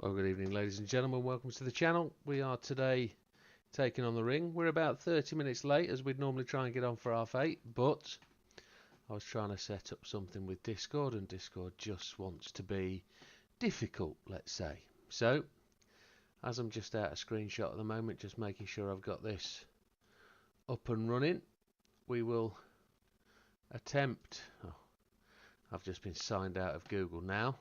Well, good evening, ladies and gentlemen. Welcome to the channel. We are today taking on the ring. We're about 30 minutes late, as we'd normally try and get on for 8:30, but I was trying to set up something with Discord, and Discord just wants to be difficult, let's say. So, as I'm just out a screenshot at the moment, just making sure I've got this up and running, we will attempt... Oh, I've just been signed out of Google now.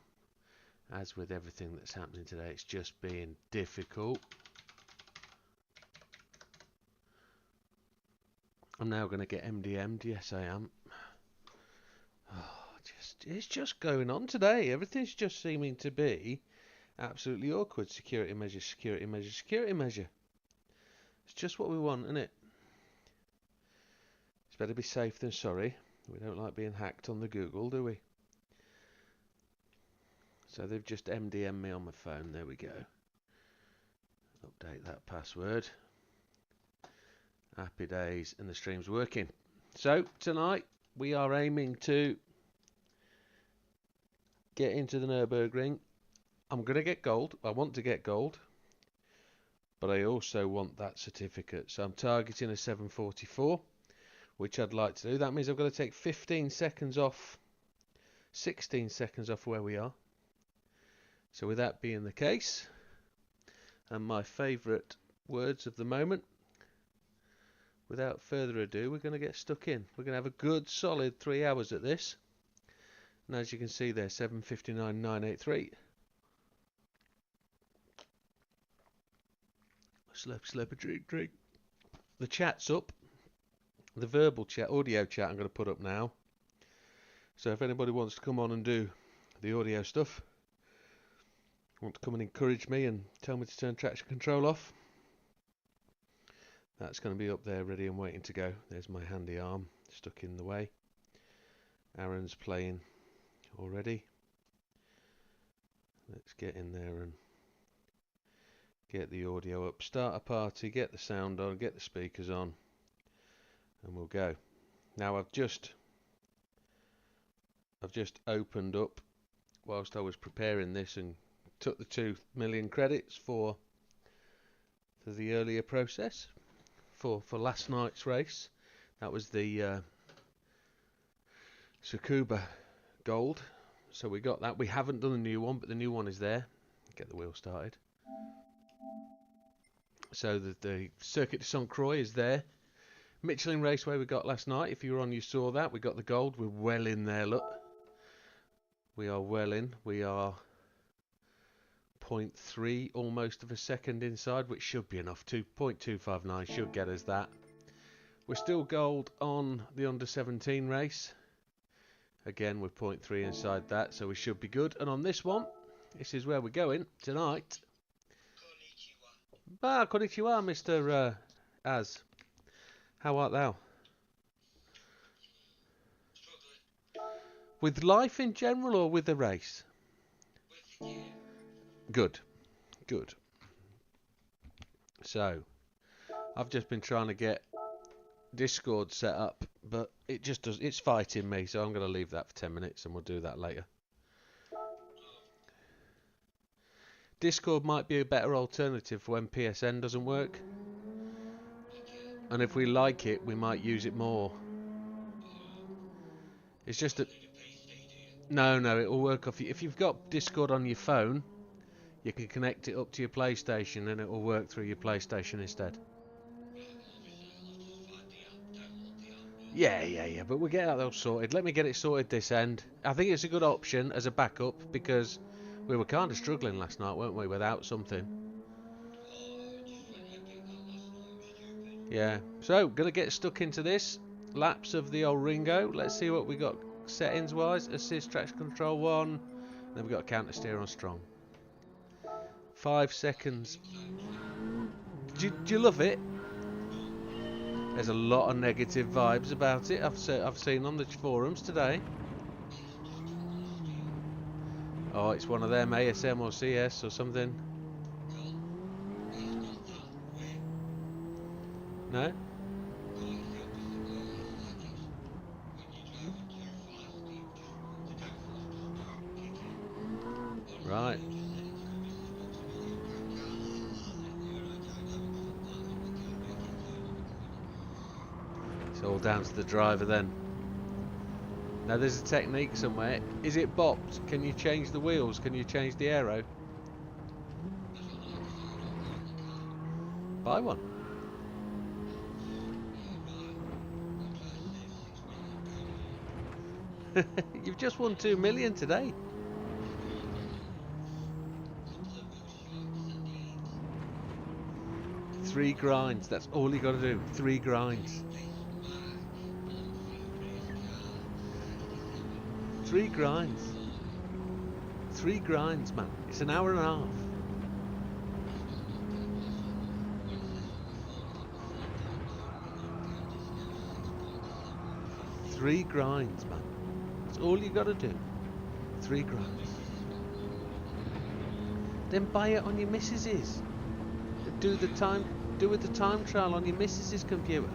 As with everything that's happening today, it's just being difficult. I'm now going to get MDM'd. Yes, I am. It's just going on today. Everything's just seeming to be absolutely awkward. Security measure, security measure, security measure. It's just what we want, isn't it? It's better be safe than sorry. We don't like being hacked on the Google, do we? So they've just MDM'd me on my phone. There we go. Update that password. Happy days, and the stream's working. So tonight we are aiming to get into the Nürburgring. I'm going to get gold. I want to get gold, but I also want that certificate. So I'm targeting a 744, which I'd like to do. That means I've got to take 15 seconds off, 16 seconds off where we are. So with that being the case, and my favourite words of the moment, without further ado, we're going to get stuck in. We're going to have a good solid 3 hours at this. And as you can see there, 7:59.983. Slurp a drink. The chat's up. The verbal chat, audio chat, I'm going to put up now. So if anybody wants to come on and do the audio stuff, want to come and encourage me and tell me to turn traction control off, that's going to be up there ready and waiting to go. There's my handy arm stuck in the way. Aaron's playing already. Let's get in there and get the audio up, start a party, get the sound on, get the speakers on, and we'll go. Now I've just opened up whilst I was preparing this and took the 2 million credits for the earlier process for last night's race. That was the Tsukuba Gold. So we got that. We haven't done the new one, but the new one is there. Get the wheel started. So the Circuit de Saint Croix is there. Michelin Raceway we got last night. If you were on, you saw that. We got the gold. We're well in there, look. We are well in. We are 0.3 almost of a second inside, which should be enough. 2.259 should get us that. We're still gold on the under 17 race. Again, we're 0.3 inside that, so we should be good. And on this one, this is where we're going tonight. Konnichiwa, Mr. Az. How art thou? With life in general or with the race? Good. So, I've just been trying to get Discord set up, but it just does. It's fighting me, so I'm going to leave that for 10 minutes and we'll do that later. Discord might be a better alternative for when PSN doesn't work. And if we like it, we might use it more. It's just that... No, it will work off you. If you've got Discord on your phone, you can connect it up to your PlayStation and it will work through your PlayStation instead. Yeah, but we'll get that all sorted. Let me get it sorted this end. I think it's a good option as a backup because we were kind of struggling last night, weren't we, without something. Yeah, so going to get stuck into this. Laps of the old Ringo. Let's see what we got settings wise. Assist, traction control 1. Then we've got a counter steer on strong. 5 seconds. Do you love it? There's a lot of negative vibes about it. I've seen on the forums today. Oh, it's one of them, ASM or CS or something. No? Right. down to the driver then. Now there's a technique somewhere. Is it bopped? Can you change the wheels? Can you change the aero? Buy one. You've just won 2 million today. Three grinds, that's all you got to do. 3 grinds. 3 grinds. 3 grinds, man. It's an hour and a half. Three grinds, man. That's all you got to do. 3 grinds. Then buy it on your missus's. Do with the time trial on your missus's computer.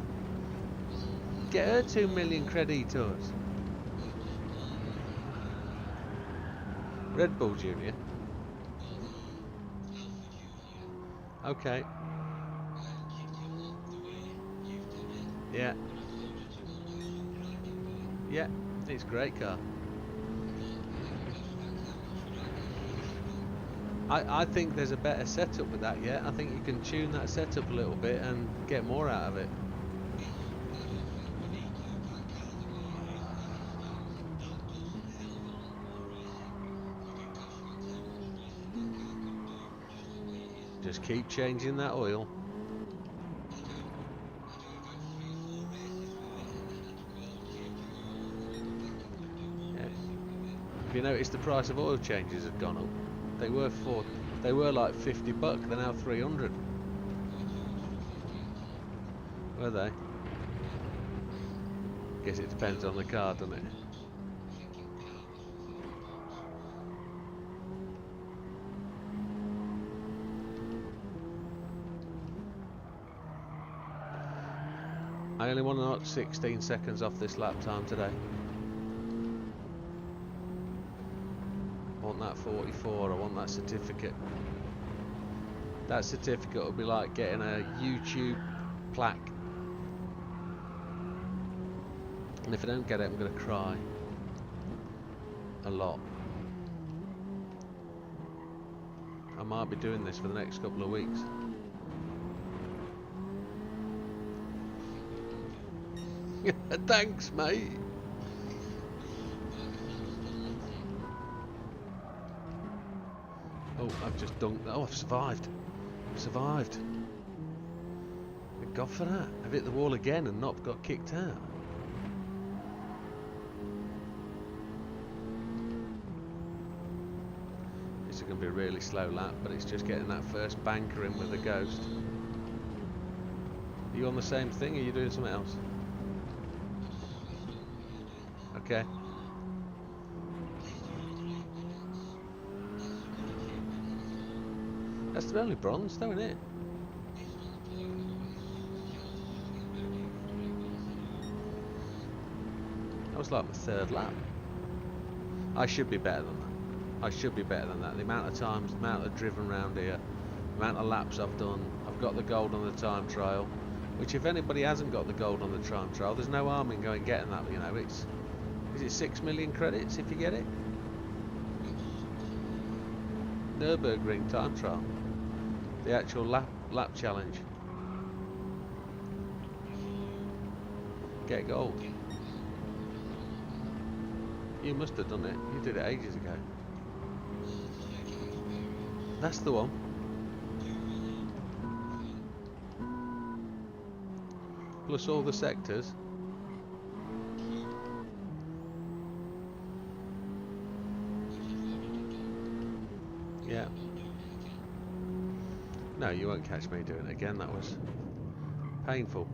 Get her 2 million creditors. Red Bull Junior. Okay. Yeah. Yeah, it's a great car. I think there's a better setup with that yet. I think you can tune that setup a little bit and get more out of it. Just keep changing that oil. Yeah. Have you noticed the price of oil changes have gone up? They were like $50, they're now 300. Were they? Guess it depends on the car, doesn't it? I only want to knock 16 seconds off this lap time today. I want that 44, I want that certificate. That certificate will be like getting a YouTube plaque. And if I don't get it, I'm going to cry. A lot. I might be doing this for the next couple of weeks. Thanks, mate. Oh, I've just dunked. Oh, I've survived. I've survived. Thank God for that. I've hit the wall again and not got kicked out. This is going to be a really slow lap, but it's just getting that first banker in with the Ghost. Are you on the same thing, or are you doing something else? Okay. That's the only bronze, though, isn't it? That was like my 3rd lap. I should be better than that. I should be better than that. The amount of times, the amount of driven around here, the amount of laps I've done. I've got the gold on the time trial, which if anybody hasn't got the gold on the time trial, there's no harm in going getting that, you know. Is it 6 million credits if you get it? Nürburgring time trial. The actual lap challenge. Get gold. You must have done it. You did it ages ago. That's the one. Plus all the sectors. Yeah. No, you won't catch me doing it again. That was painful.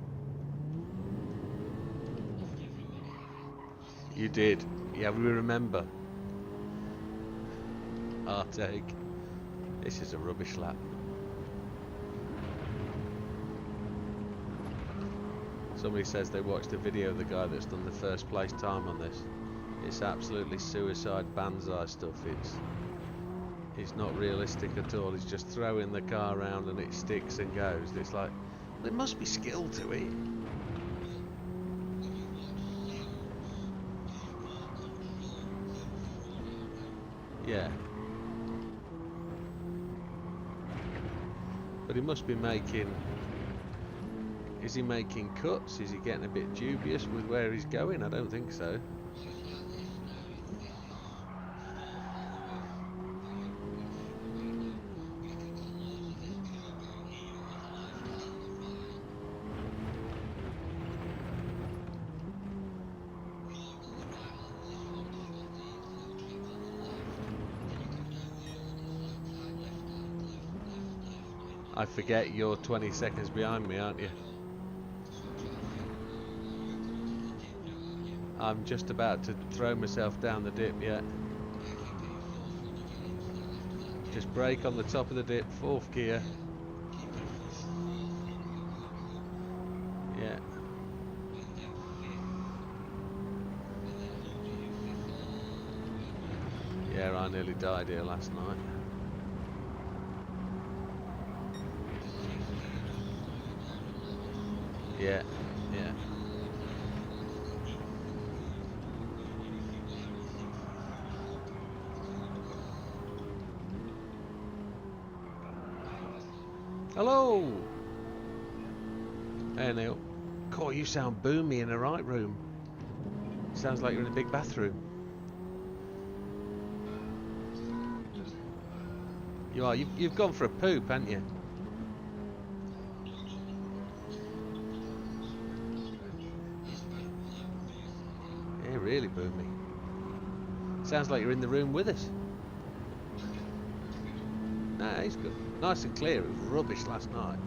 You did. Yeah, we remember. Arteg. This is a rubbish lap. Somebody says they watched a video of the guy that's done the first place time on this. It's absolutely suicide banzai stuff. It's not realistic at all. He's just throwing the car around and it sticks and goes. It's like, there must be skill to it. Yeah. But he must be making... Is he making cuts? Is he getting a bit dubious with where he's going? I don't think so. I forget you're 20 seconds behind me, aren't you? I'm just about to throw myself down the dip, yeah. Just brake on the top of the dip, 4th gear. Yeah. Yeah, I nearly died here last night. Yeah, yeah. Hello! Hey Neil. God, you sound boomy in the right room. Sounds like you're in a big bathroom. You are. You've gone for a poop, haven't you? Yeah, really boomy. Sounds like you're in the room with us. Nah, he's good. Nice and clear. It was rubbish last night.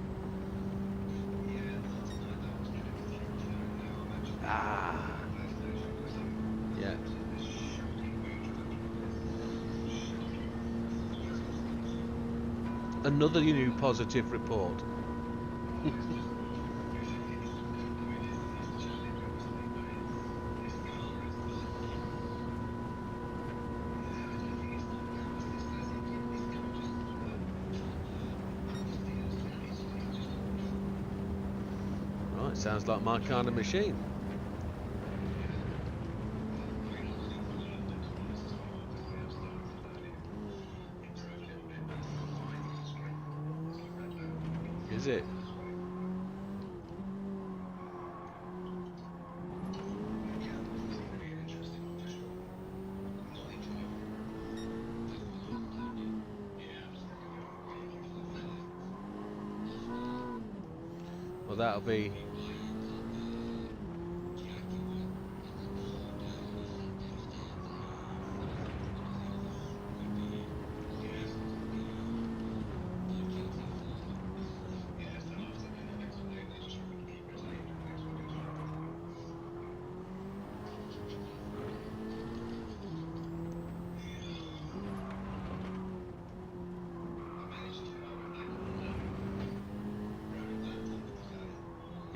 Ah. Yeah. Another new positive report. Right, sounds like my kind of machine. Is it? Well, that'll be...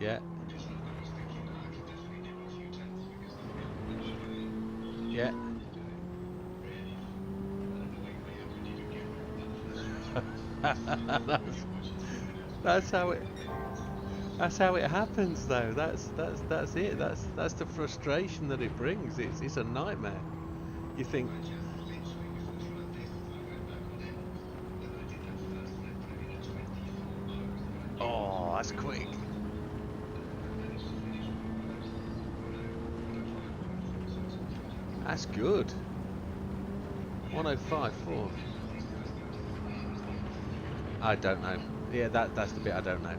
Yeah. Yeah. that's how it... That's how it happens, though. That's it. That's the frustration that it brings. It's a nightmare. You think, oh, that's quick. That's good. 105.4. I don't know. Yeah, that's the bit I don't know.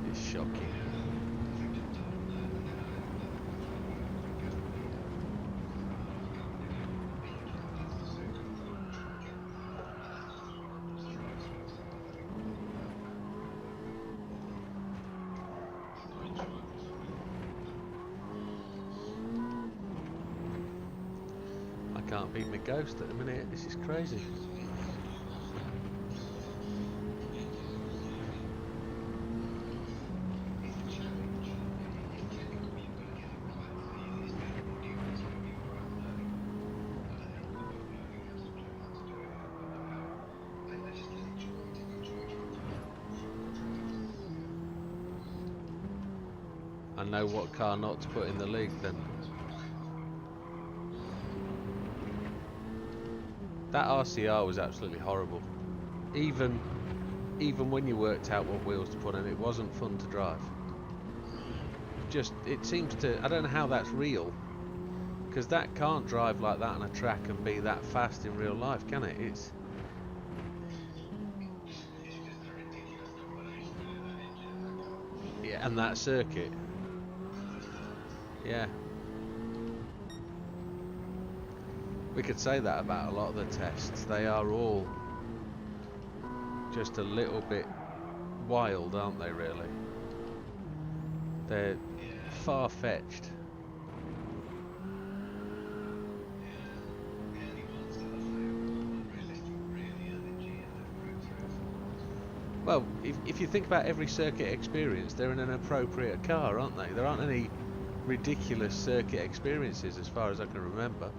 It's shocking. I can't beat my ghost at the minute. This is crazy. know what car not to put in the league then. That RCR was absolutely horrible. Even when you worked out what wheels to put in, it wasn't fun to drive. Just, it seems to, I don't know how that's real, because that can't drive like that on a track and be that fast in real life, can it? It's... Yeah, and that circuit. Yeah. We could say that about a lot of the tests. They are all just a little bit wild, aren't they, really? They're far-fetched. Well, if you think about every circuit experience, they're in an appropriate car, aren't they? There aren't any ridiculous circuit experiences as far as I can remember.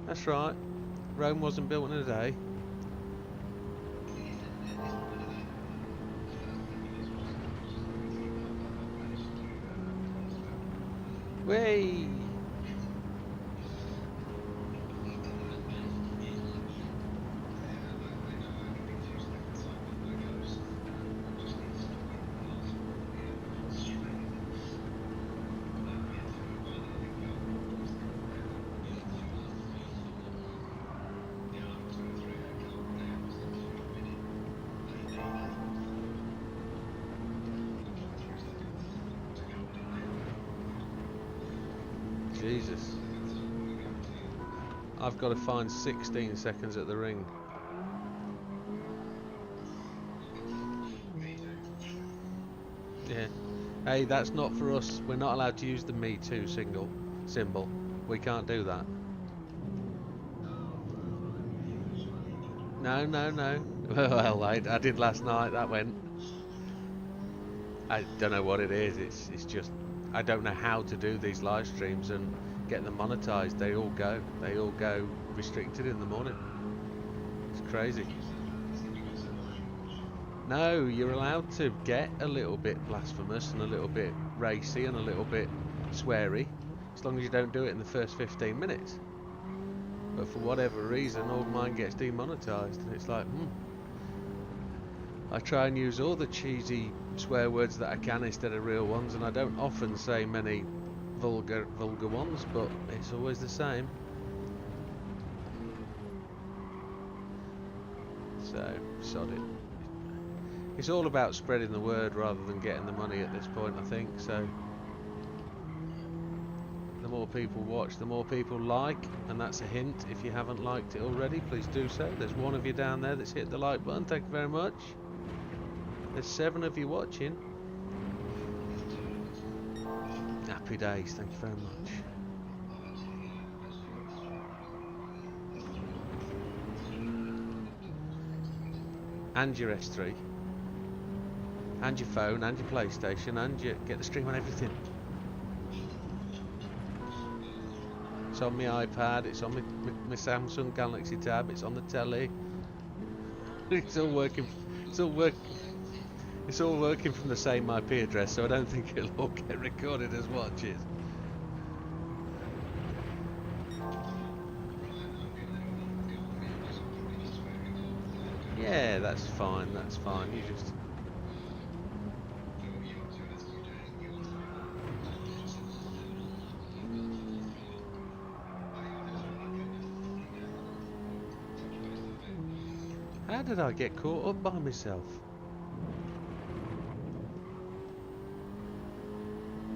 That's right. Rome wasn't built in a day. Whee! Jesus. I've got to find 16 seconds at the ring. Yeah. Hey, that's not for us. We're not allowed to use the Me Too symbol. We can't do that. No, no, no. Well, I did last night. That went. I don't know what it is. It's just I don't know how to do these live streams and get them monetized. They all go restricted in the morning. It's crazy. No, you're allowed to get a little bit blasphemous and a little bit racy and a little bit sweary, as long as you don't do it in the first 15 minutes. But for whatever reason, all mine gets demonetized, and it's like, I try and use all the cheesy swear words that I can instead of real ones, and I don't often say many vulgar ones, but it's always the same. So, sod it. It's all about spreading the word rather than getting the money at this point, I think. So the more people watch, the more people like, and that's a hint. If you haven't liked it already, please do so. There's one of you down there that's hit the like button. Thank you very much. There's 7 of you watching. Happy days. Thank you very much. And your S3. And your phone, and your PlayStation, and you get the stream on everything. It's on my iPad, it's on my Samsung Galaxy Tab, it's on the telly. It's all working. It's all working from the same IP address, so I don't think it'll all get recorded as watches. Yeah, that's fine. That's fine. You just. How did I get caught up by myself?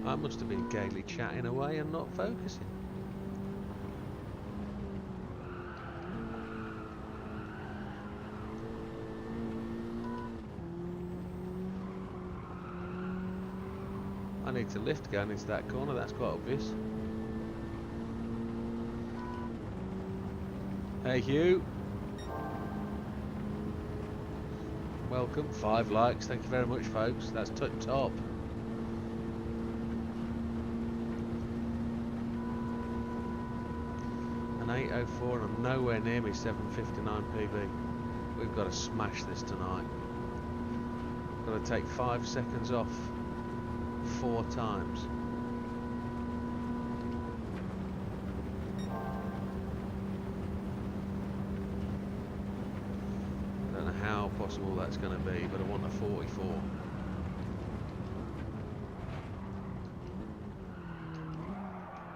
I must have been gaily chatting away and not focusing. I need to lift going into that corner, that's quite obvious. Hey Hugh. Welcome, 5 likes, thank you very much folks, that's top. An 804 and I'm nowhere near me 759 PB. We've got to smash this tonight. Got to take 5 seconds off 4 times. I don't know how possible that's going to be, but I want a 44.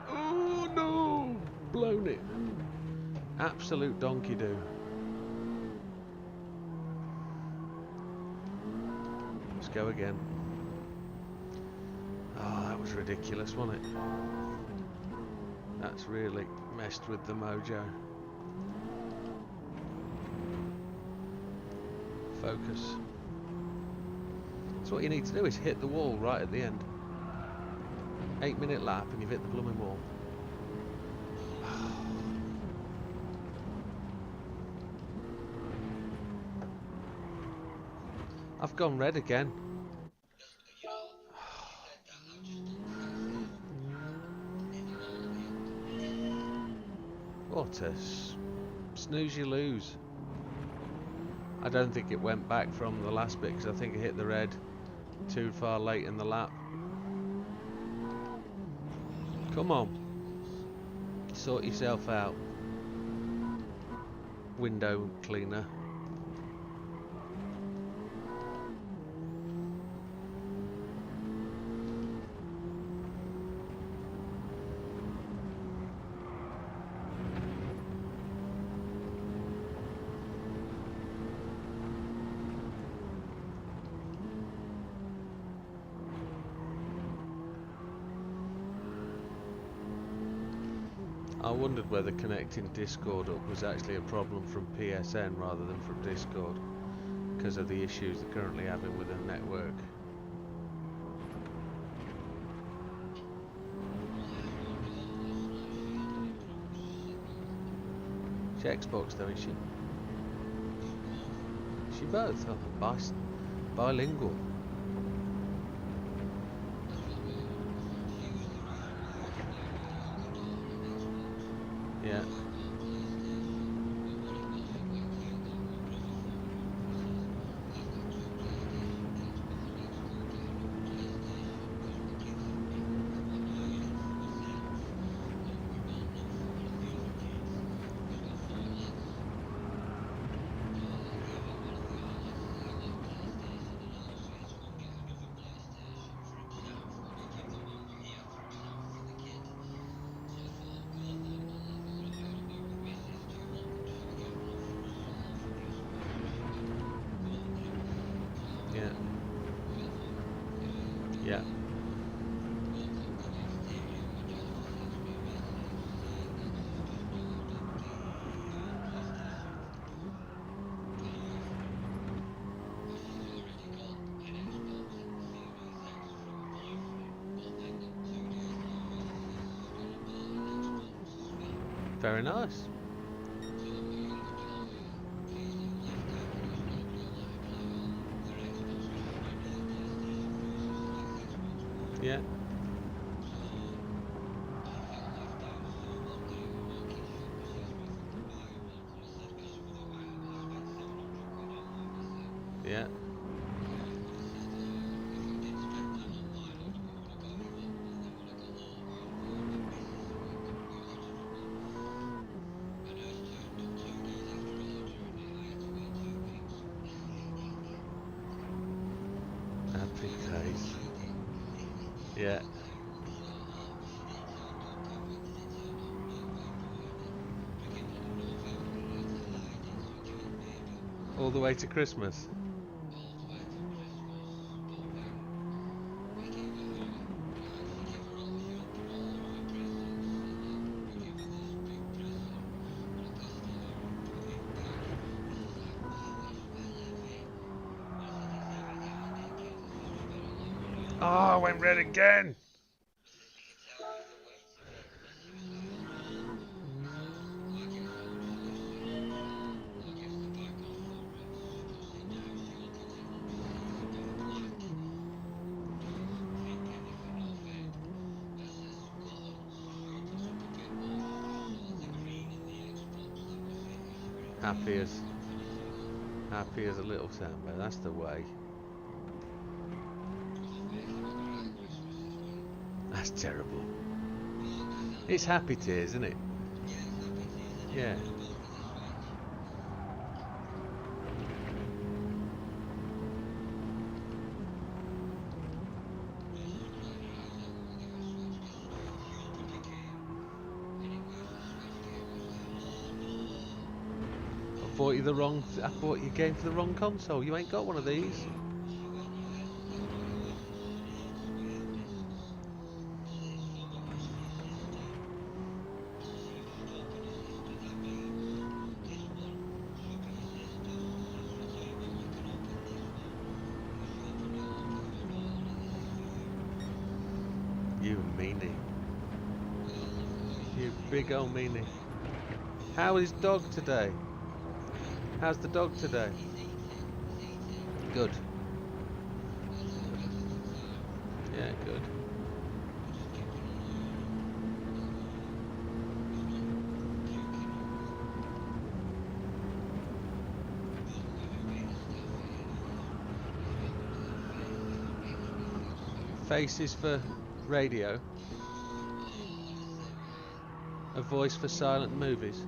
Oh no! Blown it. Absolute donkey do. Let's go again. Oh, that was ridiculous, wasn't it? That's really messed with the mojo. Focus. So what you need to do is hit the wall right at the end. 8-minute lap and you've hit the blooming wall. I've gone red again. What a snooze you lose. I don't think it went back from the last bit because I think I hit the red too far late in the lap. Come on. Sort yourself out. Window cleaner. I wondered whether connecting Discord up was actually a problem from PSN rather than from Discord because of the issues they're currently having with the network. She's Xbox though, is she? Is she both? Oh, bilingual. Yeah. Yeah. Yeah. Very nice. Yeah. Yeah. Happy days. Yeah. All the way to Christmas. Oh, I went red again. Happy as. Happy as a little Sambo, that's the way. That's terrible. It's happy tears, isn't it? Yeah. I bought you a game for the wrong console. You ain't got one of these. You meanie. You big old meanie. How is dog today? How's the dog today? Good. Yeah, good. Faces for radio. A voice for silent movies.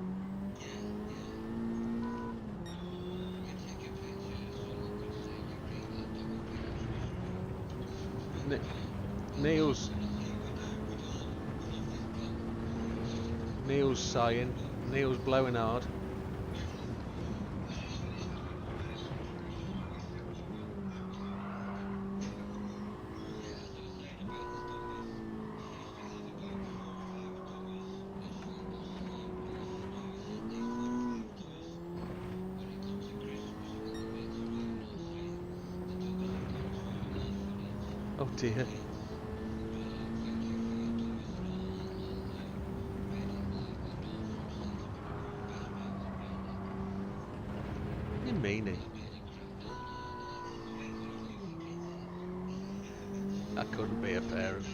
Neil's sighing. Neil's blowing hard. Oh dear. You meanie. I couldn't be a parent.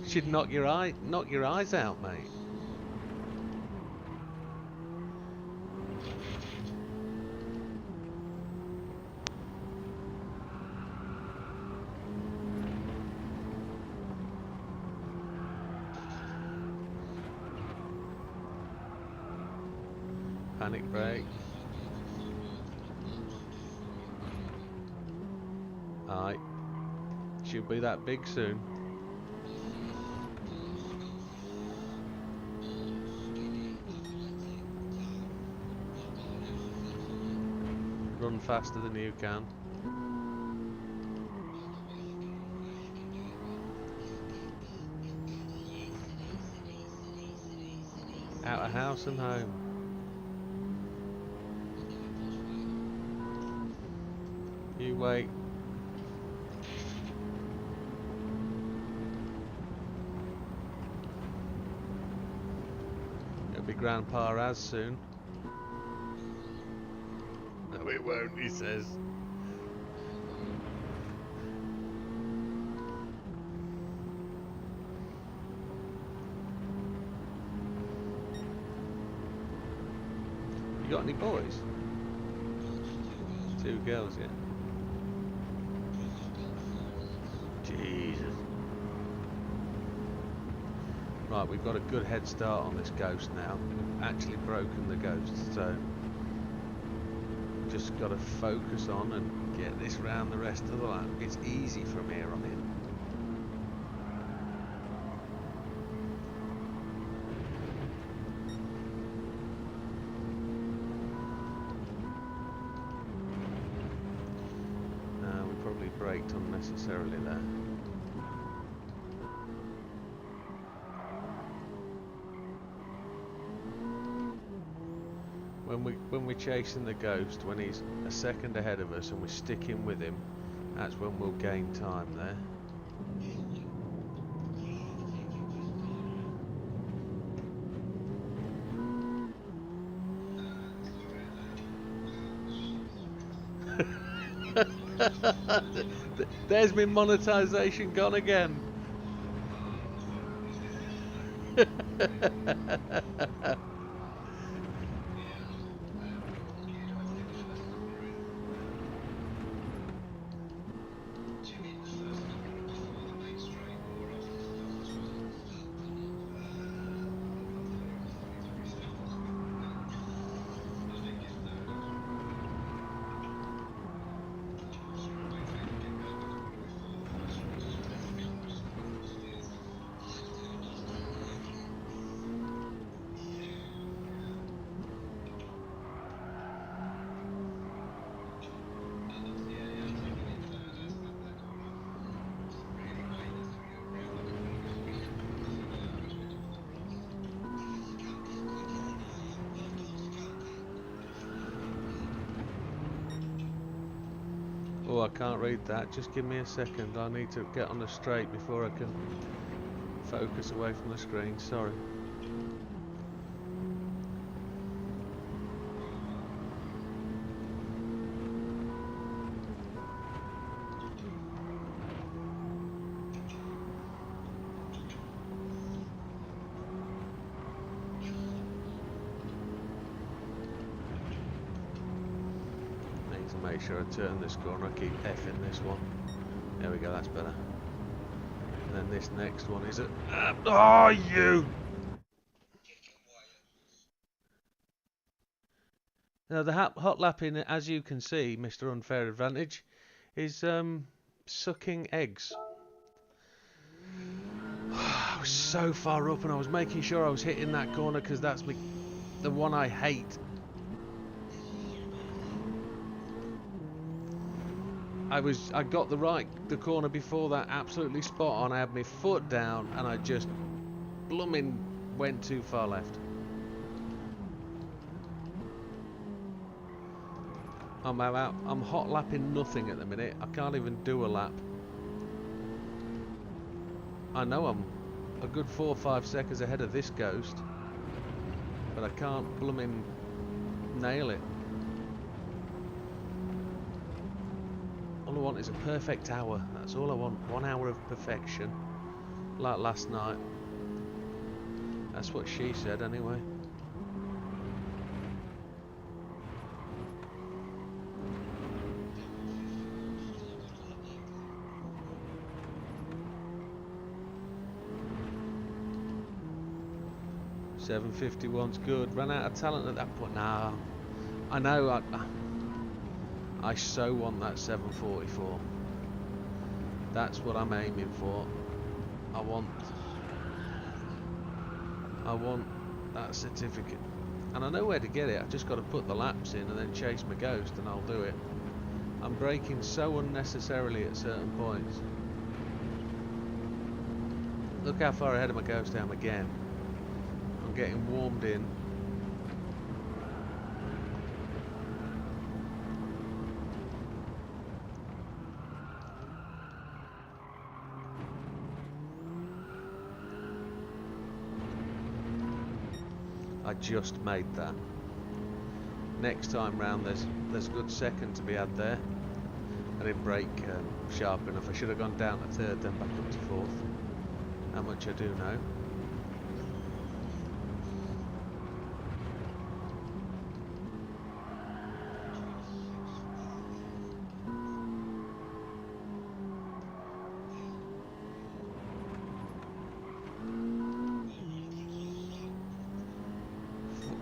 She'd knock your eyes out, mate. Panic brake. Aye. She'll be that big soon. Run faster than you can. Out of house and home. You wait. It'll be Grandpa Az soon. No, it won't, he says. You got any boys? 2 girls, yeah. Jesus. Right, we've got a good head start on this ghost now. We've actually broken the ghost, so just got to focus on and get this round the rest of the lap. It's easy from here on in. We probably braked unnecessarily there. When we're chasing the ghost, when he's a second ahead of us and we're sticking with him, that's when we'll gain time there. There's my monetization gone again. Oh, I can't read that. Just give me a second. I need to get on the straight before I can focus away from the screen. Sorry. Need to make sure I turn this corner. I keep effing this one. There we go, that's better. And then this next one is it? Oh, you! Now the hot lapping, as you can see, Mr. Unfair Advantage, is sucking eggs. I was so far up and I was making sure I was hitting that corner because that's the one I hate. I got the corner before that absolutely spot on. I had my foot down and I just blooming went too far left. I'm hot lapping nothing at the minute. I can't even do a lap. I know I'm a good 4 or 5 seconds ahead of this ghost, but I can't blooming nail it. All I want is a perfect hour. That's all I want. 1 hour of perfection, like last night. That's what she said anyway. $7.51's good. Ran out of talent at that point. Nah, I know. I so want that 7.44. That's what I'm aiming for. I want that certificate, and I know where to get it. I've just got to put the laps in and then chase my ghost, and I'll do it. I'm braking so unnecessarily at certain points. Look how far ahead of my ghost I am again. I'm getting warmed in. I just made that. Next time round there's a good second to be had there. I didn't brake sharp enough. I should have gone down to third, then back up to fourth. How much I do know.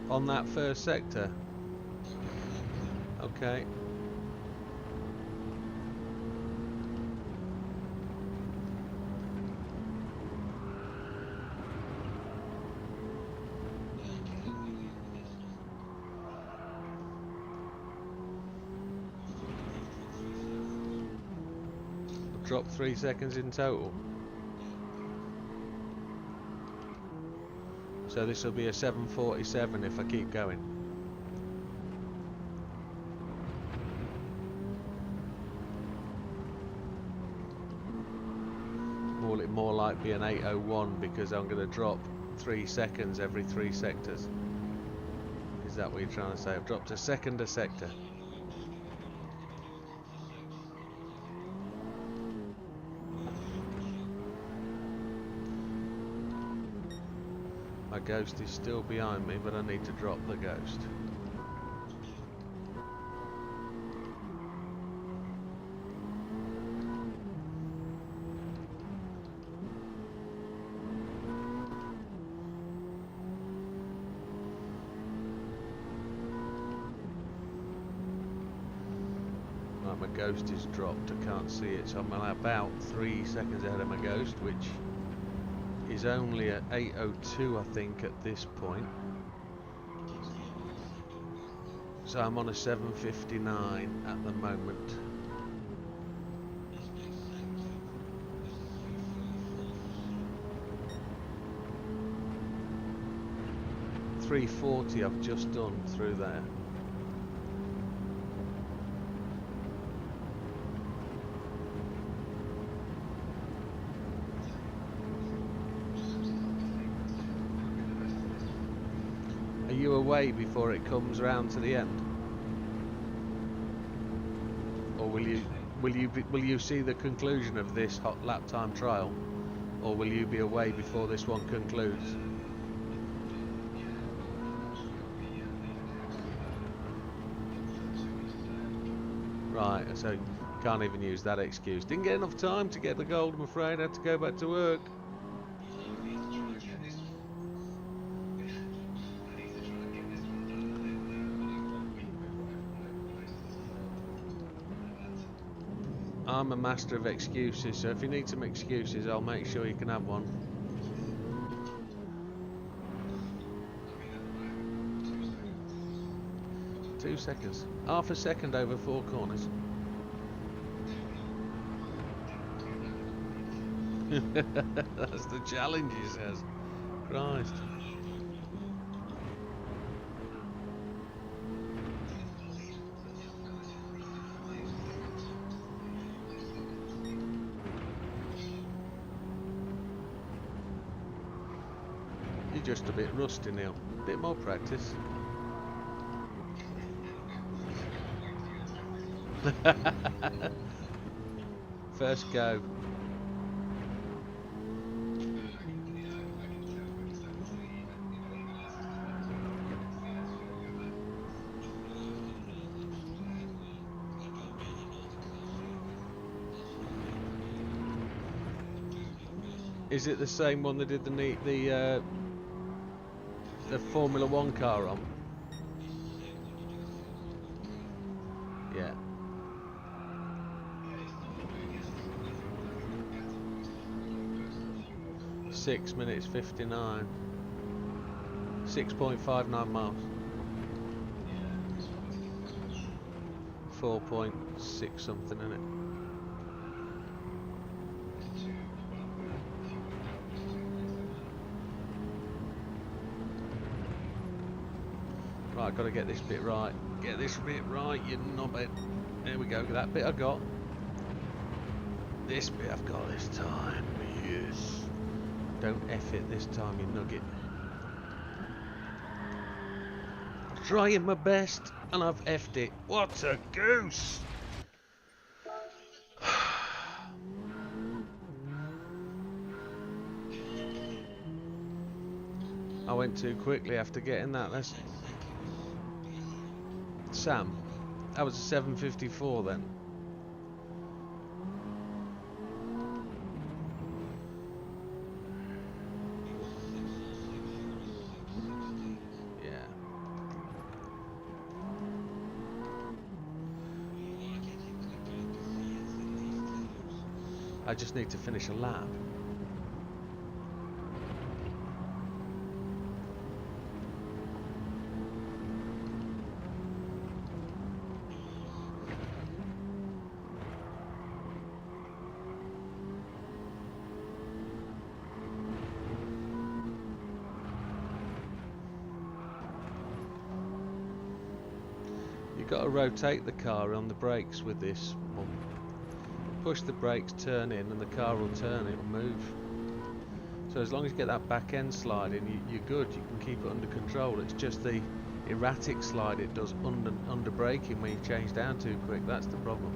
On that first sector. Okay. Dropped 3 seconds in total. So this will be a 7.47 if I keep going. Will it more like be an 8.01 because I'm going to drop 3 seconds every 3 sectors? Is that what you're trying to say? I've dropped a second a sector. My ghost is still behind me, but I need to drop the ghost. Right, my ghost is dropped. I can't see it, so I'm about 3 seconds ahead of my ghost, which is only at 8.02 I think at this point. So I'm on a 7.59 at the moment. $3.40 I've just done through there. you away before it comes round to the end? Or will you see the conclusion of this hot lap time trial? Or will you be away before this one concludes? Right, so can't even use that excuse. Didn't get enough time to get the gold, I'm afraid. I had to go back to work. I'm a master of excuses, so if you need some excuses, I'll make sure you can have one. Two seconds. Half a second over 4 corners. That's the challenge, he says. Christ. You're just a bit rusty, Neil. A bit more practice. First go. Is it the same one that did the Formula 1 car on? Yeah. Six minutes 59. 6.59 miles. 4.6 something in it. Right, I've got to get this bit right. Get this bit right, you knobhead. There we go, that bit I got. This bit I've got this time. Yes. Don't F it this time, you nugget. Trying my best, and I've F'd it. What a goose! I went too quickly after getting that. That's Sam. That was a 7:54 then. Yeah. I just need to finish a lap. You've got to rotate the car on the brakes with this one. Push the brakes, turn in, and the car will turn, it will move. So as long as you get that back end slide in, you're good, you can keep it under control. It's just the erratic slide it does under braking when you change down too quick. That's the problem.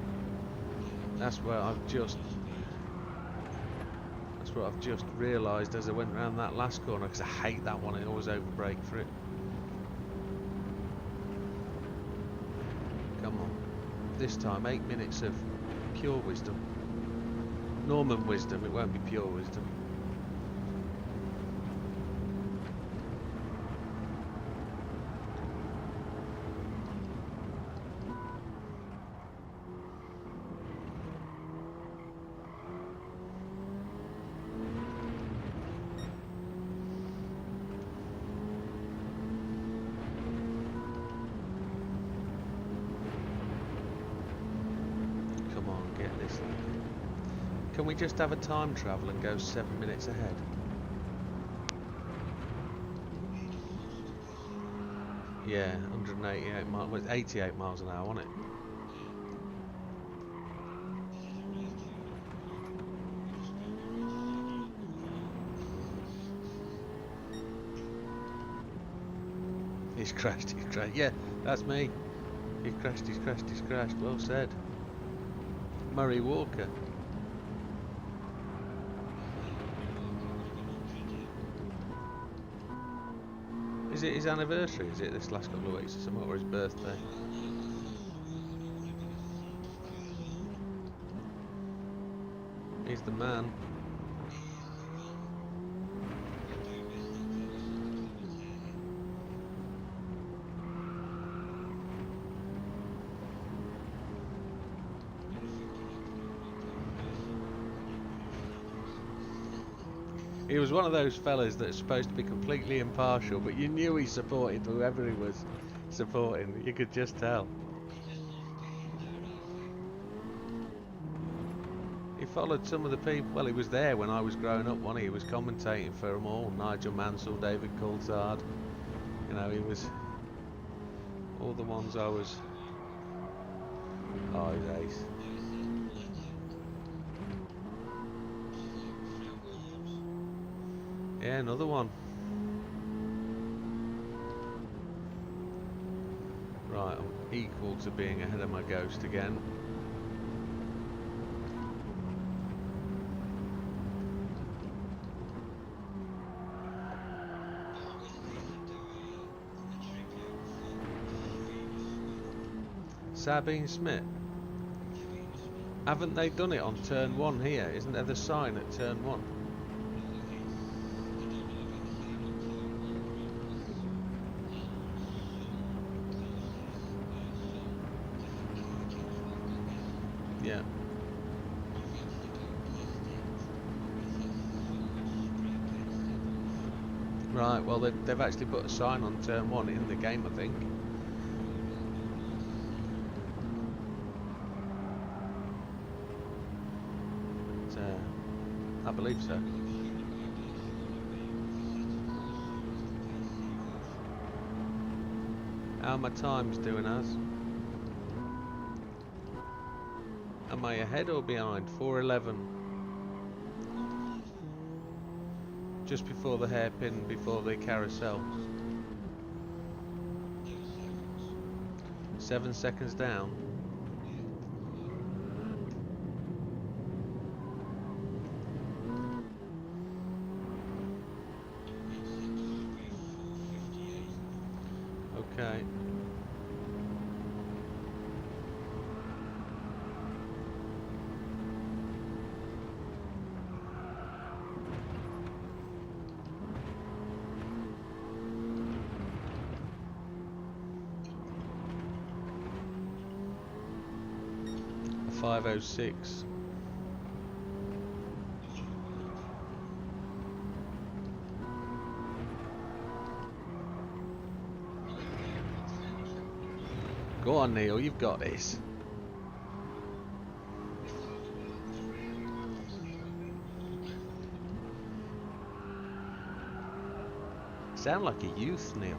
That's what I've just realised as I went around that last corner, because I hate that one. I always over brake for it. Come on. This time 8 minutes of pure wisdom. Norman wisdom, it won't be pure wisdom. Can we just have a time travel and go 7 minutes ahead? Yeah, 188 miles, well, 88 miles an hour, wasn't it? He's crashed, he's crashed. Yeah, that's me. He's crashed, he's crashed, he's crashed. Well said. Murray Walker. Is it his anniversary? Is it this last couple of weeks or something, or his birthday? He's the man. He was one of those fellas that's supposed to be completely impartial, but you knew he supported whoever he was supporting. You could just tell. He followed some of the people. Well, he was there when I was growing up. He was commentating for them all. Nigel Mansell, David Coulthard. You know, he was all the ones I was. Oh, he's ace. Yeah, another one. Right, I'm equal to being ahead of my ghost again. Sabine Smith. Haven't they done it on turn 1 here? Isn't there the sign at turn 1? Yeah. Right, well they've actually put a sign on turn 1 in the game, I think. But, I believe so. How are my times doing, Az? Am I ahead or behind? 4:11. Just before the hairpin, before the carousel. 7 seconds down. Okay. A 5:06. Go on, Neil, you've got this. Sound like a youth, Neil.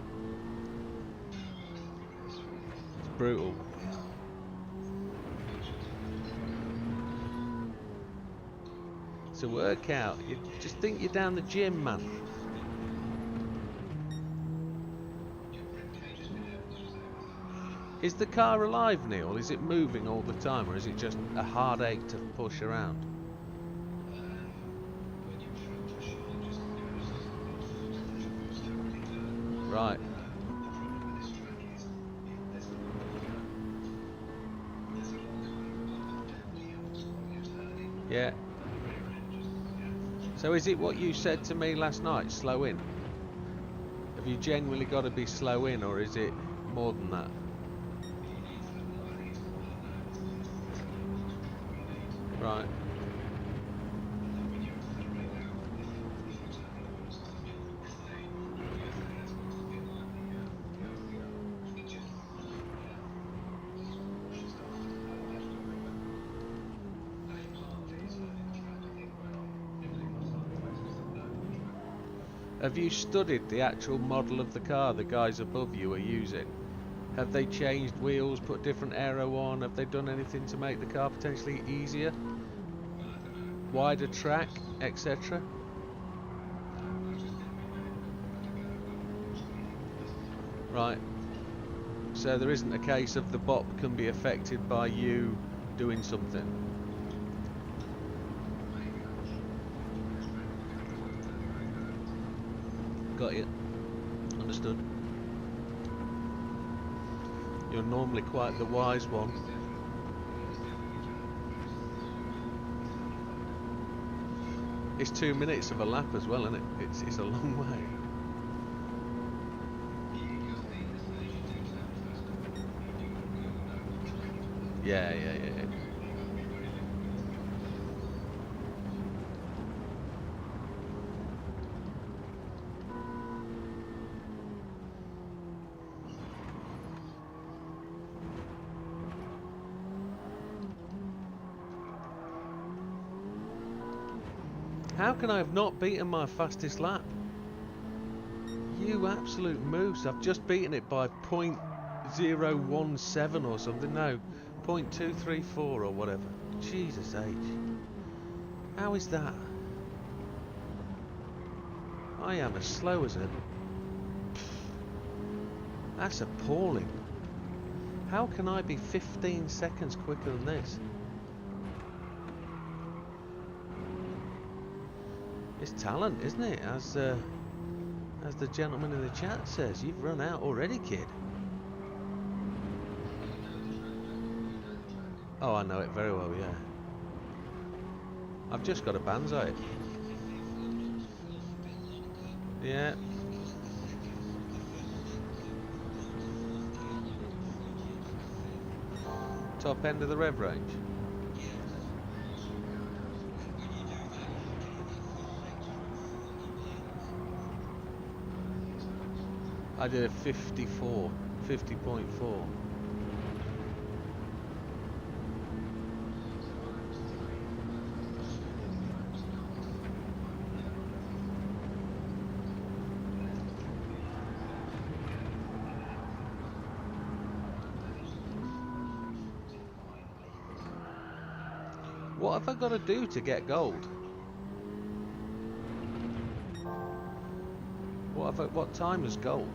It's brutal. It's a workout. You just think you're down the gym, man. Is the car alive, Neil? Is it moving all the time, or is it just a hard ache to push around? Right. Yeah. So is it what you said to me last night, slow in? Have you genuinely got to be slow in, or is it more than that? Right. Have you studied the actual model of the car the guys above you are using? Have they changed wheels, put different aero on? Have they done anything to make the car potentially easier? Wider track, etc.? Right. So there isn't a case of the bot can be affected by you doing something. Got you. Understood. You're normally quite the wise one. It's 2 minutes of a lap as well, isn't it? It's a long way. Yeah. How can I have not beaten my fastest lap? You absolute moose. I've just beaten it by 0.017 or something. No, 0.234 or whatever. Jesus H. How is that? I am as slow as a... That's appalling. How can I be 15 seconds quicker than this? It's talent, isn't it? As the gentleman in the chat says, you've run out already, kid. Oh, I know it very well, yeah. I've just got a banzai. Yeah. Top end of the rev range. I did a 50.4. What have I got to do to get gold? What time is gold?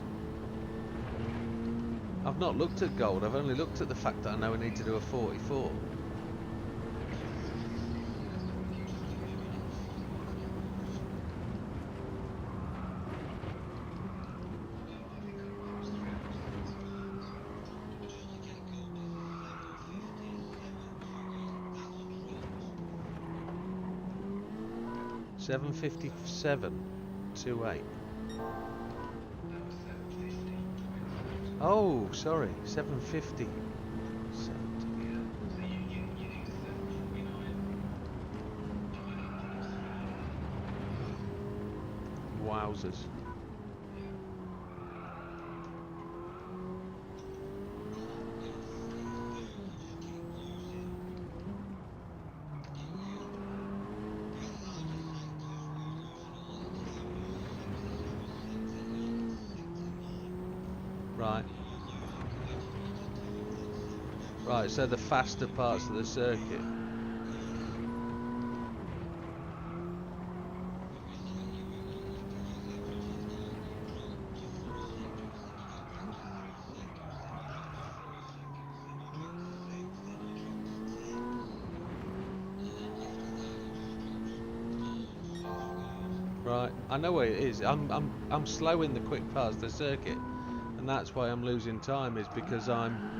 I've not looked at gold, I've only looked at the fact that I know I need to do a 44. $7:57.28. Oh, sorry, 7:50. Wowzers. Right, so the faster parts of the circuit. Right, I know where it is. I'm slowing the quick parts of the circuit, and that's why I'm losing time, is because I'm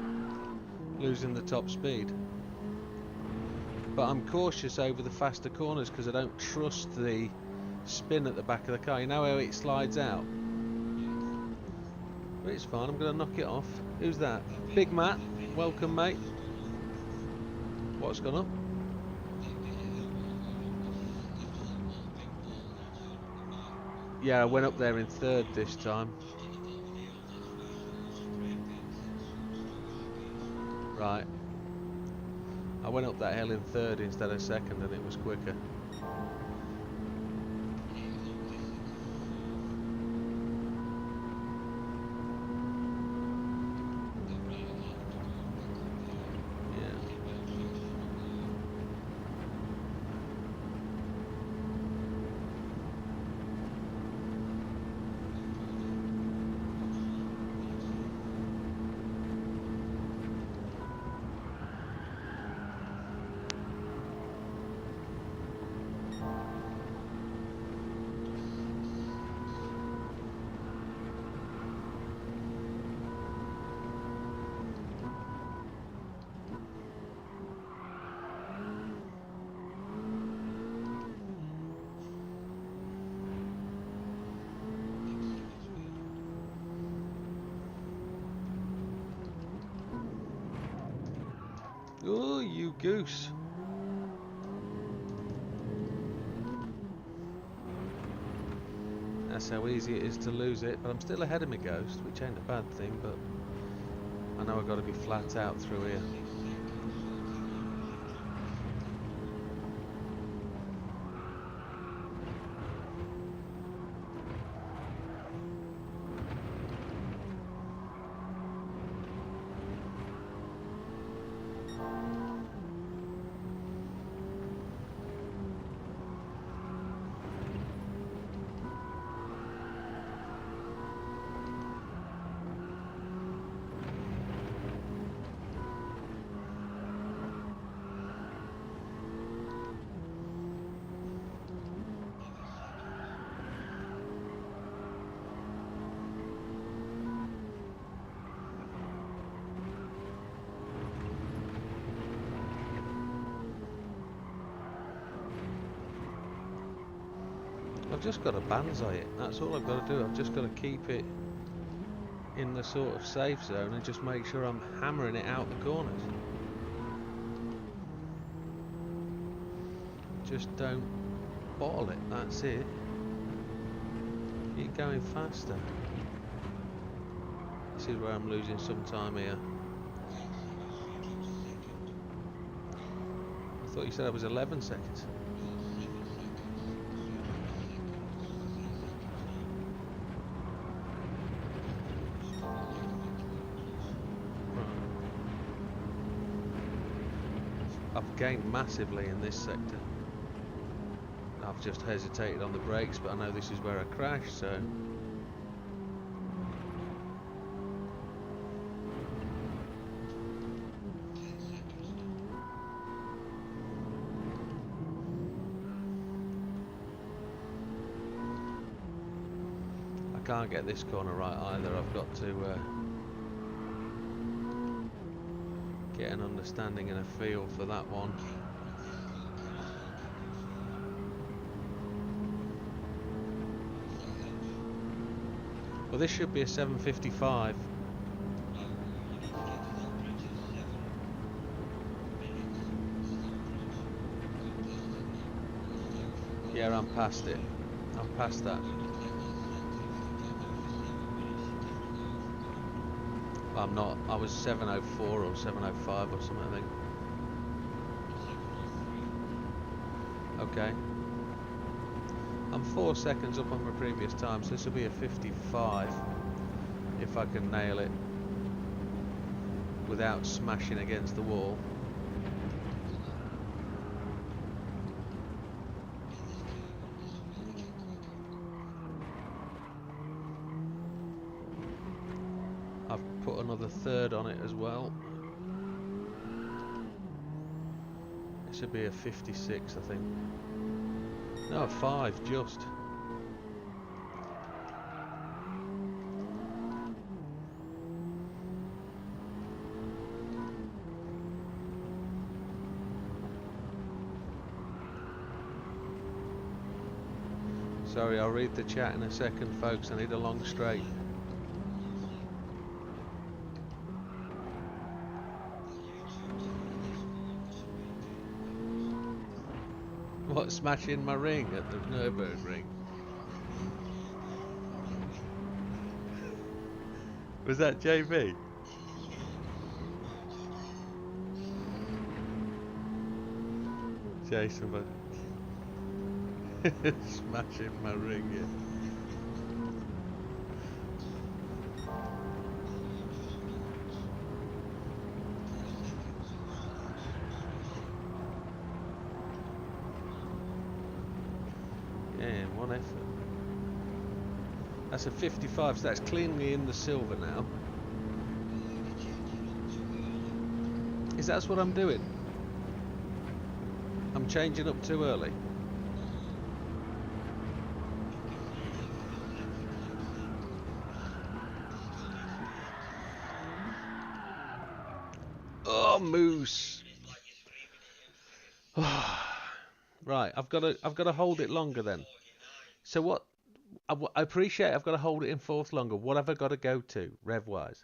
losing the top speed. But I'm cautious over the faster corners because I don't trust the spin at the back of the car. You know how it slides out? But it's fine, I'm going to knock it off. Who's that? Big Matt, welcome mate. What's gone up? Yeah, I went up there in third this time. Right. I went up that hill in third instead of second, and it was quicker. you goose. That's how easy it is to lose it, but I'm still ahead of my Ghost, which ain't a bad thing, but I know I've got to be flat out through here. I've just got to banzai it, that's all I've got to do. I've just got to keep it in the sort of safe zone and just make sure I'm hammering it out the corners. Just don't bottle it, that's it. Keep going faster. This is where I'm losing some time here. I thought you said I was 11 seconds. I've gained massively in this sector. I've just hesitated on the brakes, but I know this is where I crashed, so... I can't get this corner right either. I've got to get an understanding and a feel for that one. Well, this should be a 755. Yeah, I'm past it. I'm past that. I'm not. I was 704 or 705 or something, I think. Okay. I'm 4 seconds up on my previous time, so this will be a 55 if I can nail it without smashing against the wall. I've put another third on it as well. It should be a 56, I think. No, a 5 just. Sorry, I'll read the chat in a second, folks. I need a long straight. What, smashing my ring at the Nürburgring? Was that JV? Jason, but smashing my ring, yeah. One effort. That's a 55, so that's cleanly in the silver now. Is that what I'm doing? I'm changing up too early. Oh, moose. Right, I've got to hold it longer then. So what? I appreciate I've got to hold it in fourth longer. What have I got to go to, rev-wise?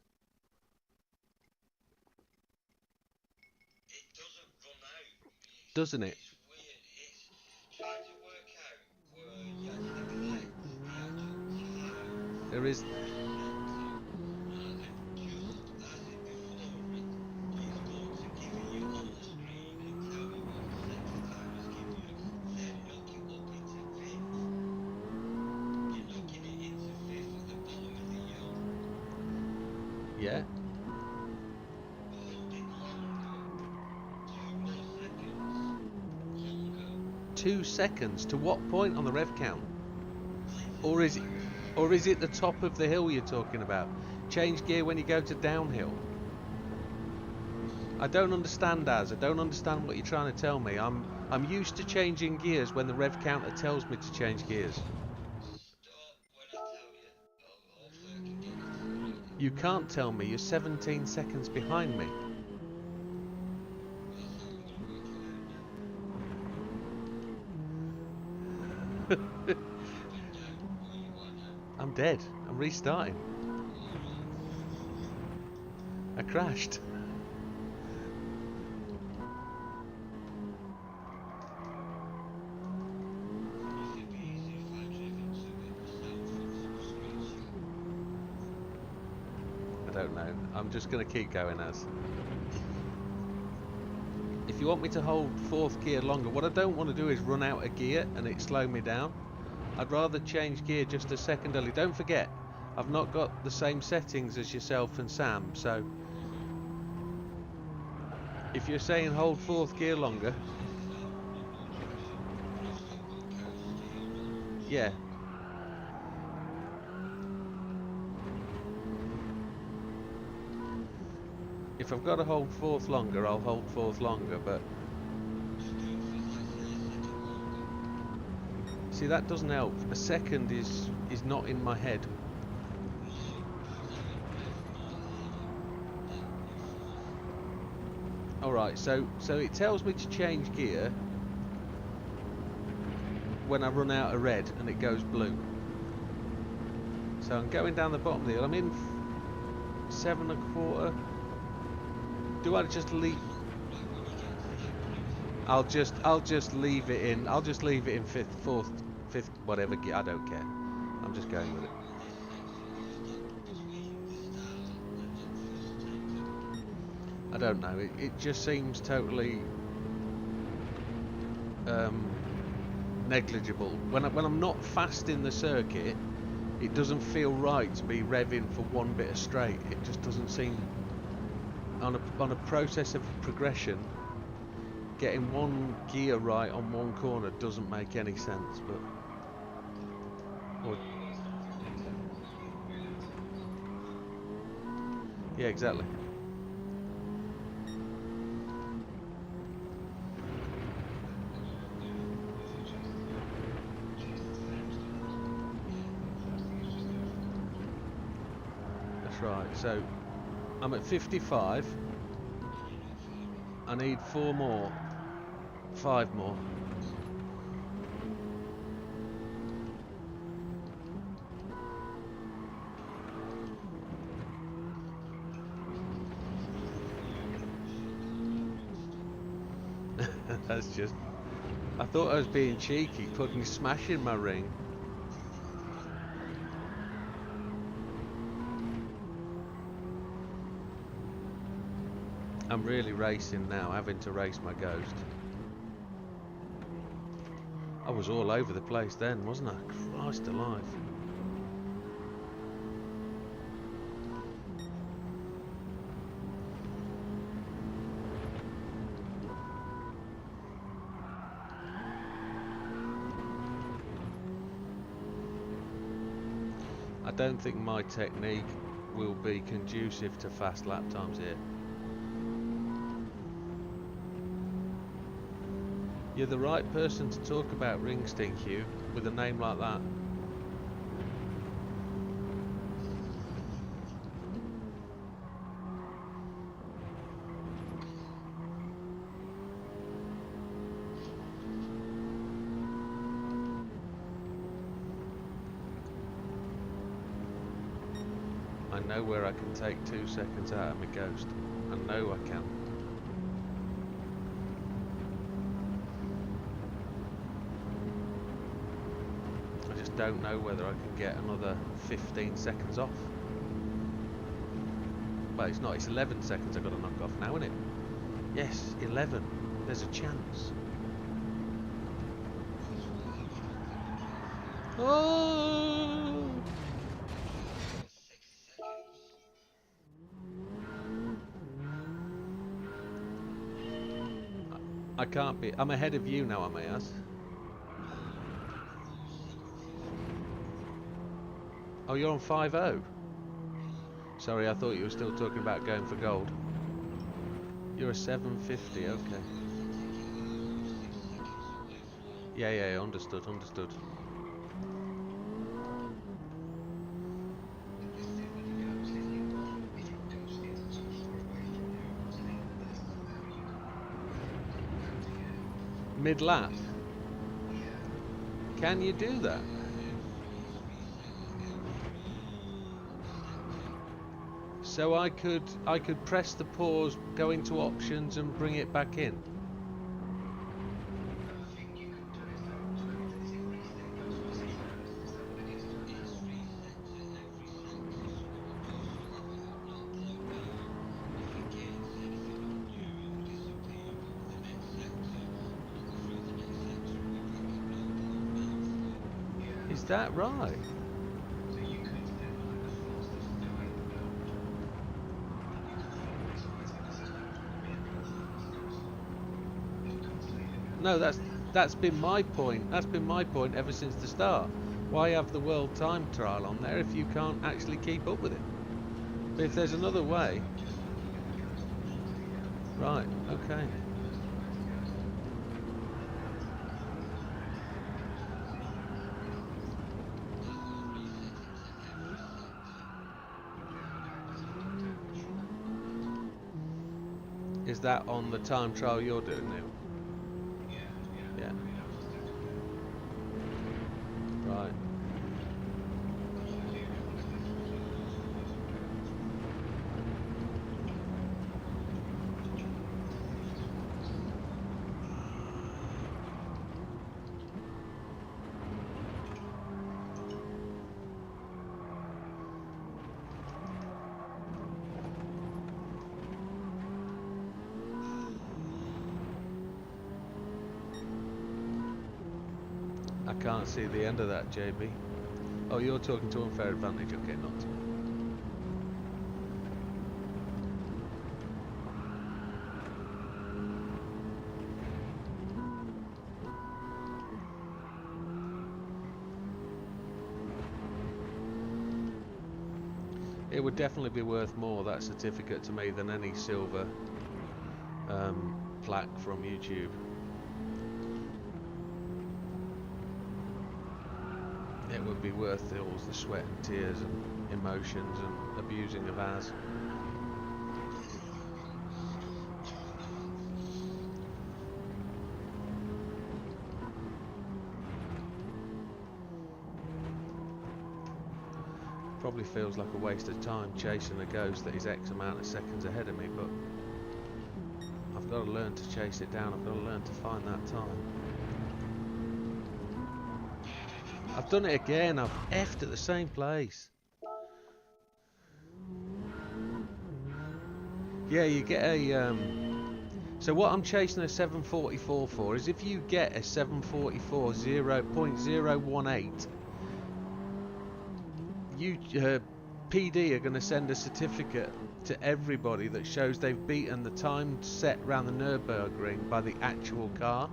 doesn't it? There is. Yeah. 2 seconds to what point on the rev count? Or is it the top of the hill you're talking about? Change gear when you go to downhill. I don't understand, Az. I don't understand what you're trying to tell me. I'm used to changing gears when the rev counter tells me to change gears. You can't tell me. You're 17 seconds behind me. I'm dead. I'm restarting. I crashed. I don't know. I'm just going to keep going, Az. If you want me to hold 4th gear longer, what I don't want to do is run out of gear and it slow me down. I'd rather change gear just a second early. Don't forget, I've not got the same settings as yourself and Sam, so if you're saying hold 4th gear longer, yeah. If I've got to hold 4th longer, I'll hold 4th longer, but see, that doesn't help. A second is not in my head. Alright, so it tells me to change gear when I run out of red and it goes blue. So I'm going down the bottom of the hill. I'm in 7 1/4. Do I just leave? I'll just leave it in. I'll just leave it in 5th, 4th, 5th, whatever gear. I don't care. I'm just going with it. I don't know. It just seems totally negligible. When I'm not fast in the circuit, it doesn't feel right to be revving for one bit of straight. It just doesn't seem. On a process of progression, getting one gear right on one corner doesn't make any sense. But yeah, exactly. That's right. So I'm at 55. I need 4 more. 5 more. That's just. I thought I was being cheeky, smashing my ring. I'm really racing now, having to race my Ghost. I was all over the place then, wasn't I? Christ alive. I don't think my technique will be conducive to fast lap times here. You're the right person to talk about ring stink, Hugh, with a name like that. I know where I can take 2 seconds out of my Ghost. I know I can. just don't know whether I can get another 15 seconds off. Well, it's not, it's 11 seconds I've got to knock off now, isn't it? Yes, 11. There's a chance. Oh! I can't be. I'm ahead of you now, Amayas. Oh, you're on 5-0. Sorry, I thought you were still talking about going for gold. You're a 750, okay. Yeah, understood. Mid-lap? Can you do that? So I could press the pause, go into options and bring it back in. Is that right? No, that's been my point. That's been my point ever since the start. Why have the world time trial on there if you can't actually keep up with it? But if there's another way, right? Okay. Is that on the time trial you're doing now? Yeah. Right. I can't see the end of that, JB. Oh, you're talking to Unfair Advantage. Okay, not to me. It would definitely be worth more, that certificate, to me than any silver plaque from YouTube. It would be worth all the sweat and tears and emotions and abusing of ours. Probably feels like a waste of time chasing a ghost that is X amount of seconds ahead of me, but I've got to learn to chase it down. I've got to learn to find that time. I've done it again. I've effed at the same place. Yeah, you get a so what I'm chasing a 744 for is if you get a 744 0.018, you PD are going to send a certificate to everybody that shows they've beaten the time set around the Nürburgring by the actual car.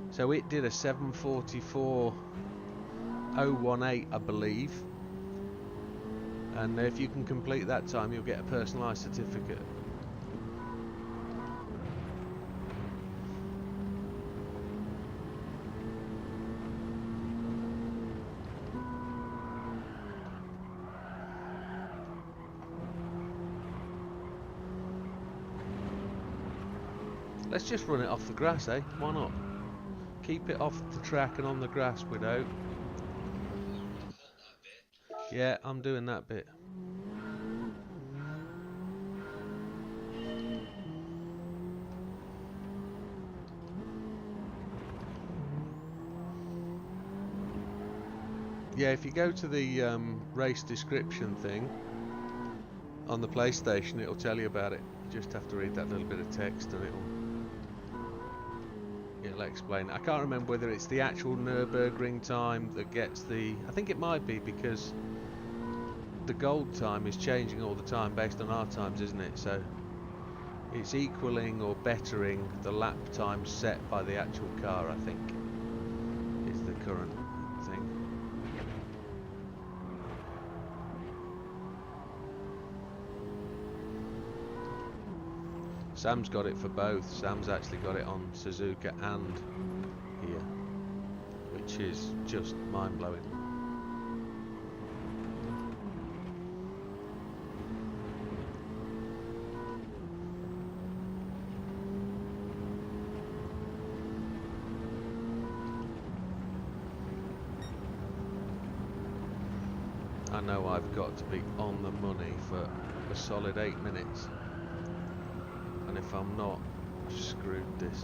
So it did a 7:44.018, I believe, and if you can complete that time, you'll get a personalised certificate. Let's just run it off the grass, eh? Why not? Keep it off the track and on the grass, Widow. Yeah, I'm doing that bit. Yeah, if you go to the race description thing on the PlayStation, it'll tell you about it. You just have to read that little bit of text and it'll explain it. I can't remember whether it's the actual Nürburgring time that gets the... I think it might be, because the gold time is changing all the time based on our times, isn't it? So it's equaling or bettering the lap time set by the actual car, I think, is the current thing. Sam's got it for both. Sam's actually got it on Suzuka and here, which is just mind-blowing. I know I've got to be on the money for a solid 8 minutes. And if I'm not, I've screwed this.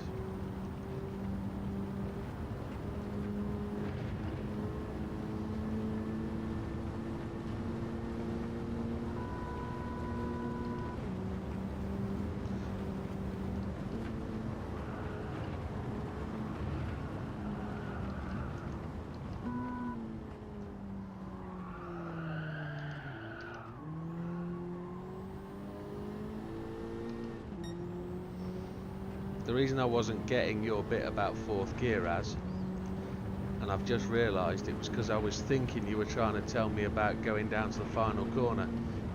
The reason I wasn't getting your bit about fourth gear, and I've just realised it was because I was thinking you were trying to tell me about going down to the final corner.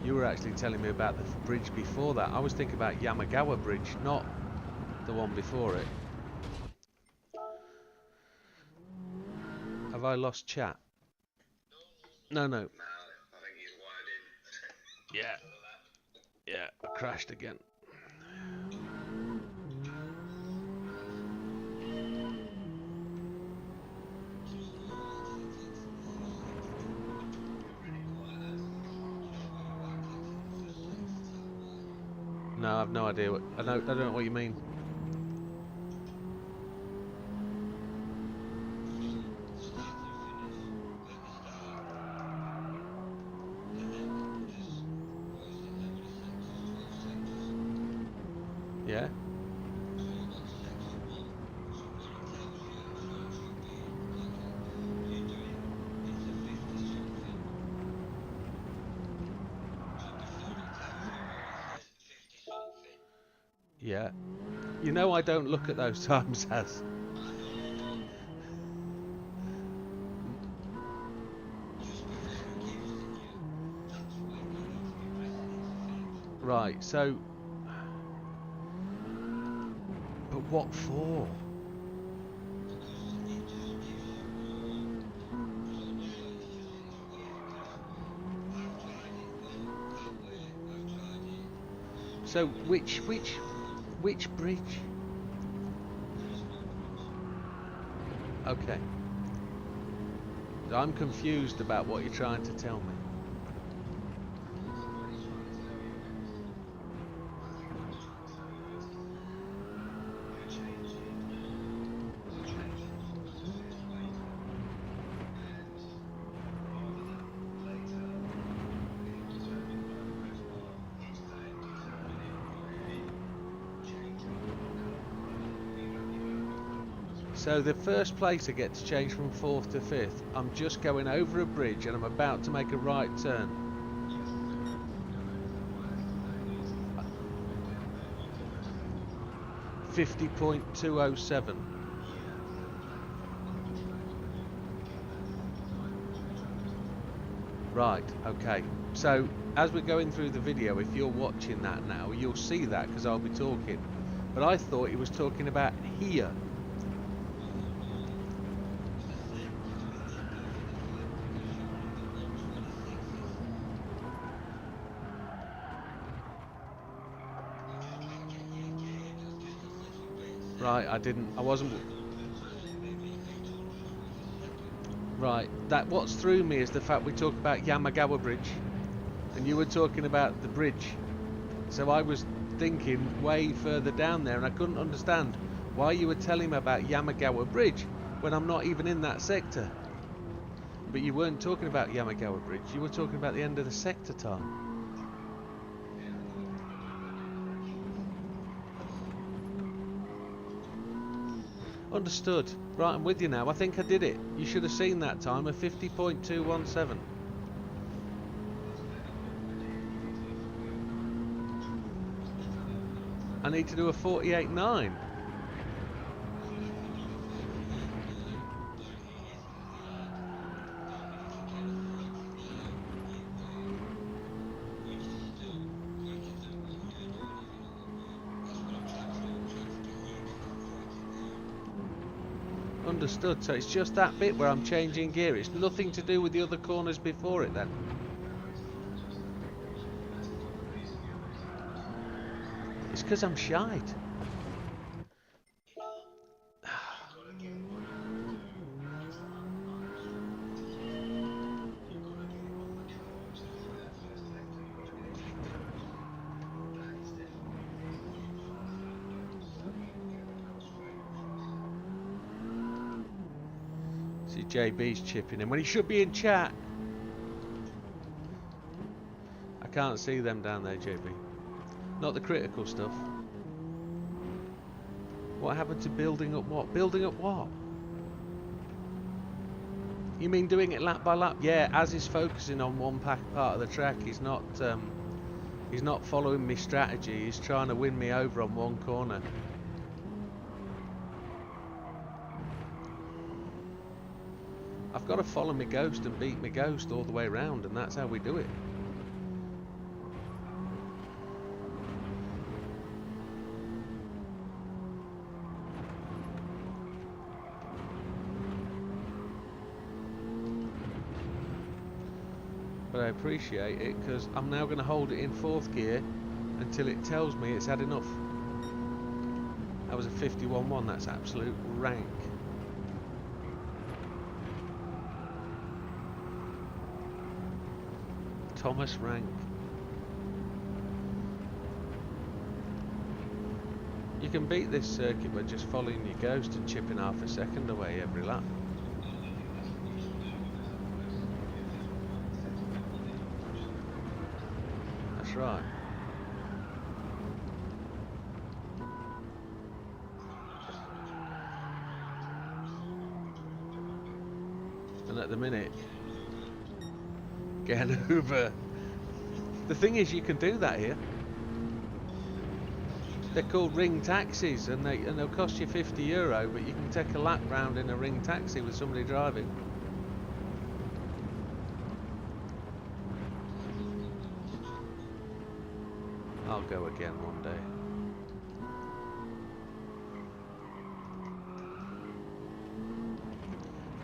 You were actually telling me about the bridge before that. I was thinking about Yamagawa Bridge, not the one before it. Have I lost chat? No. No, I think he's wired in. Yeah, I crashed again. No, I've no idea what... I don't know what you mean. Yeah? Yeah. You know I don't look at those times, as. Right, so... But what for? So which bridge? Okay. I'm confused about what you're trying to tell me. So the first place I get to change from 4th to 5th, I'm just going over a bridge and I'm about to make a right turn. .207. Right, okay. So as we're going through the video, if you're watching that now, you'll see that because I'll be talking. But I thought he was talking about here. Right, I wasn't... Right, what threw me is the fact we talk about Yamagawa Bridge, and you were talking about the bridge. So I was thinking way further down there, and I couldn't understand why you were telling me about Yamagawa Bridge when I'm not even in that sector. But you weren't talking about Yamagawa Bridge, you were talking about the end of the sector time. Understood. Right, I'm with you now. I think I did it. You should have seen that time of 50.217. I need to do a 48.9. Understood. So it's just that bit where I'm changing gear. It's nothing to do with the other corners before it then. It's because I'm shite. See, JB's chipping in when he should be in chat. I can't see them down there, JB. Not the critical stuff. What happened to building up what? Building up what? You mean doing it lap by lap? Yeah, as he's focusing on one part of the track, he's not following me strategy. He's trying to win me over on one corner. I've got to follow my ghost and beat my ghost all the way around, and that's how we do it. But I appreciate it because I'm now going to hold it in 4th gear until it tells me it's had enough. That was a 51.1, that's absolute rank. Thomas Rank. You can beat this circuit by just following your ghost and chipping half a second away every lap. That's right. And at the minute, get an Uber. The thing is, you can do that here. They're called ring taxis, and they'll cost you €50, but you can take a lap round in a ring taxi with somebody driving. I'll go again one day.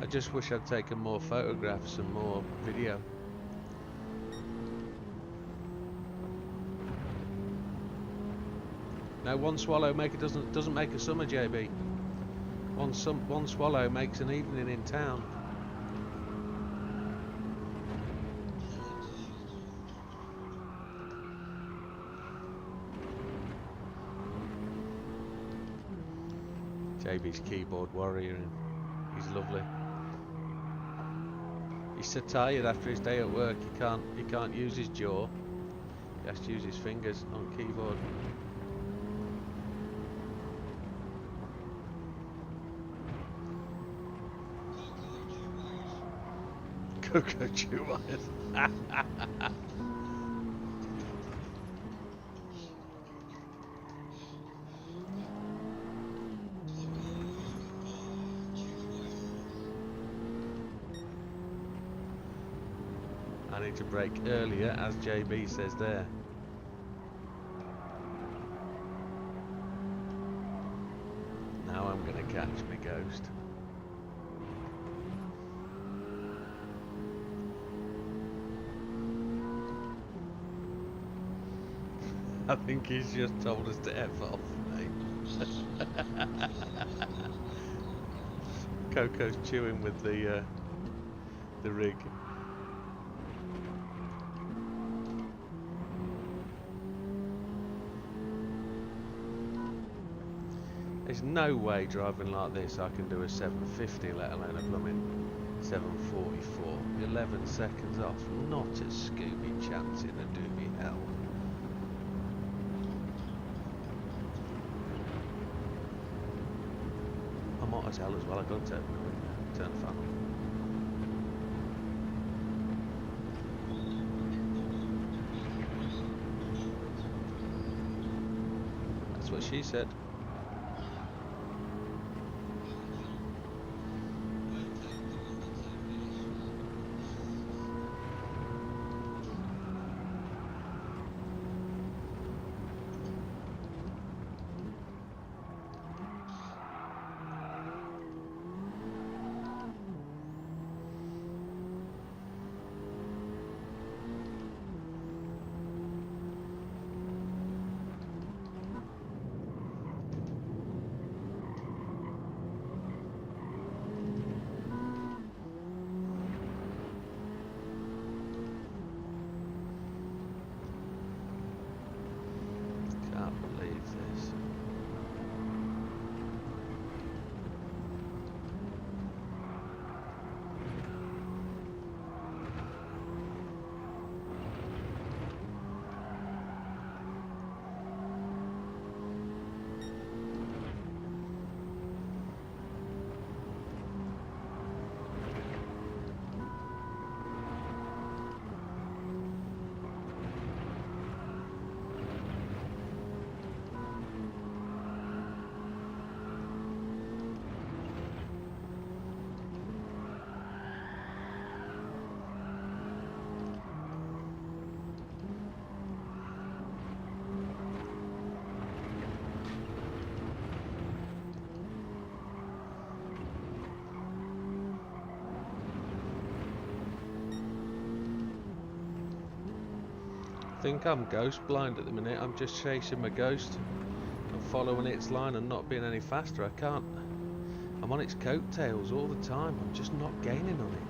I just wish I'd taken more photographs and more video. No, one swallow doesn't make a summer, JB. One swallow makes an evening in town. JB's keyboard warrior, and he's lovely. He's so tired after his day at work. He can't use his jaw. He has to use his fingers on keyboard. Coco Chew. I need to brake earlier, as JB says there. Now I'm going to catch my ghost. I think he's just told us to F off, mate. Coco's chewing with the rig. There's no way driving like this I can do a 750, let alone a blooming 7:44, 11 seconds off. Not a Scooby chance in a doobie hell. I'm hot as hell as well. I got to turn the fan on. That's what she said. I think I'm ghost blind at the minute. I'm just chasing my ghost and following its line and not being any faster. I can't. I'm on its coattails all the time. I'm just not gaining on it.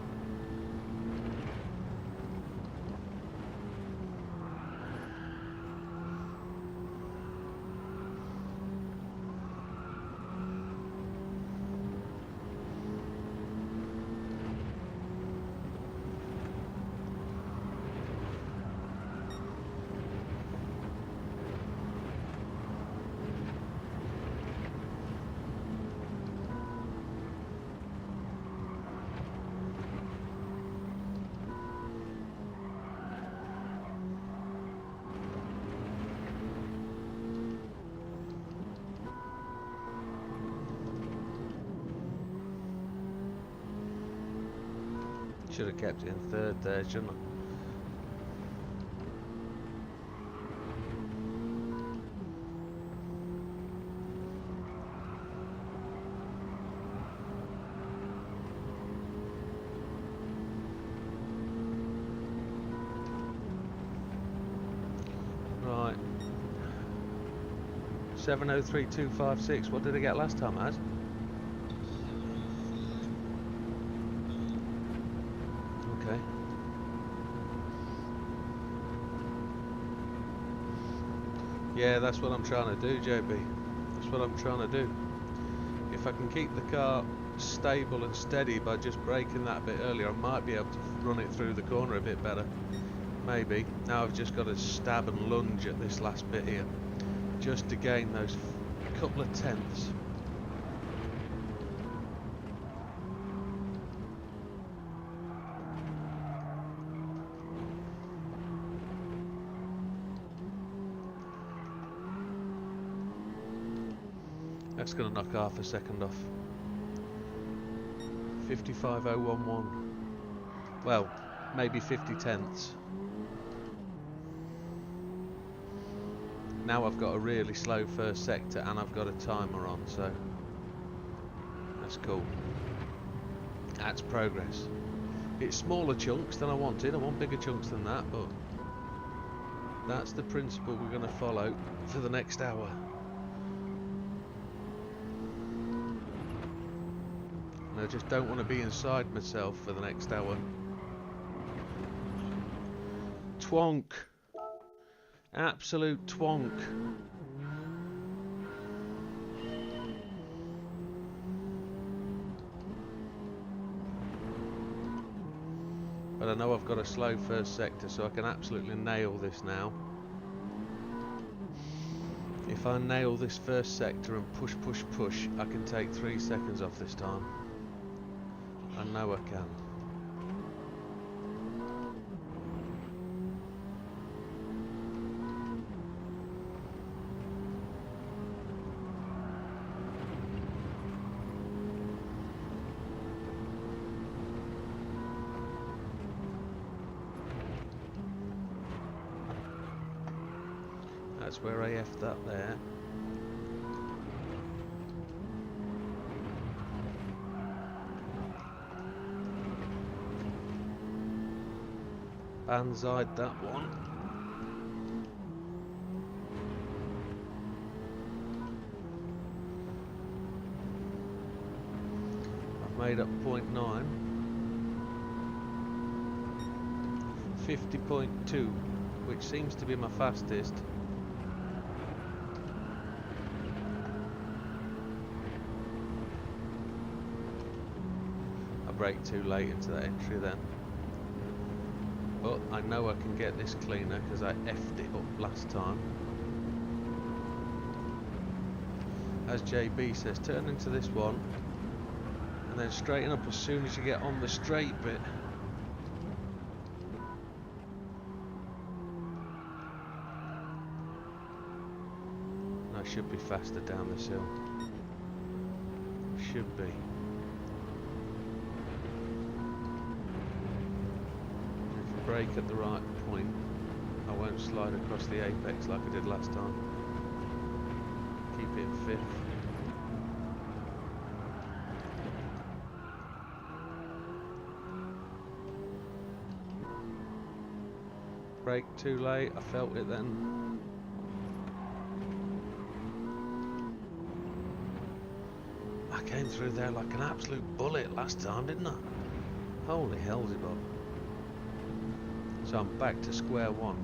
Should have kept it in third there, shouldn't I? Right. 7:03.256. What did I get last time, Az? Okay. Yeah, that's what I'm trying to do, JB. That's what I'm trying to do. If I can keep the car stable and steady by just braking that a bit earlier, I might be able to run it through the corner a bit better. Maybe. Now I've just got to stab and lunge at this last bit here, just to gain those couple of tenths. That's going to knock half a second off. 55.011. Well, maybe 50 tenths. Now I've got a really slow first sector and I've got a timer on, so that's cool. That's progress. It's smaller chunks than I wanted. I want bigger chunks than that, but that's the principle we're going to follow for the next hour. I just don't want to be inside myself for the next hour. Twonk. Absolute twonk. But I know I've got a slow first sector, so I can absolutely nail this now. If I nail this first sector and push, push, push, I can take 3 seconds off this time. I know I can. That's where I effed up there. Banzai'd that one. I've made up 0.9. 50.2, which seems to be my fastest. I braked too late into that entry then. But I know I can get this cleaner because I effed it up last time. As JB says, turn into this one and then straighten up as soon as you get on the straight bit. And I should be faster down this hill. Should be. Brake at the right point, I won't slide across the apex like I did last time. Keep it in 5th. Brake too late, I felt it then. I came through there like an absolute bullet last time, didn't I? Holy hell's it, Bob. So I'm back to square one.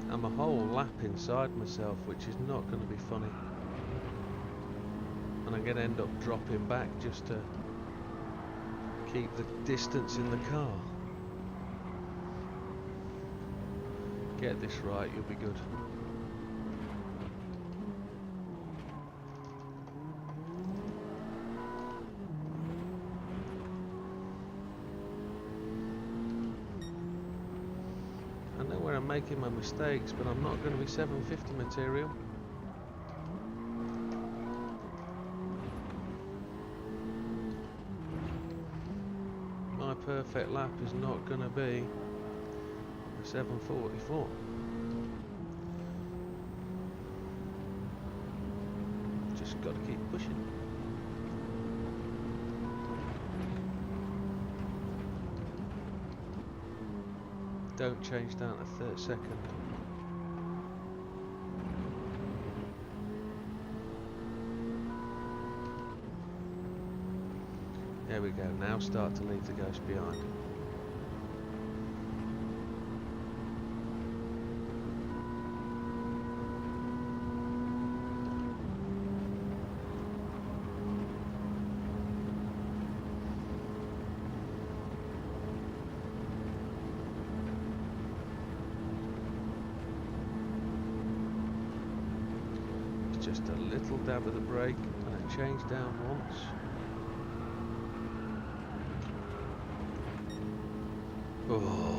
I'm a whole lap inside myself, which is not going to be funny. And I'm going to end up dropping back just to keep the distance in the car. Get this right, you'll be good. I know where I'm making my mistakes, but I'm not going to be 750 material. Perfect lap is not going to be a 744. Just got to keep pushing. Don't change down to 3rd second. There we go, now start to leave the ghost behind. It's just a little dab of the brake and I change down once. Oh.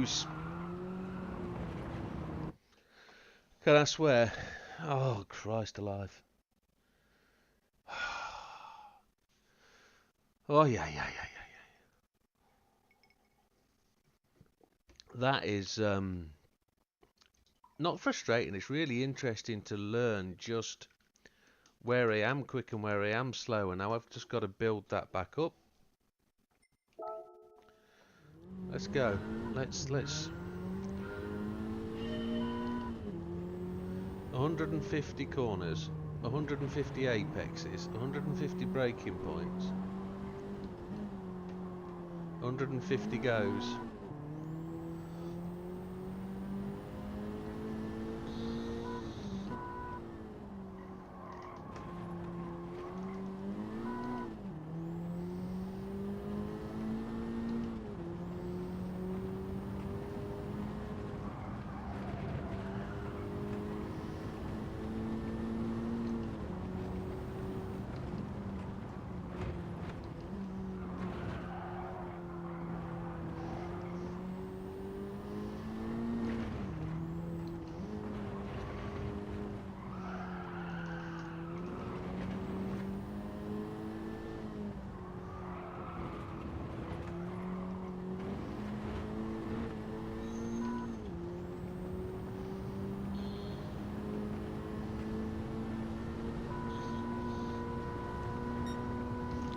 goes. Can I swear? Oh, Christ alive. Oh, yeah. That is not frustrating. It's really interesting to learn just where I am quick and where I am slow. And now I've just got to build that back up. Let's go. Let's 150 corners, 150 apexes, 150 braking points, 150 goes.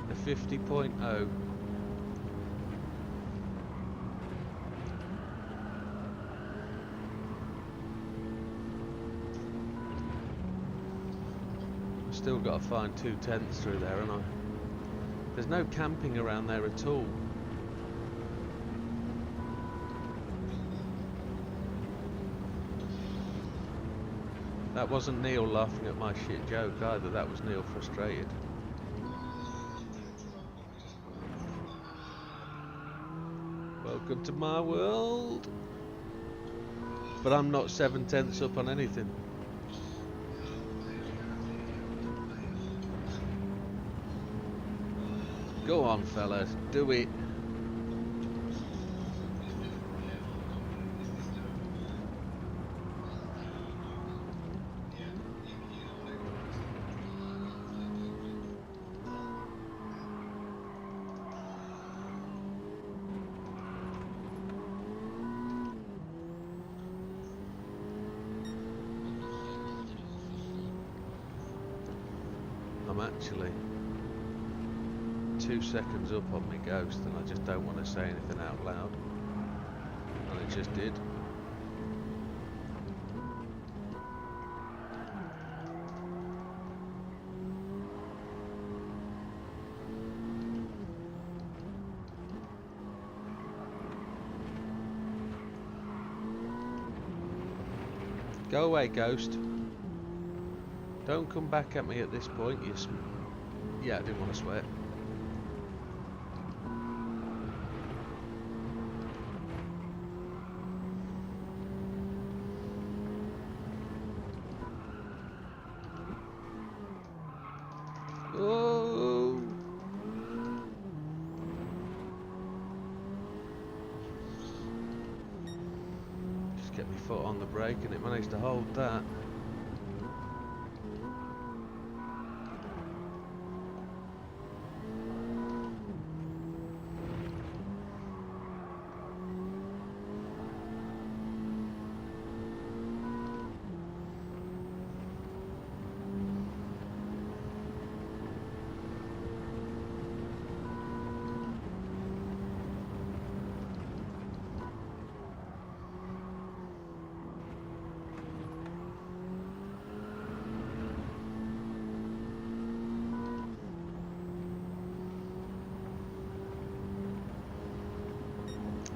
A 50.0. Still got to find 2/10 through there, and there's no camping around there at all. That wasn't Neil laughing at my shit joke either, that was Neil frustrated. Welcome to my world. But I'm not 7/10 up on anything. Go on, fellas, do it. I'm actually 2 seconds up on my Ghost, and I just don't want to say anything out loud, and it just did. Go away, Ghost. Don't come back at me at this point. Yeah, I didn't want to swear. Oh! Just get my foot on the brake and it managed to hold that.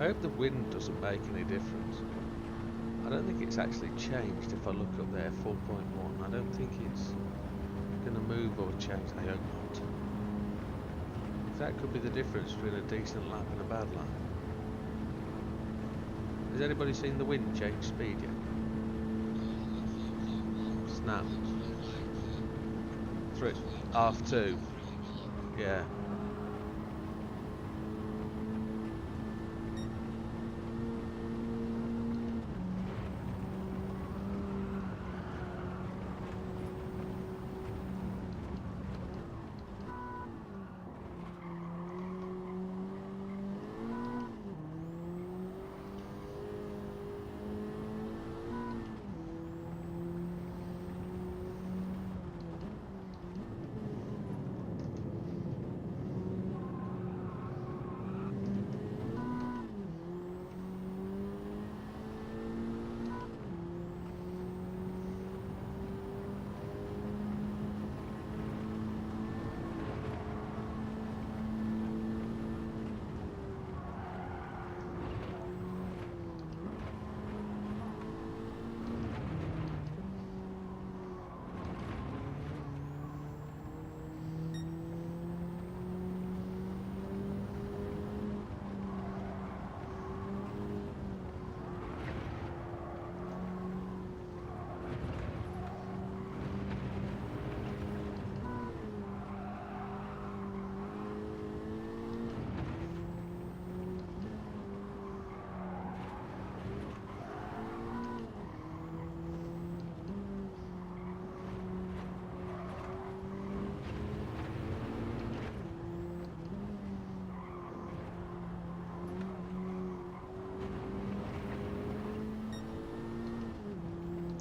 I hope the wind doesn't make any difference. I don't think it's actually changed if I look up there, 4.1. I don't think it's going to move or change. I hope not. That could be the difference between a decent lap and a bad lap. Has anybody seen the wind change speed yet? Snap. 3, half 2. Yeah.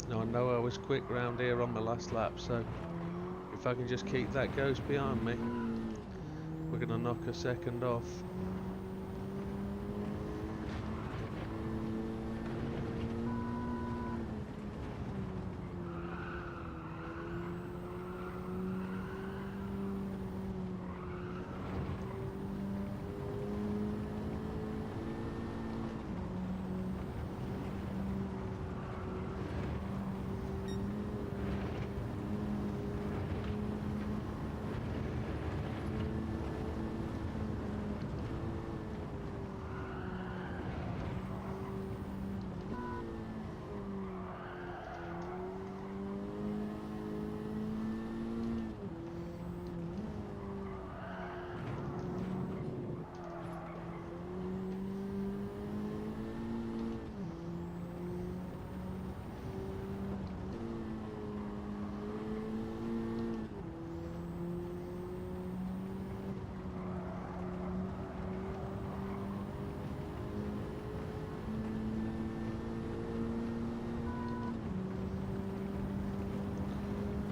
Now I know I was quick round here on my last lap, so if I can just keep that ghost behind me, we're going to knock a second off.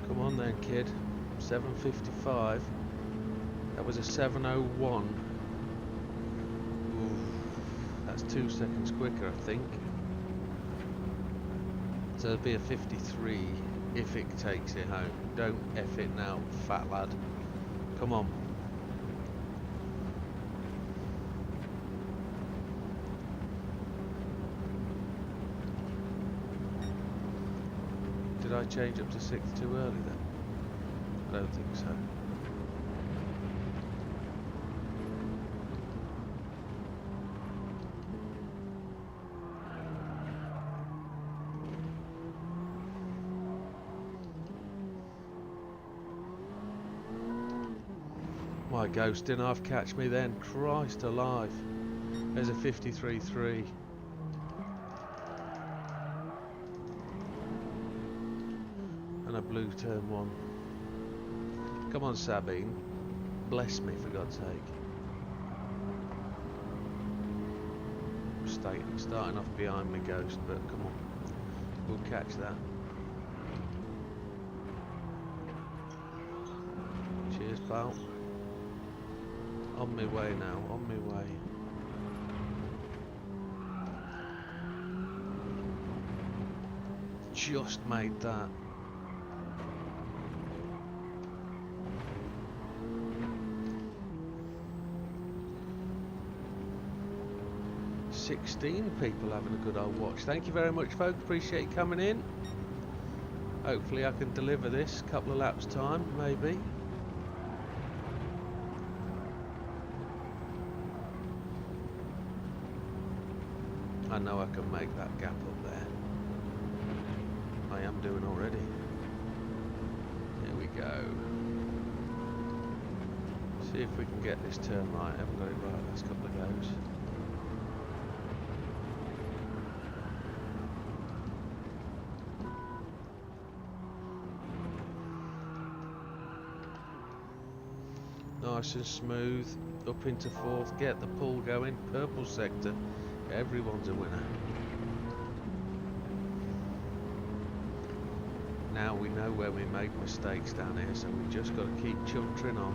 Come on then, kid. 7:55. That was a 7:01. Ooh, that's 2 seconds quicker, I think. So it'll be a 53 if it takes it home. Don't F it now, fat lad. Come on. Did I change up to 6th too early then? I don't think so. My ghost didn't half catch me then. Christ alive. There's a 53.3. And a blue turn 1. Come on, Sabine. Bless me, for God's sake. Starting off behind me, ghost, but come on. We'll catch that. Cheers, pal. On my way now, on my way. Just made that. $16 people having a good old watch. Thank you very much, folks. Appreciate you coming in. Hopefully I can deliver this a couple of laps time, maybe. I know I can make that gap up there. I am doing already. Here we go. See if we can get this turn right. I haven't got it right last couple of goes. Nice and smooth, up into 4th, get the pull going, purple sector, everyone's a winner. Now we know where we made mistakes down here, so we just got to keep chuntering on.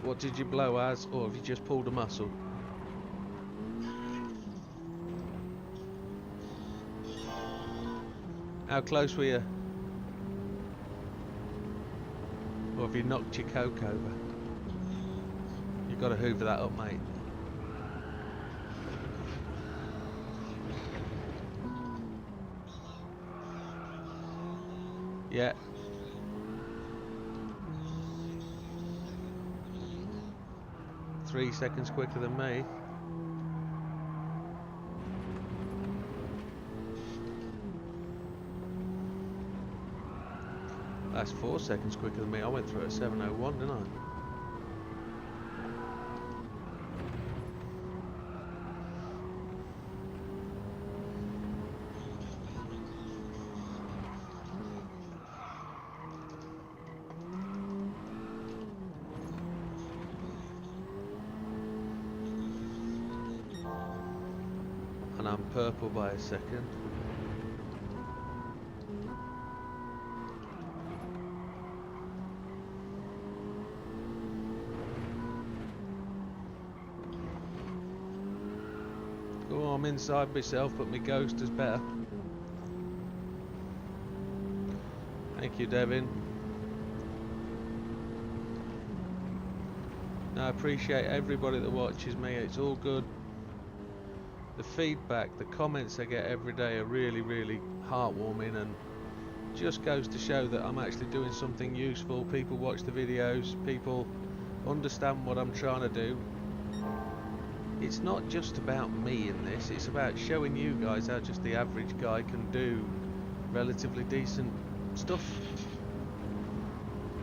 What did you blow as, or have you just pulled a muscle? How close were you? Or have you knocked your coke over? You've got to hoover that up, mate. Yeah. Three seconds quicker than me. That's 4 seconds quicker than me. I went through at 7:01, didn't I? And I'm purple by a second. Oh, I'm inside myself, but my ghost is better. Thank you, Devin. I appreciate everybody that watches me. It's all good. The feedback, the comments I get every day are really, really heartwarming, and just goes to show that I'm actually doing something useful. People watch the videos, people understand what I'm trying to do. It's not just about me in this, it's about showing you guys how just the average guy can do relatively decent stuff.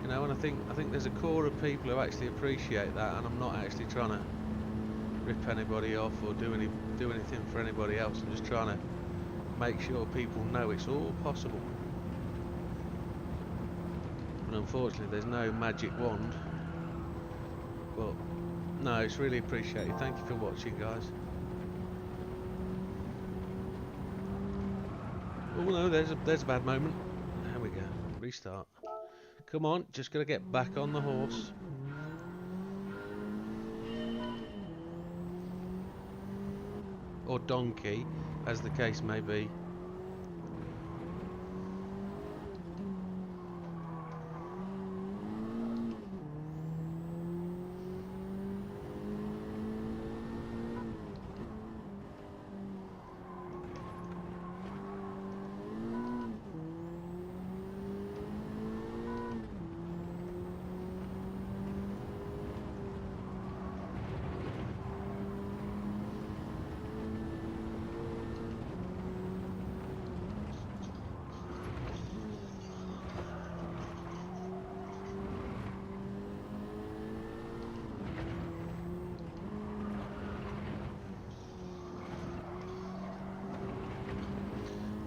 You know, and I think there's a core of people who actually appreciate that, and I'm not actually trying to rip anybody off or do anything for anybody else. I'm just trying to make sure people know it's all possible. And unfortunately there's no magic wand, but no, it's really appreciated. Thank you for watching, guys. Oh no, there's a bad moment. There we go. Restart. Come on, just gotta get back on the horse. Or donkey, as the case may be.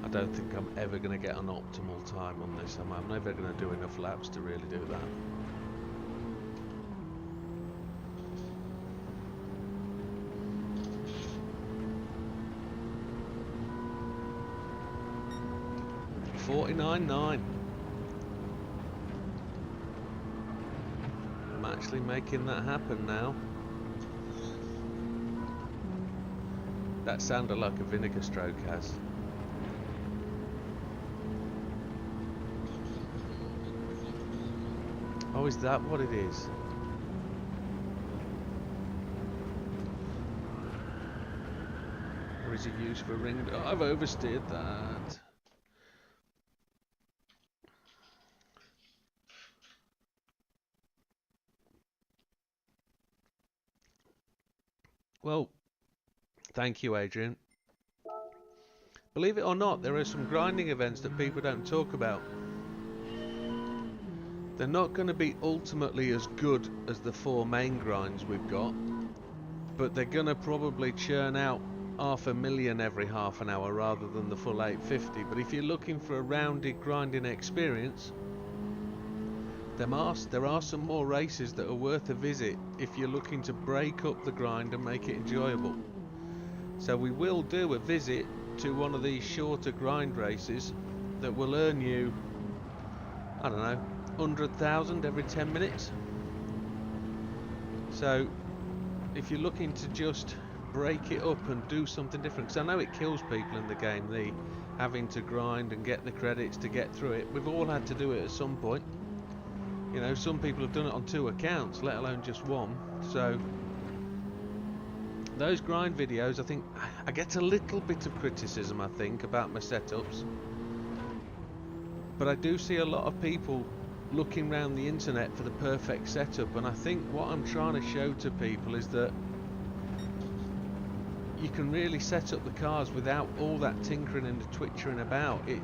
I don't think I'm ever going to get an optimal time on this. I'm never going to do enough laps to really do that. $49.9. I'm actually making that happen now. That sounded like a vinegar stroke, has. Oh, is that what it is? Or is it used for ring? Oh, I've oversteered that. Well, thank you, Adrian. Believe it or not, there are some grinding events that people don't talk about. They're not going to be ultimately as good as the 4 main grinds we've got, but they're going to probably churn out 500,000 every half an hour rather than the full 850. But if you're looking for a rounded grinding experience, there are some more races that are worth a visit if you're looking to break up the grind and make it enjoyable. So we will do a visit to one of these shorter grind races that will earn you, I don't know, 100,000 every 10 minutes. So if you're looking to just break it up and do something different, because I know it kills people in the game, the having to grind and get the credits to get through it. We've all had to do it at some point. You know, some people have done it on 2 accounts, let alone just one. So those grind videos, I think I get a little bit of criticism, I think, about my setups, but I do see a lot of people looking around the internet for the perfect setup, and I think what I'm trying to show to people is that you can really set up the cars without all that tinkering and the twitchering about. It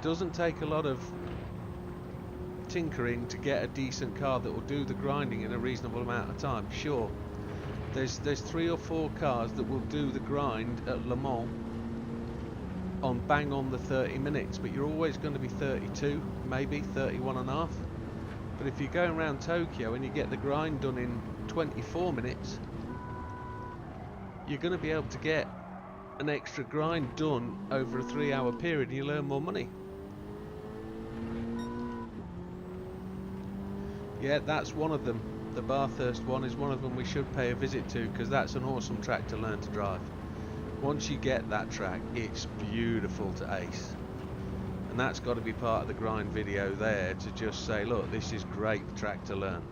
doesn't take a lot of tinkering to get a decent car that will do the grinding in a reasonable amount of time. Sure, there's 3 or 4 cars that will do the grind at Le Mans on bang on the 30 minutes, but you're always going to be 32, maybe 31 and a half. But if you're going around Tokyo and you get the grind done in 24 minutes, you're going to be able to get an extra grind done over a 3-hour period and you'll earn more money. Yeah, that's one of them. The Bathurst one is one of them we should pay a visit to, because that's an awesome track to learn to drive. Once you get that track, it's beautiful to ace. And that's got to be part of the grind video there, to just say, look, this is great track to learn.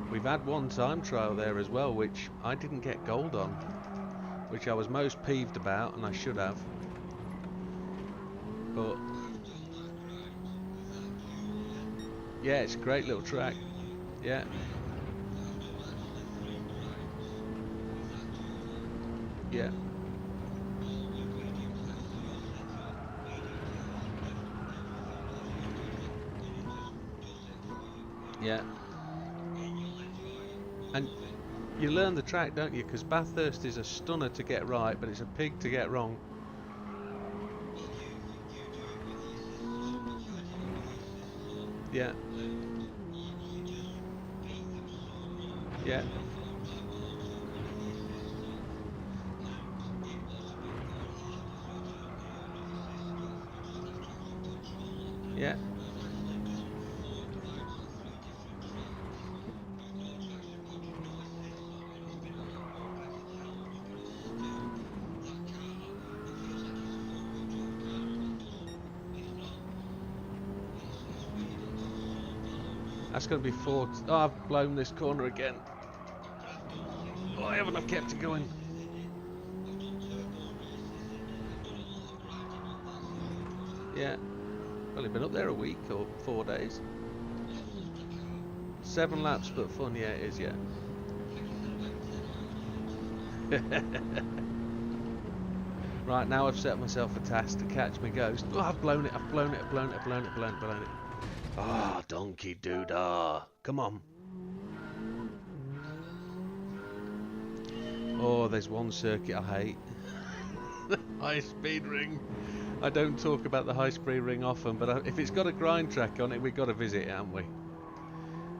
We've had one time trial there as well, which I didn't get gold on, which I was most peeved about, and I should have. But yeah, it's a great little track. Yeah. Yeah. Yeah. And you learn the track, don't you? Because Bathurst is a stunner to get right, but it's a pig to get wrong. Yeah. Yeah. Yeah. That's going to be 4. Oh, I've blown this corner again. Oh, I haven't. I've kept it going. Yeah. Only been up there a week or 4 days. 7 laps, but fun. Yeah, it is. Yeah. Right, now I've set myself a task to catch my ghost. Oh, I've blown it. I've blown it. I've blown it. I've blown it. I've blown it. I've blown it. Ah, donkey doodah. Come on. Oh, there's one circuit I hate. High speed ring. I don't talk about the high speed ring often, but if it's got a grind track on it, we've got to visit it, haven't we?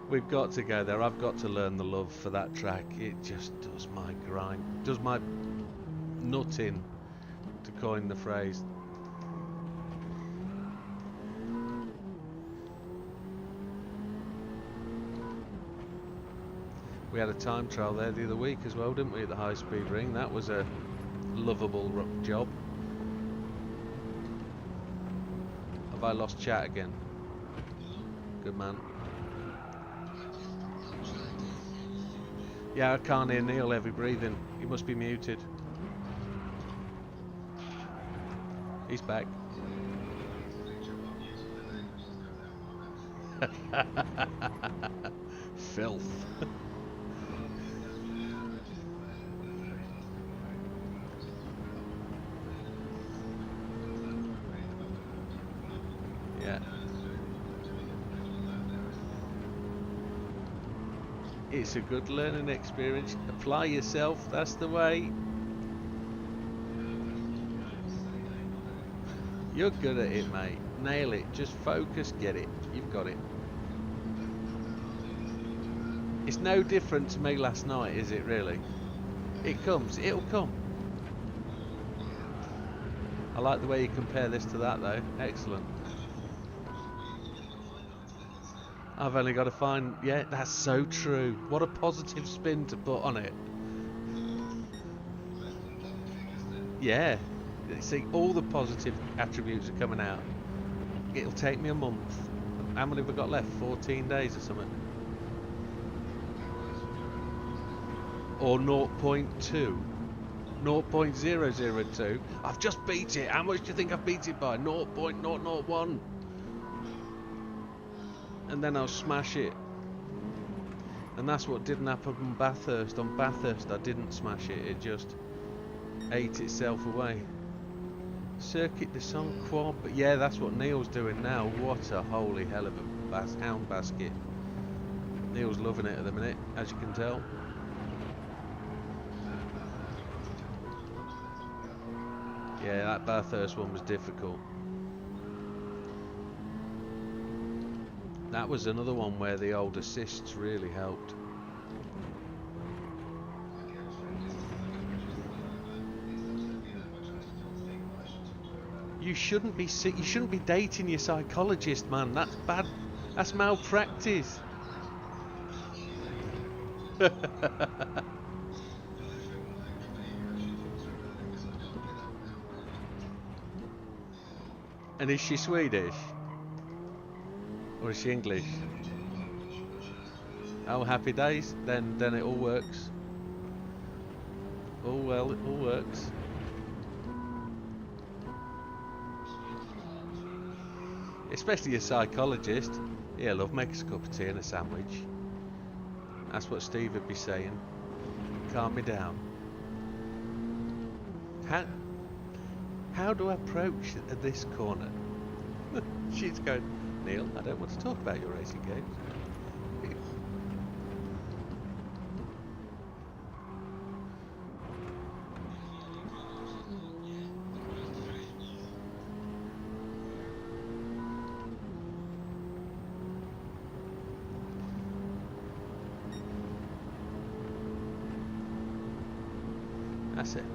We've got to go there. I've got to learn the love for that track. It just does my grind, does my nut in, to coin the phrase. We had a time trial there the other week as well, didn't we, at the high speed ring? That was a lovable job. Have I lost chat again? Good man. Yeah, I can't hear Neil heavy breathing. He must be muted. He's back. Filth. Yeah. It's a good learning experience. Apply yourself, that's the way. You're good at it, mate. Nail it. Just focus, get it. You've got it. It's no different to me last night, is it really? It comes. It'll come. I like the way you compare this to that, though. Excellent. I've only got to find... Yeah, that's so true. What a positive spin to put on it. Yeah. See, all the positive attributes are coming out. It'll take me a month. How many have we got left? 14 days or something? Or 0.2? 0.002? I've just beat it. How much do you think I've beat it by? 0.001. And then I'll smash it. And that's what didn't happen on Bathurst. On Bathurst I didn't smash it, it just ate itself away. Circuit de Saint-Croix, but yeah, that's what Neil's doing now. What a holy hell of a hound basket. Neil's loving it at the minute, as you can tell. Yeah, that Bathurst one was difficult. That was another one where the old assists really helped. You shouldn't be sick. You shouldn't be dating your psychologist, man. That's bad. That's malpractice. And is she Swedish? Or is she English? Oh, happy days. Then it all works. All well, it all works. Especially a psychologist. Yeah, love, make us a cup of tea and a sandwich. That's what Steve would be saying. Calm me down. How do I approach at this corner? She's going, Neil, I don't want to talk about your racing games. That's epic.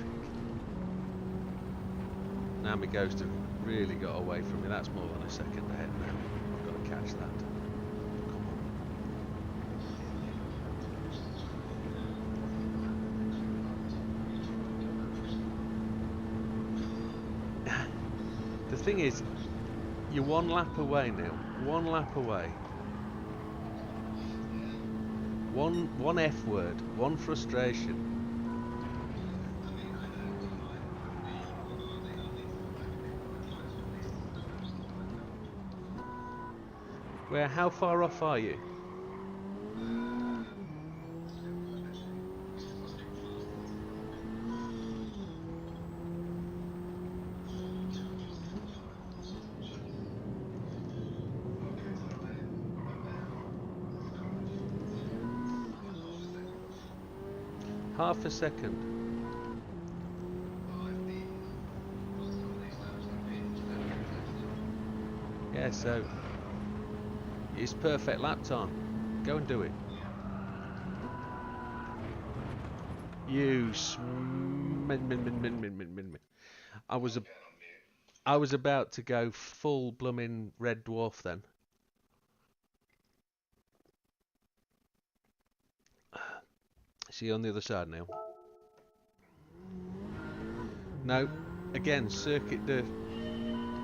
Now my ghost have really got away from me. That's more than a second ahead now. I've got to catch that. Come on. The thing is, you're one lap away, Neil. One lap away. One F word. One frustration. Where? How far off are you? Half a second. Yeah, so it's perfect lap time. Go and do it. You I was about to go full blooming Red Dwarf then. See you on the other side now. No, again, Circuit de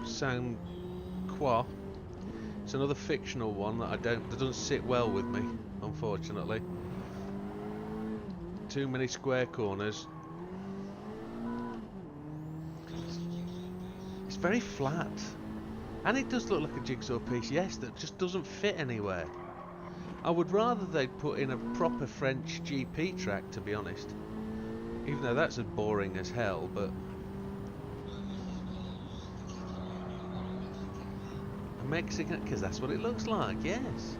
Saint-Croix. It's another fictional one that doesn't sit well with me, unfortunately. Too many square corners. It's very flat. And it does look like a jigsaw piece, yes, that just doesn't fit anywhere. I would rather they'd put in a proper French GP track, to be honest. Even though that's as boring as hell, but... a Mexican, because that's what it looks like, yes.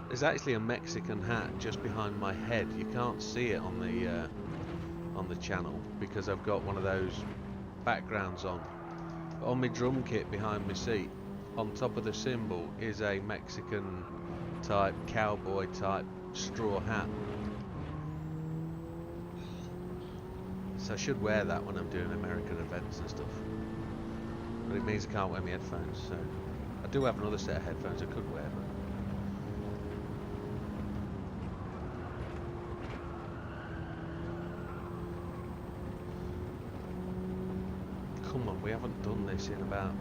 There's actually a Mexican hat just behind my head. You can't see it on the channel because I've got one of those backgrounds on. But on my drum kit behind my seat, on top of the cymbal, is a Mexican type, cowboy type straw hat. So I should wear that when I'm doing American events and stuff. But it means I can't wear my headphones, so I do have another set of headphones I could wear, but come on, we haven't done this in about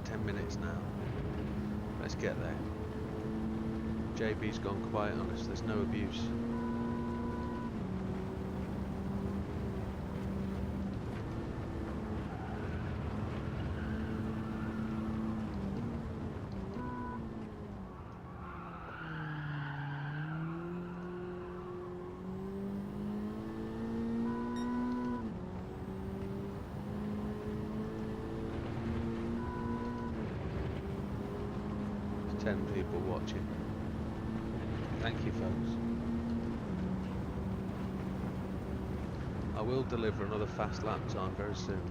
10 minutes now. Let's get there. JB's gone quiet on us, there's no abuse. There's 10 people watching. Thank you, folks. I will deliver another fast lap time very soon.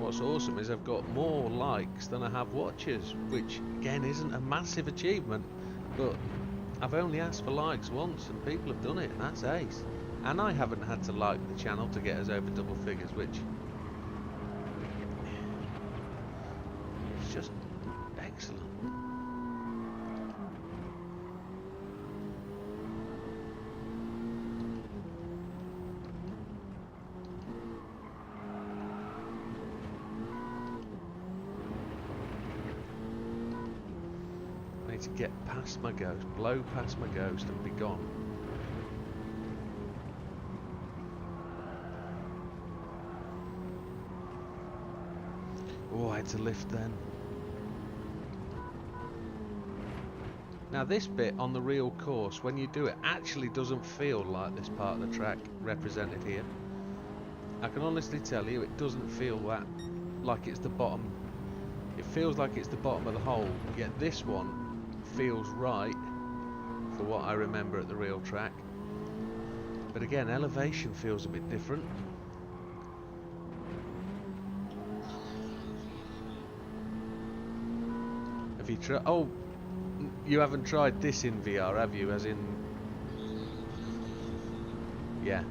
what's awesome is I've got more likes than I have watchers, which again isn't a massive achievement, but I've only asked for likes once and people have done it, and that's ace. And I haven't had to like the channel to get us over double figures, which is just excellent. I need to get past my ghost, blow past my ghost and be gone. Oh, I had to lift then. Now this bit on the real course, when you do it, actually doesn't feel like this part of the track represented here. I can honestly tell you, it doesn't feel that like it's the bottom. It feels like it's the bottom of the hole, yet this one feels right for what I remember at the real track. But again, elevation feels a bit different. Have you tried? Oh, you haven't tried this in VR, have you? As in, yeah.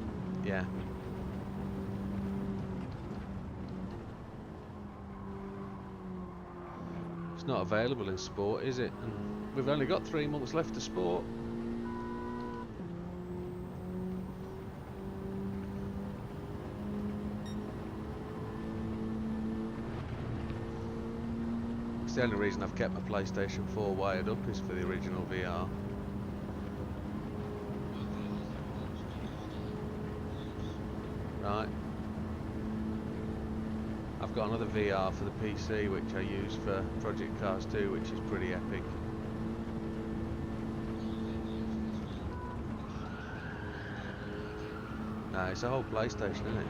It's not available in sport, is it? And we've only got 3 months left to sport. The only reason I've kept my PlayStation 4 wired up is for the original VR. Right. I've got another VR for the PC which I use for Project Cars 2, which is pretty epic. No, it's a whole PlayStation, isn't it?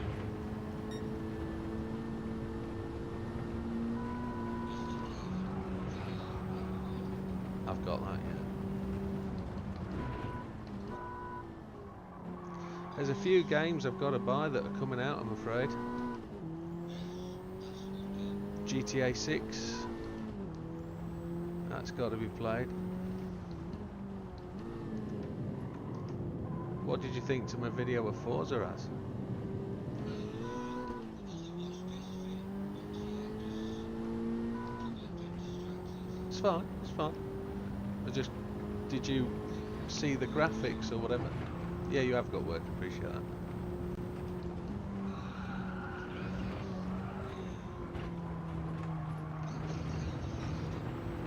I've got that, yeah. There's a few games I've got to buy that are coming out, I'm afraid. GTA 6. That's got to be played. What did you think to my video of Forza as? It's fine, it's fine. Did you see the graphics or whatever? Yeah, you have got work, appreciate that.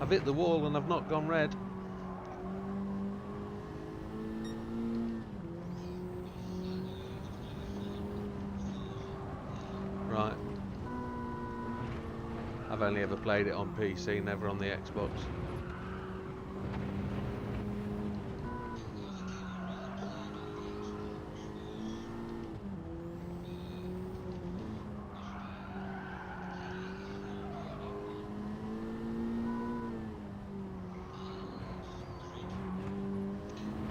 I've hit the wall and I've not gone red. Right. I've only ever played it on PC, never on the Xbox.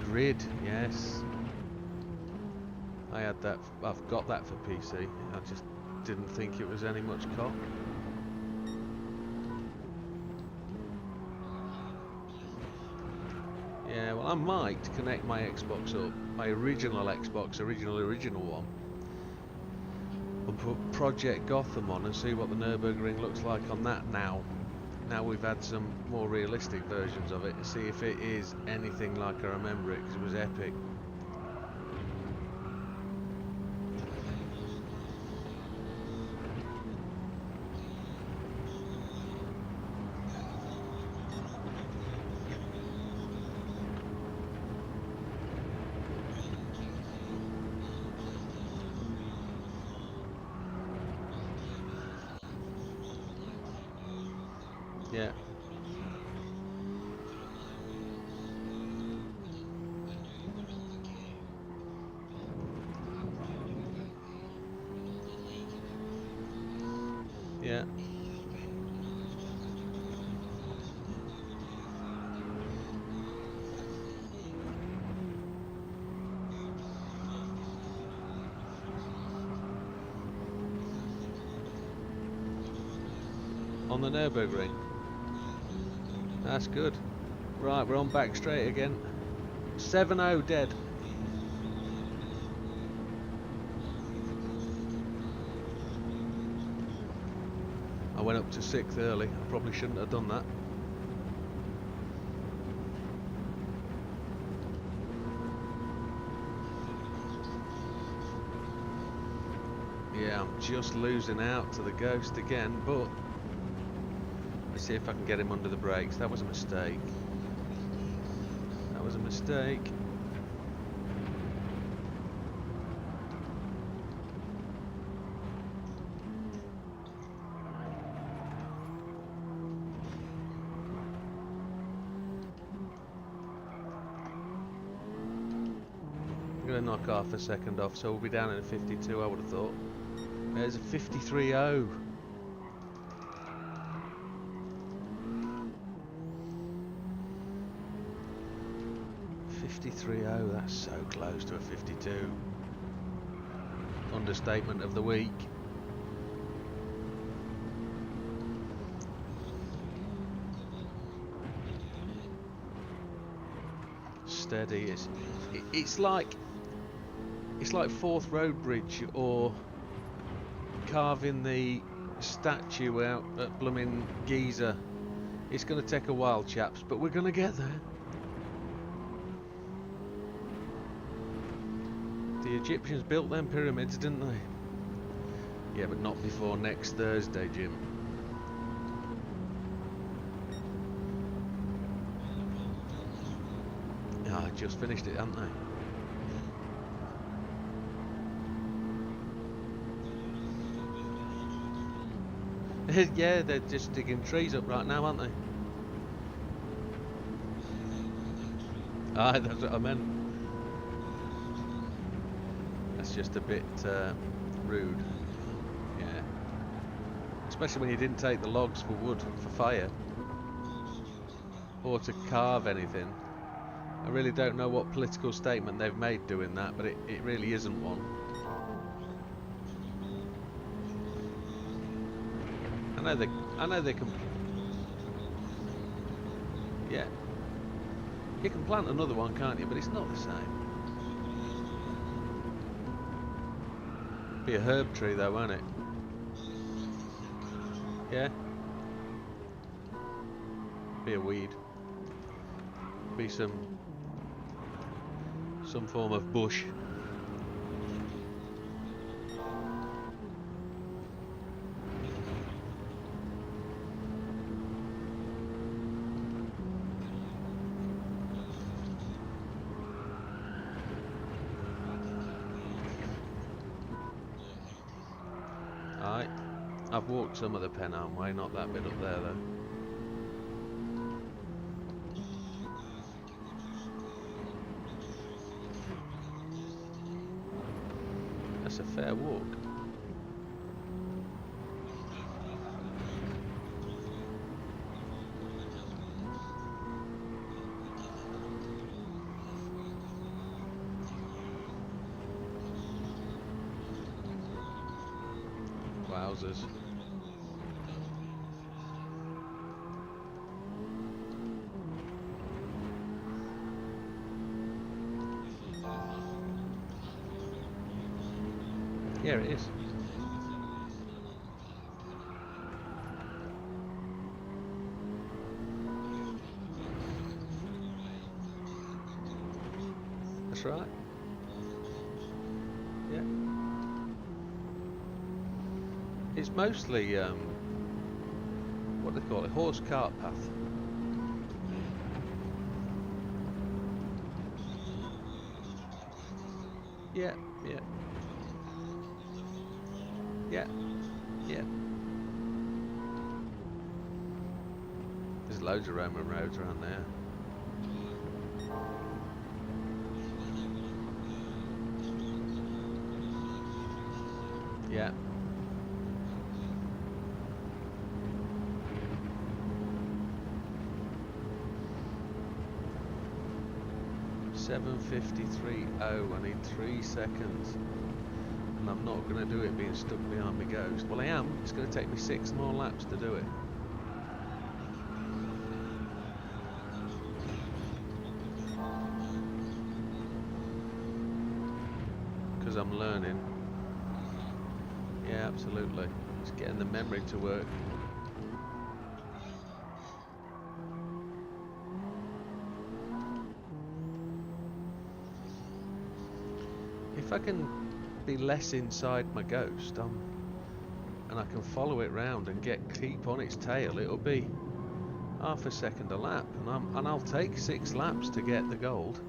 Grid, yes. I had that. I've got that for PC. I just didn't think it was any much cock. Yeah, well, I might connect my Xbox up, my original Xbox, original one, and put Project Gotham on and see what the Nürburgring looks like on that now. Now we've had some more realistic versions of it, to see if it is anything like I remember it, because it was epic. Yeah. Yeah. on the Nürburgring. That's good. Right, we're on back straight again. 7-0 dead. I went up to 6th early. I probably shouldn't have done that. Yeah, I'm just losing out to the Ghost again, but let's see if I can get him under the brakes. That was a mistake. That was a mistake. I'm going to knock half a second off, so we'll be down in a 52, I would have thought. There's a 53.0. That's so close to a 52. Understatement of the week. Steady. It's like Forth Road Bridge or carving the statue out at blooming Giza. It's going to take a while, chaps, but we're going to get there. The Egyptians built them pyramids, didn't they? Yeah, but not before next Thursday, Jim. Ah, I just finished it, haven't they? Yeah, they're just digging trees up right now, aren't they? Ah, that's what I meant. That's just a bit rude. Yeah. Especially when you didn't take the logs for wood for fire. Or to carve anything. I really don't know what political statement they've made doing that, but it really isn't one. I know they can. Yeah. You can plant another one, can't you? But it's not the same. Be a herb tree though, won't it? Yeah. Be a weed. Be some form of bush. Alright, I've walked some of the Pennine Way, not that bit up there though. That's a fair walk. Wowzers. Yeah, it is. That's right. Yeah. It's mostly what do they call it? Horse cart path. Yeah, yeah. Yeah, yeah. There's loads of Roman roads around there. Yeah. .753.0. I need 3 seconds. And I'm not going to do it being stuck behind my Ghost. Well, I am. It's going to take me 6 more laps to do it. I'm learning. Yeah, absolutely. It's getting the memory to work. If I can be less inside my Ghost, and I can follow it round and keep on its tail, it'll be half a second a lap, and I'll take 6 laps to get the gold.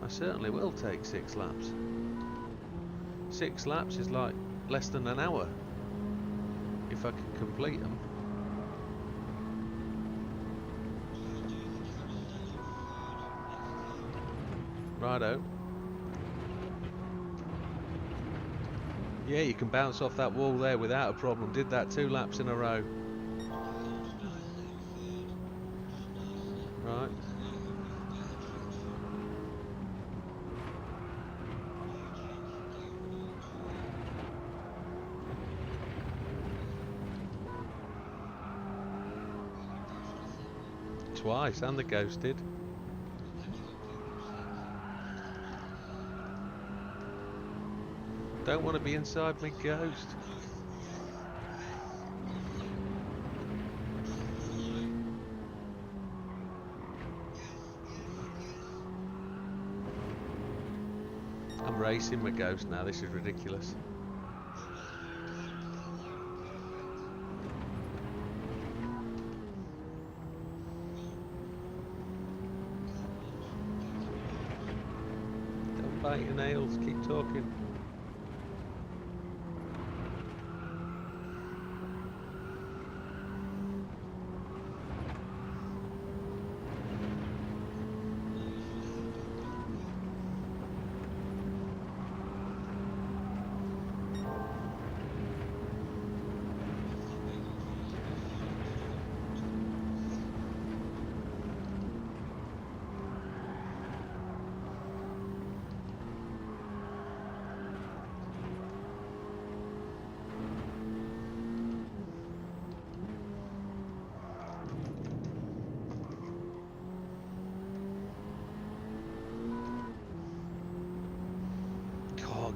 I certainly will take 6 laps. 6 laps is like less than an hour if I can complete them. Righto. Yeah, you can bounce off that wall there without a problem. Did that 2 laps in a row. Right. Twice, and the Ghost did. Don't want to be inside my Ghost. I'm racing my Ghost now, this is ridiculous. Don't bite your nails, keep talking.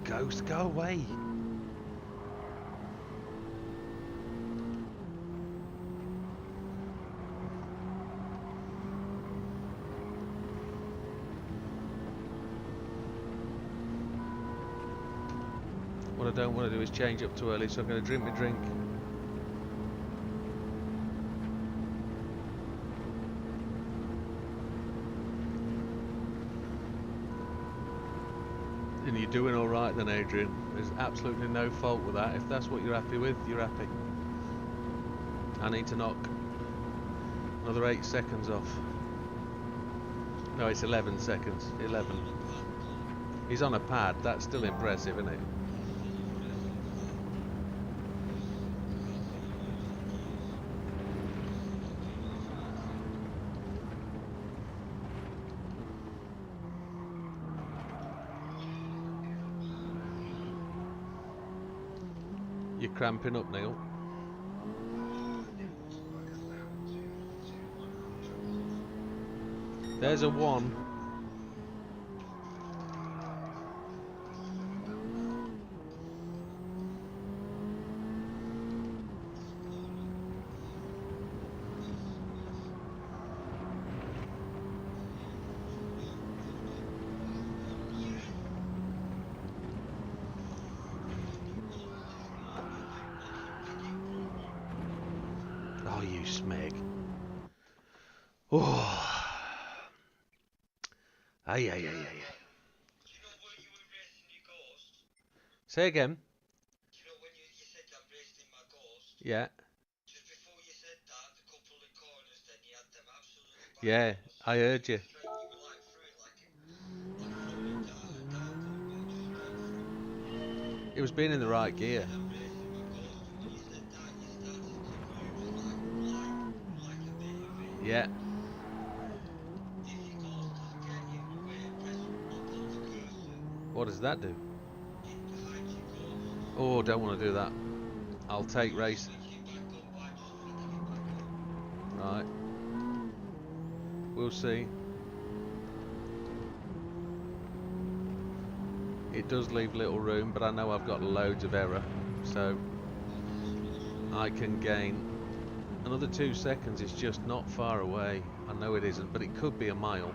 Ghost, go away! What I don't want to do is change up too early, so I'm going to drink my drink. And you're doing alright then, Adrian. There's absolutely no fault with that. If that's what you're happy with, you're happy. I need to knock another 8 seconds off. No, it's 11 seconds. 11. He's on a pad. That's still impressive, isn't it? You're cramping up, Neil. There's a 1. Oh, you smeg. Oh. Ay, ay, ay, ay, ay. Do you know when you were racing your Ghost? Say again. Do you know when you said I'm racing my Ghost? Yeah. Just before you said that, the couple of corners, then you had them absolutely bang Yeah, corners. I heard you. You were like through it like floating down and down, just going through. It was being in the right gear. I'm racing my Ghost, and when you said that, you started to move like a bit of it. Yeah. If your Ghost doesn't get in the way, press up on the cursor. What does that do? It hides your Ghost. Oh, don't want to do that. I'll take race. Switch it back on, why just flick it back on? Right. We'll see. it does leave little room, but I know I've got loads of error, so I can gain another 2 seconds. It's just not far away. I know it isn't, but it could be a mile.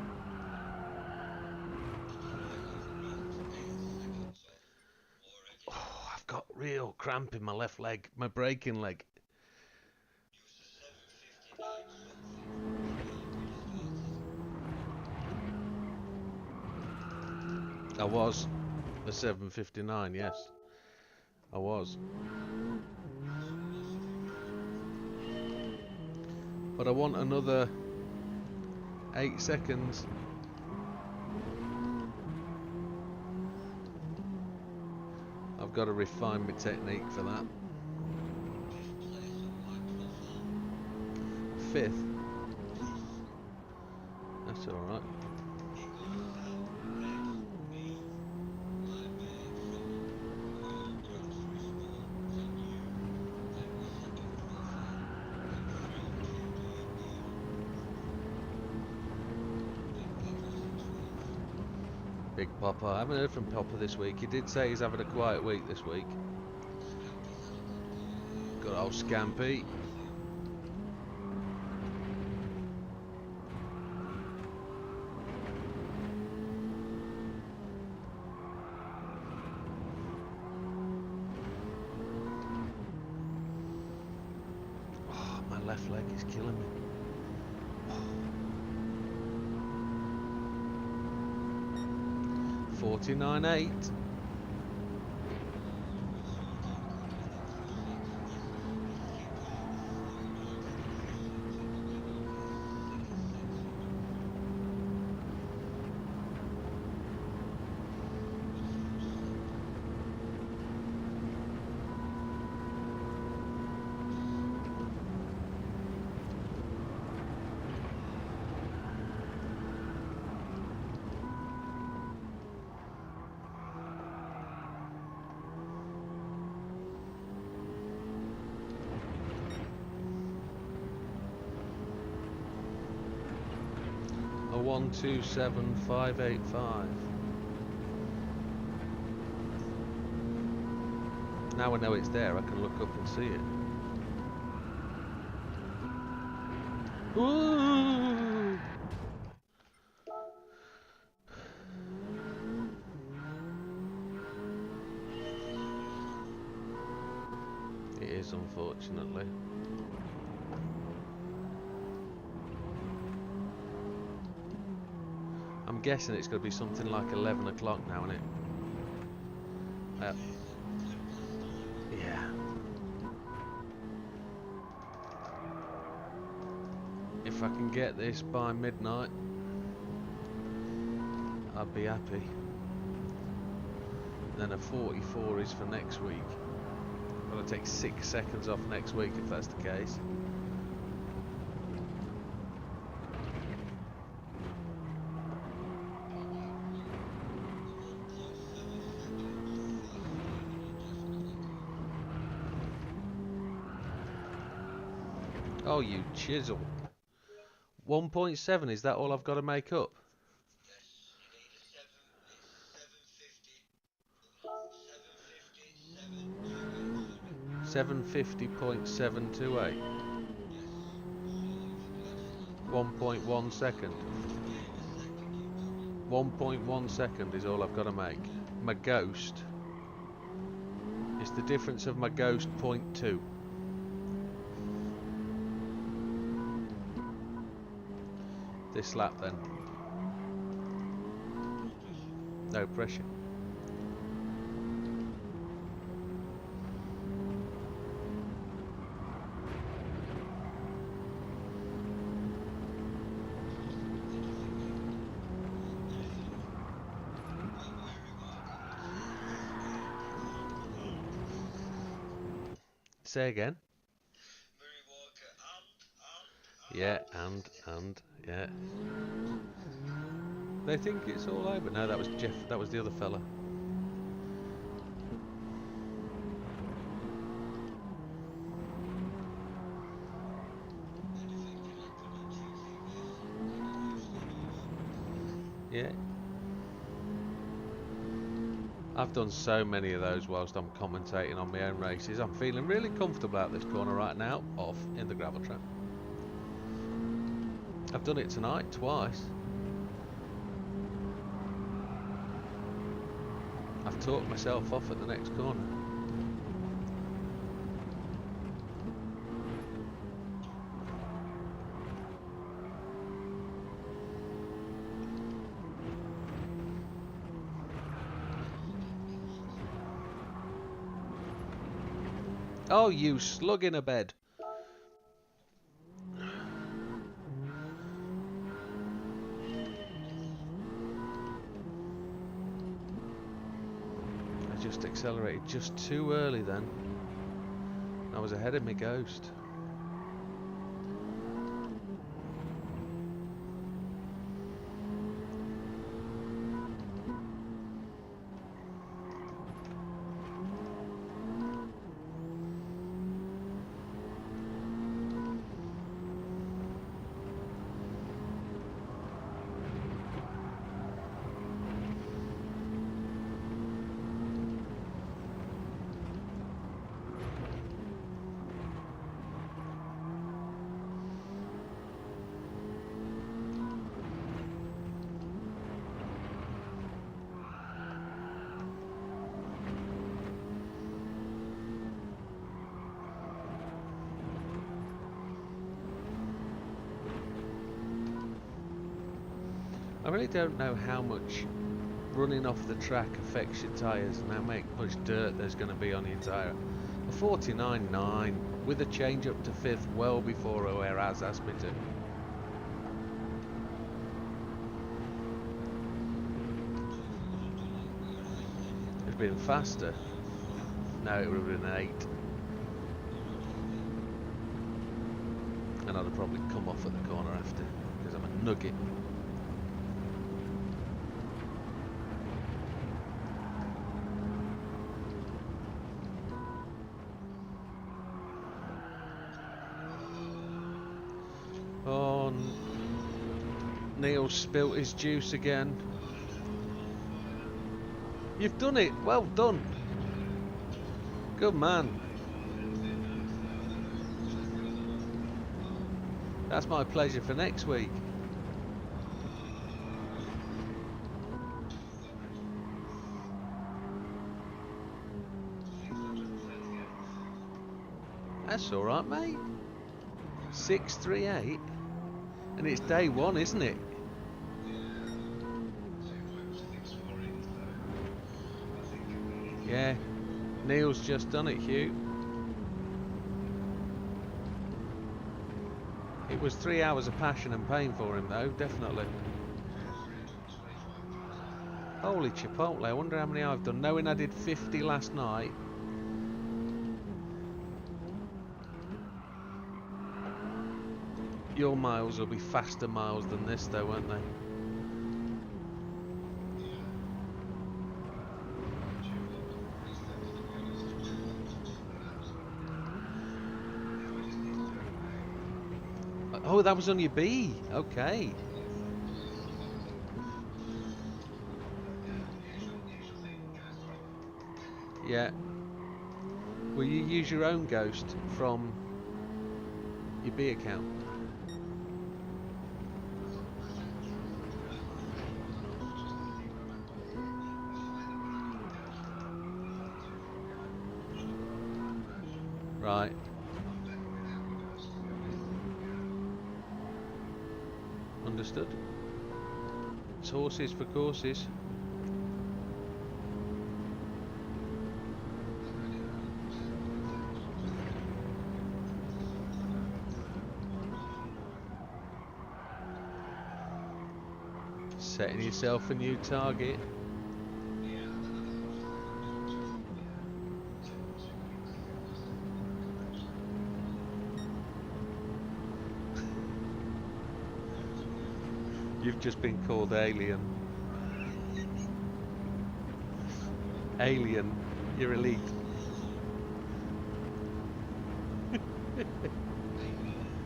Oh, I've got real cramp in my left leg, my braking leg. I was a 7:59, yes. I was. But I want another 8 seconds. I've got to refine my technique for that. 5th. That's alright. Big Papa. I haven't heard from Papa this week. He did say he's having a quiet week this week. Good old Scampy. Oh, my left leg is killing me. 49.8. A 127.585. Now I know it's there, I can look up and see it. Ooh! It is, unfortunately. I'm guessing it's going to be something like 11 o'clock now, isn't it? Yeah. If I can get this by midnight, I'd be happy. Then a 44 is for next week. I'm going to take 6 seconds off next week if that's the case. Oh, you chisel. 1.7, is that all I've got to make up? 750.728. 1.1 second. 1.1 second is all I've got to make. My ghost is the difference of my ghost 0.2. This lap then. No pressure. Say again. Murray Walker Yeah, and yeah. They think it's all over. No, that was Jeff. That was the other fella. Yeah. I've done so many of those whilst I'm commentating on my own races. I'm feeling really comfortable out this corner right now, off in the gravel trap. I've done it tonight twice. I've talked myself off at the next corner. Oh, you slug in a bed. I just accelerated just too early then. I was ahead of my ghost. I really don't know how much running off the track affects your tyres and how much dirt there's going to be on your tyre. A 49.9 with a change up to 5th well before O'Hare asked me to. It'd been faster. No, it would have been an 8. And I'd have probably come off at the corner after because I'm a nugget. Oh, Neil spilt his juice again. You've done it. Well done. Good man. That's my pleasure for next week. That's all right, mate. 638. And it's day one, isn't it? Yeah. Neil's just done it, Hugh. It was 3 hours of passion and pain for him, though, definitely. Holy chipotle, I wonder how many I've done. Knowing I did 50 last night. Your miles will be faster miles than this, though, won't they? Oh, that was on your B. Okay. Yeah. Will you use your own ghost from your B account? Right. Understood. It's horses for courses. Setting yourself a new target. You've just been called alien. Alien, you're elite.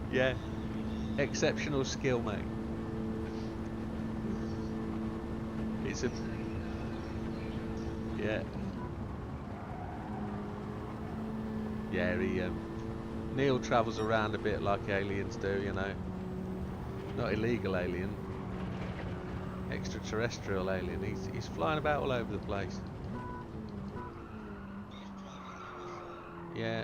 Yeah, exceptional skill, mate. It's a... Yeah. Yeah, Neil travels around a bit like aliens do, you know. Not illegal alien. Extraterrestrial alien. He's flying about all over the place. Yeah.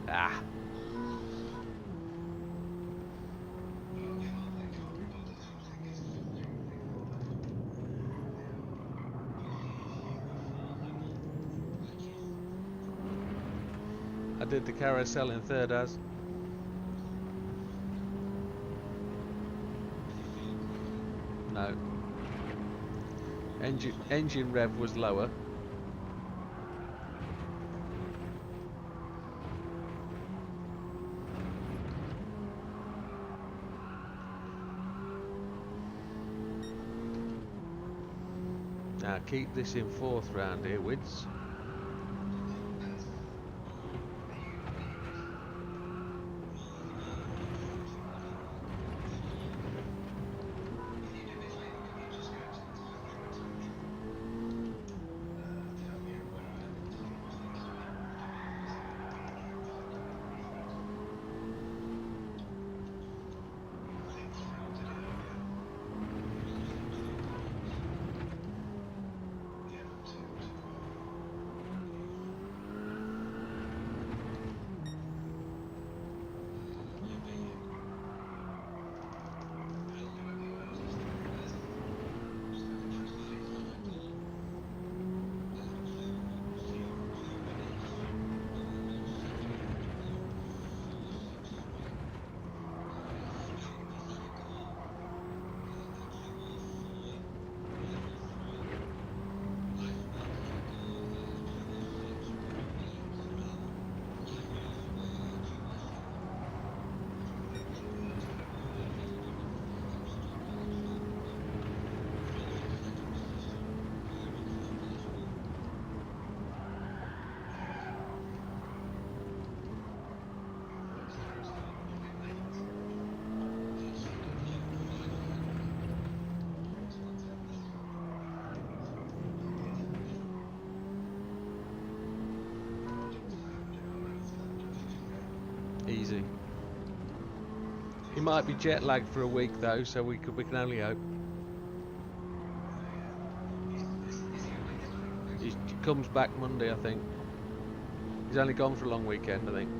Ah. I did the carousel in third as. No. Engine rev was lower. Now keep this in fourth round here, Wids. Easy. He might be jet lagged for a week though, so we can only hope. He comes back Monday, I think. He's only gone for a long weekend, I think.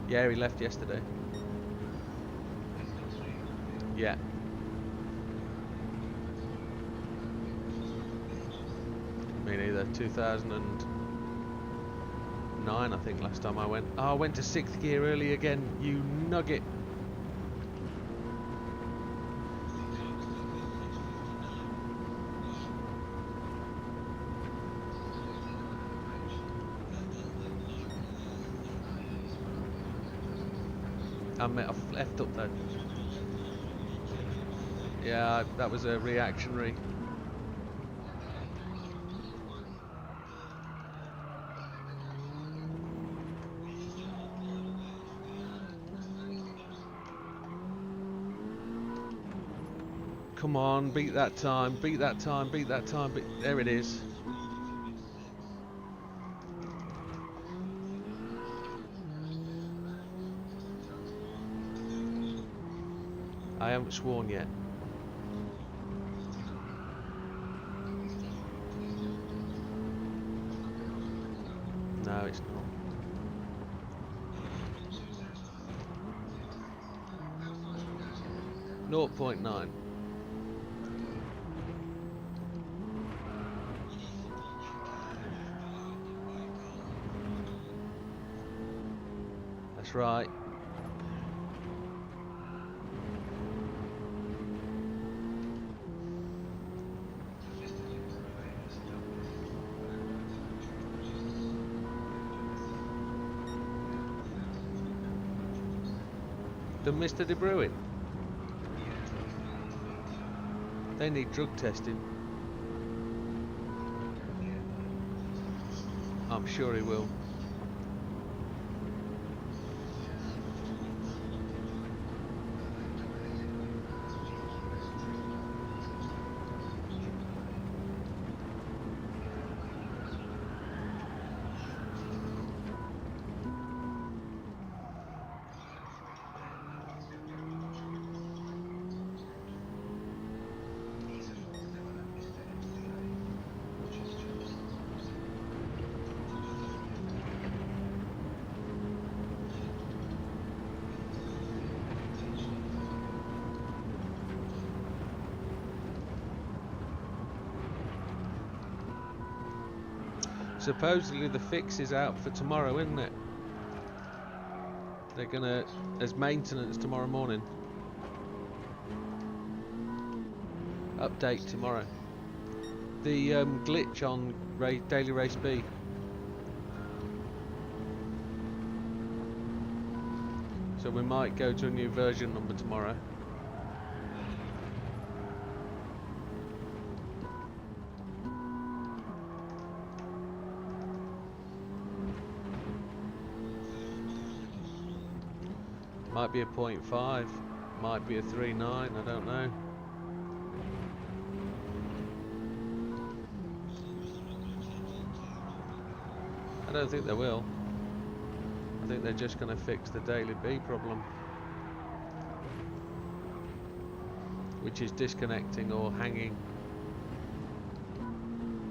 Yeah, he left yesterday. Yeah. Me neither. 2009, I think, last time I went. Oh, I went to 6th gear early again, you nugget. I've left up though. Yeah, that was a reactionary. Come on, beat that time, beat that time, beat that time. There it is. I haven't sworn yet. No, it's not. 0.9. That's right. The Mr. De Bruyne. They need drug testing. I'm sure he will. Supposedly the fix is out for tomorrow, isn't it? They're gonna, there's maintenance tomorrow morning. Update tomorrow. The glitch on Daily Race B. So we might go to a new version number tomorrow. Might be a 0.5, might be a 3.9, I don't know. I don't think they will. I think they're just going to fix the Daily B problem, which is disconnecting or hanging.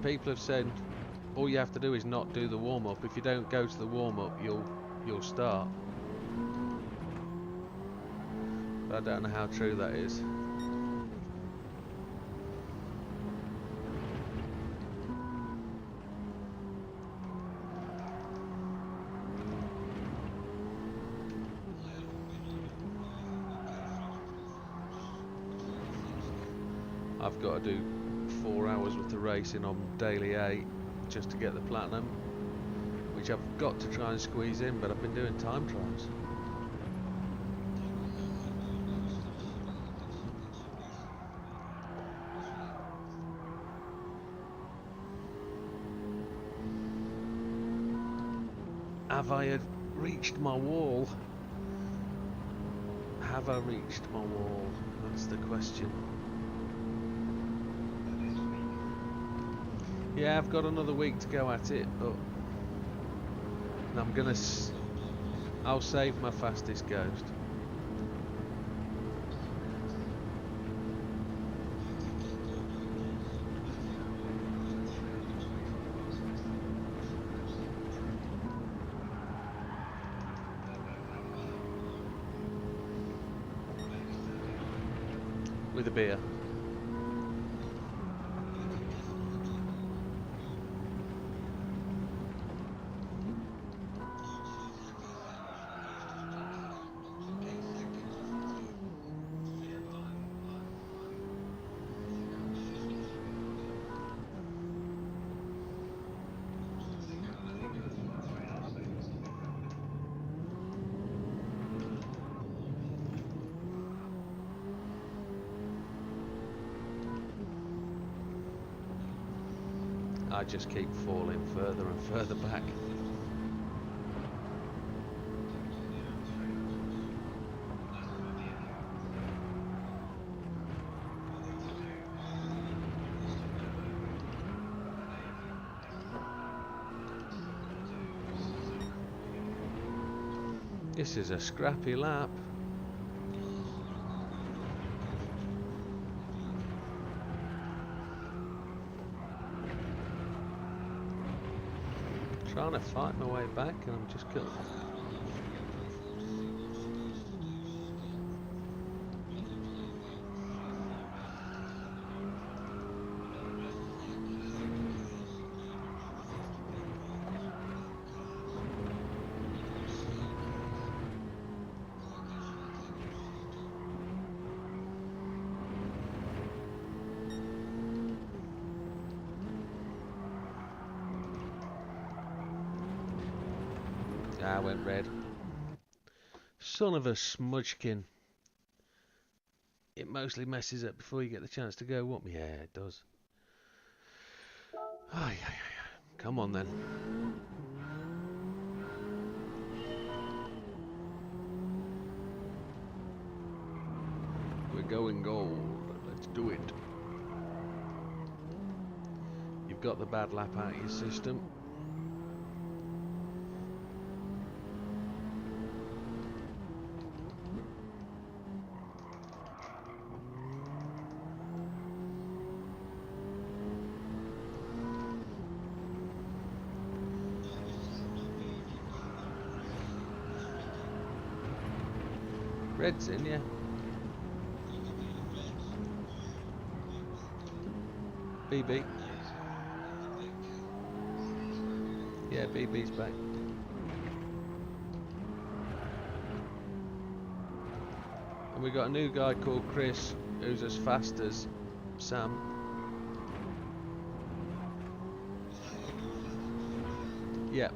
People have said all you have to do is not do the warm-up. If you don't go to the warm-up, you'll start. But I don't know how true that is. I've got to do 4 hours worth of racing on Daily 8 just to get the platinum, which I've got to try and squeeze in, but I've been doing time trials. Have I reached my wall? Have I reached my wall? That's the question. Yeah, I've got another week to go at it, but I'll save my fastest ghost. With a beer. I just keep falling further and further back. This is a scrappy lap. Trying to fight my way back and I'm just killed. I went red. Son of a smudgekin. It mostly messes up before you get the chance to go up. Yeah, it does. Oh, yeah. Come on then. We're going gold. Let's do it. You've got the bad lap out of your system. Red's in, yeah. BB. Yeah, BB's back. And we got a new guy called Chris, who's as fast as Sam. Yeah.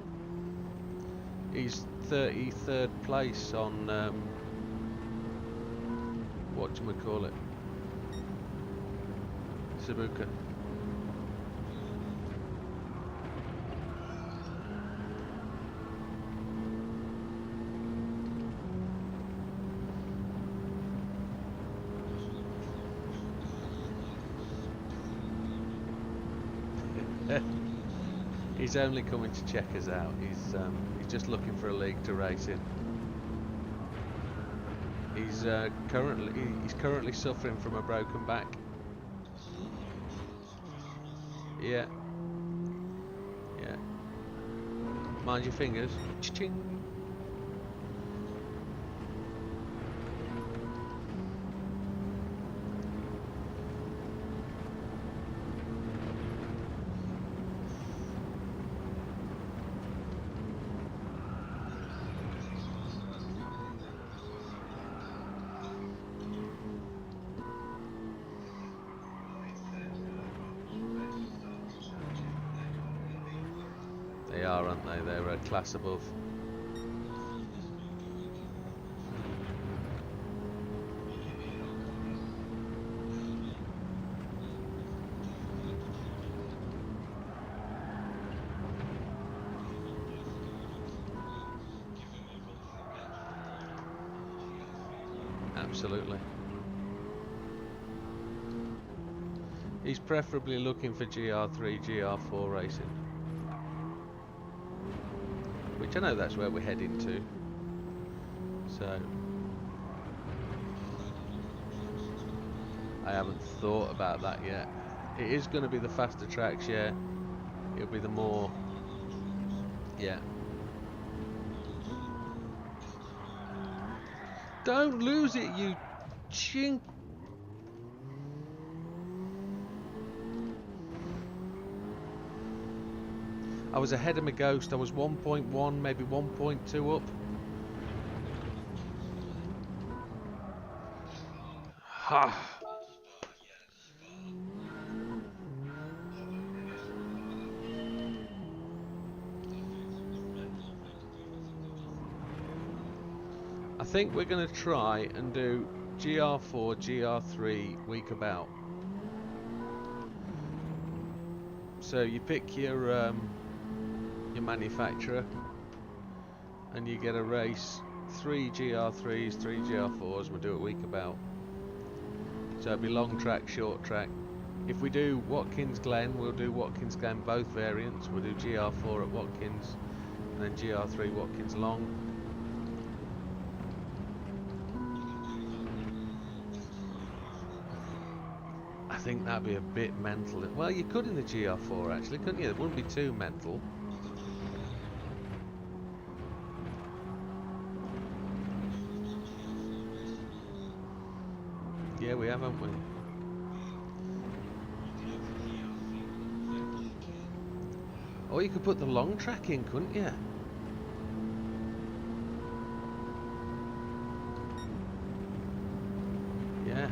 He's 33rd place on whatchamacallit, Sabuka. He's only coming to check us out. He's just looking for a league to race in. He's currently suffering from a broken back. Yeah. Yeah. Mind your fingers. Ching. They are, aren't they? They're a class above. Absolutely. He's preferably looking for GR3, GR4 racing. Which I know that's where we're heading to. So I haven't thought about that yet. It is going to be the faster tracks, yeah. It'll be the more, yeah. Don't lose it, you chink. I was ahead of my Ghost. I was 1.1, maybe 1.2 up. Ha! I think we're going to try and do GR4, GR3 week about. So you pick your manufacturer and you get a race, 3 GR3s, 3 GR4s, we'll do it week about. So it'll be long track, short track. If we do Watkins Glen, we'll do Watkins Glen both variants. We'll do GR4 at Watkins and then GR3 Watkins Long. I think that'd be a bit mental. Well, you could in the GR4 actually, couldn't you? It wouldn't be too mental. Yeah, we have, haven't we? Or you could put the long track in, couldn't you? Yeah.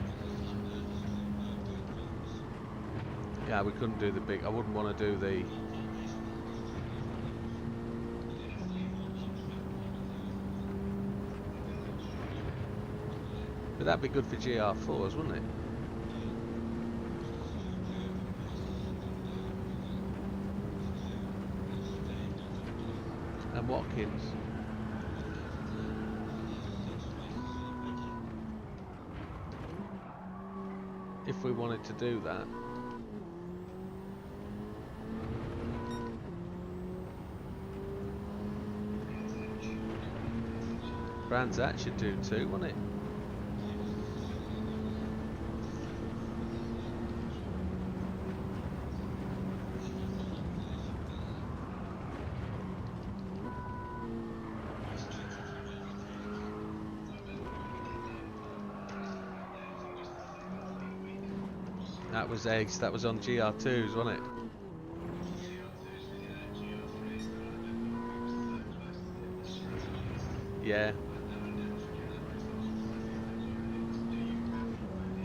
Yeah, we couldn't do the big. I wouldn't want to do the. But that'd be good for GR4s, wouldn't it? And Watkins. If we wanted to do that. Brands that should do too, wouldn't it? That was eggs, that was on GR2s, wasn't it? Yeah.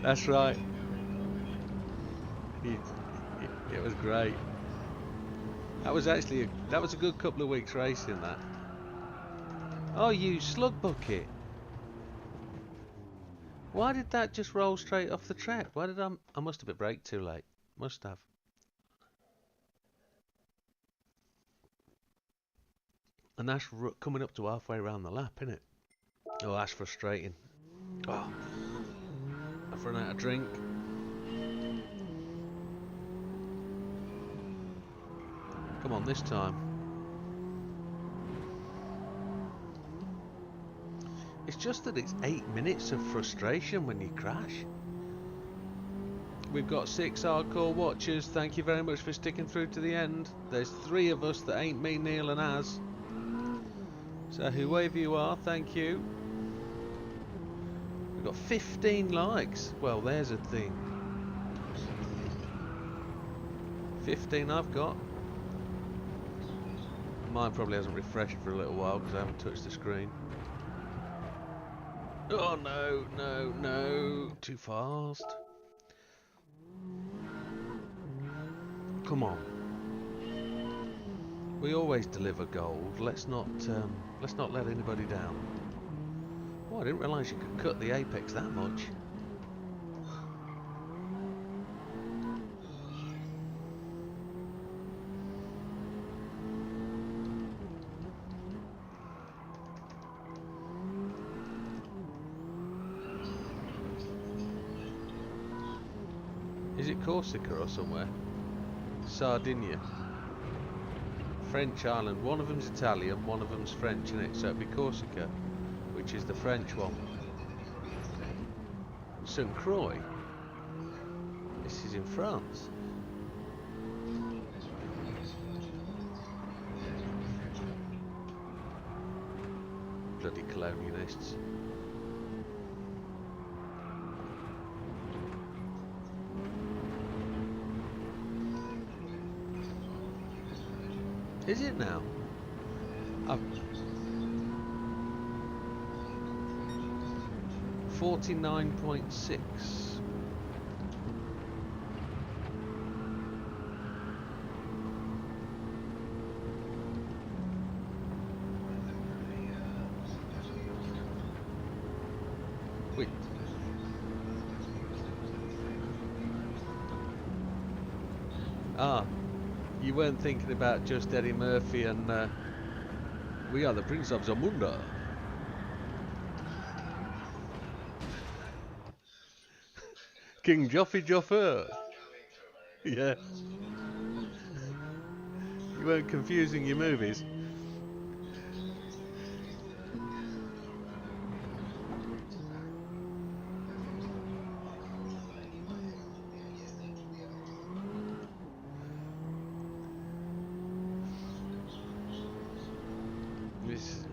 That's right. It was great. That was actually that was a good couple of weeks racing that. Oh, you slug bucket! Why did that just roll straight off the track? Why did I must have braked too late. Must have. And that's coming up to halfway around the lap, isn't it? Oh, that's frustrating. Oh, I've run out of drink. Come on, this time. It's just that it's 8 minutes of frustration when you crash. We've got 6 hardcore watchers. Thank you very much for sticking through to the end. There's 3 of us that ain't me, Neil and Az. So whoever you are, thank you. We've got 15 likes. Well, there's a thing. 15 I've got. Mine probably hasn't refreshed for a little while because I haven't touched the screen. Oh no, no, no. Too fast. Come on. We always deliver gold. Let's not let anybody down. Oh, I didn't realise you could cut the apex that much. Is it Corsica or somewhere? Sardinia. French island. One of them's Italian, one of them's French, isn't it? So it'd be Corsica, which is the French one. St. Croix. This is in France. Bloody colonialists. Is it now? 49.6. Wait. You weren't thinking about just Eddie Murphy and we are the Prince of Zamunda. King Joffrey Joffer. Yeah. You weren't confusing your movies.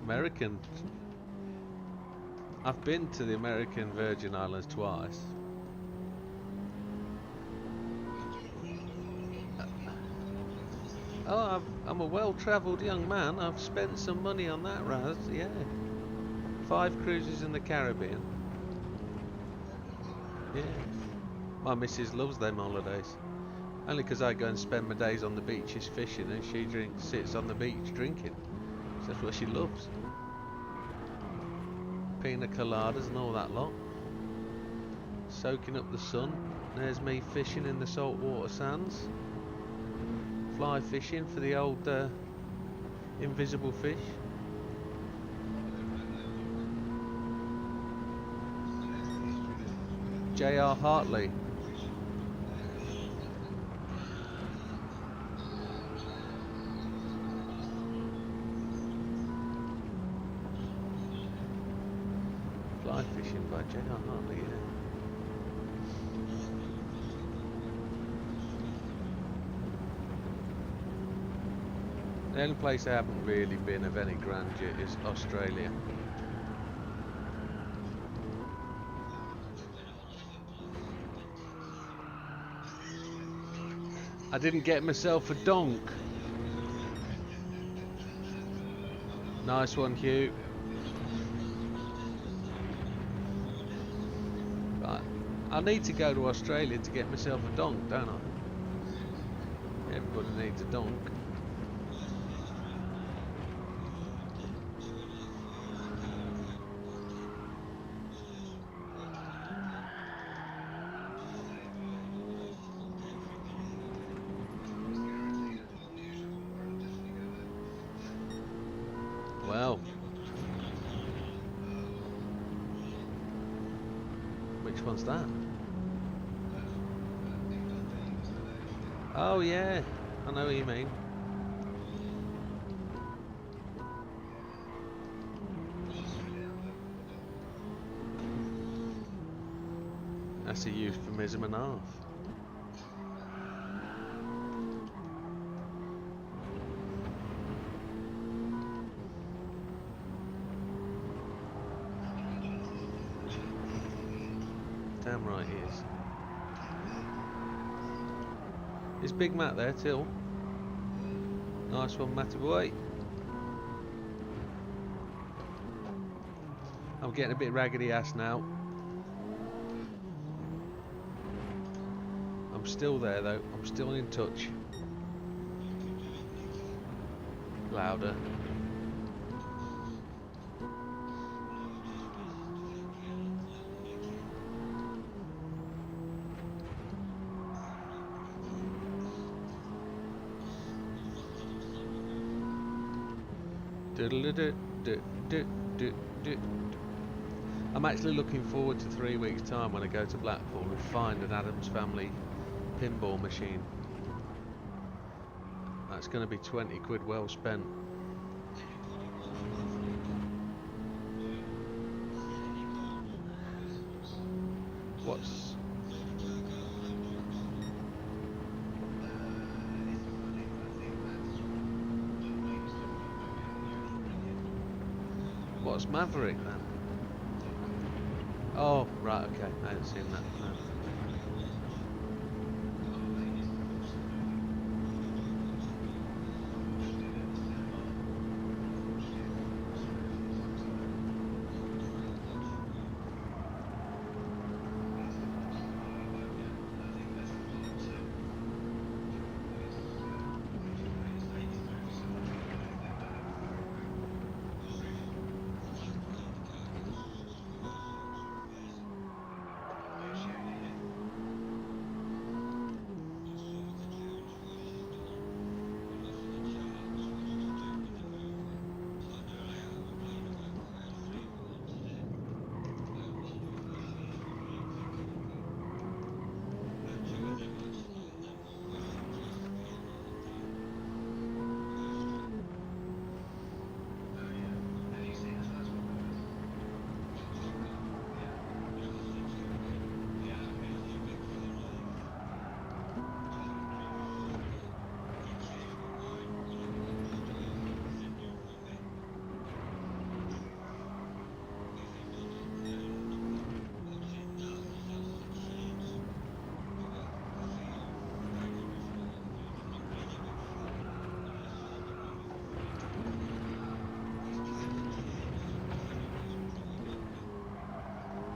American. I've been to the American Virgin Islands twice. Oh, I'm a well-travelled young man. I've spent some money on that, Raz. Yeah, 5 cruises in the Caribbean. Yeah, my missus loves them holidays. Only because I go and spend my days on the beaches fishing, and she sits on the beach drinking. So that's what she loves. Pina coladas and all that lot. Soaking up the sun. There's me fishing in the saltwater sands. Fly fishing for the old invisible fish. J.R. Hartley. Fly fishing by J.R. Hartley, yeah. The only place I haven't really been of any grandeur is Australia. I didn't get myself a donk. Nice one, Hugh. I need to go to Australia to get myself a donk, don't I? Everybody needs a donk. Well, which one's that? Oh yeah, I know what you mean. That's a euphemism and a half. Damn right he is. Is Big Matt there, Till? Nice one, Matty boy. I'm getting a bit raggedy ass now. I'm still there though. I'm still in touch. Louder. I'm actually looking forward to 3 weeks' time when I go to Blackpool and find an Adams Family pinball machine. That's going to be 20 quid well spent. What's... What's Maverick then? Oh, right, okay. I hadn't seen that. No.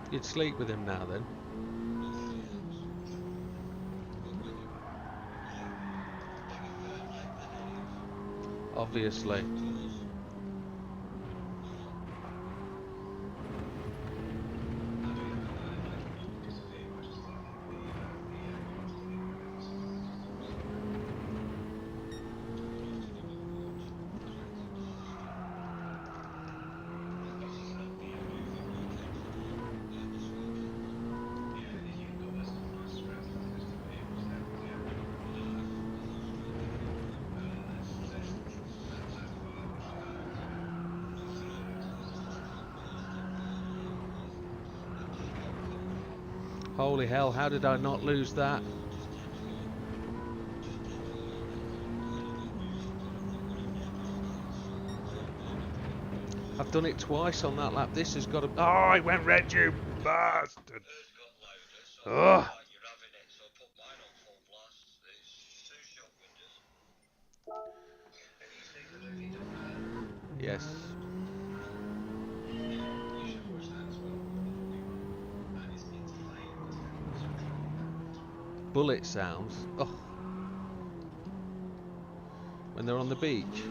You'd sleep with him now then? Obviously. Holy hell, how did I not lose that? I've done it twice on that lap. This has got to... Oh, it went red, you bastard! Ugh! Yes. bullet sounds. Oh, when they're on the beach.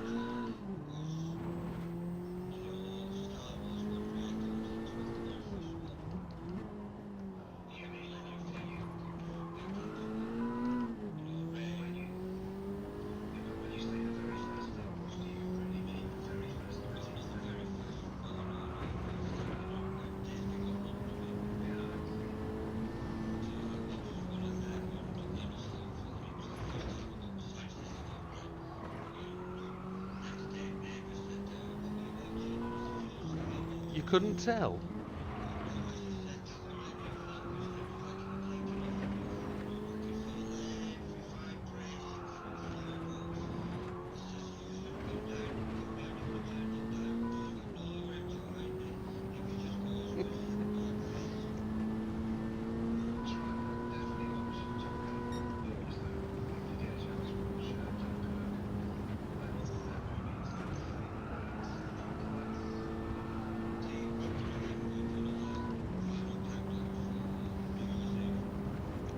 You couldn't tell?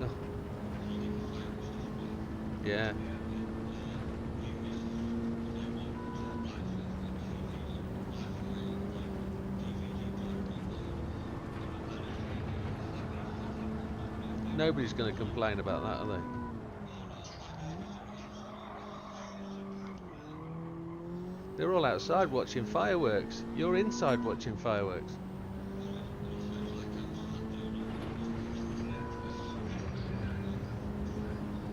Oh. Yeah. Nobody's going to complain about that, are they? They're all outside watching fireworks. You're inside watching fireworks.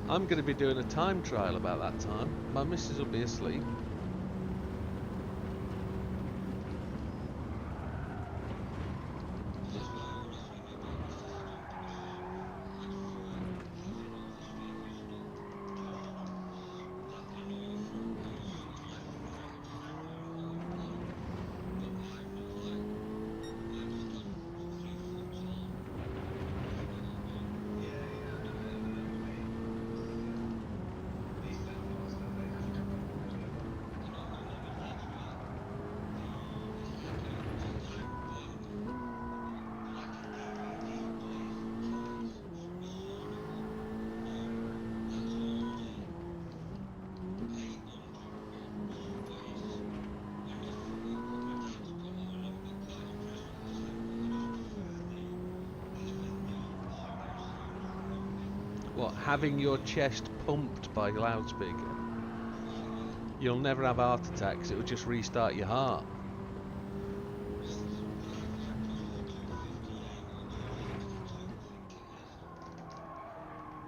I'm going to be doing a time trial about that time. My missus will be asleep. What, having your chest pumped by loudspeaker? You'll never have heart attacks, it will just restart your heart.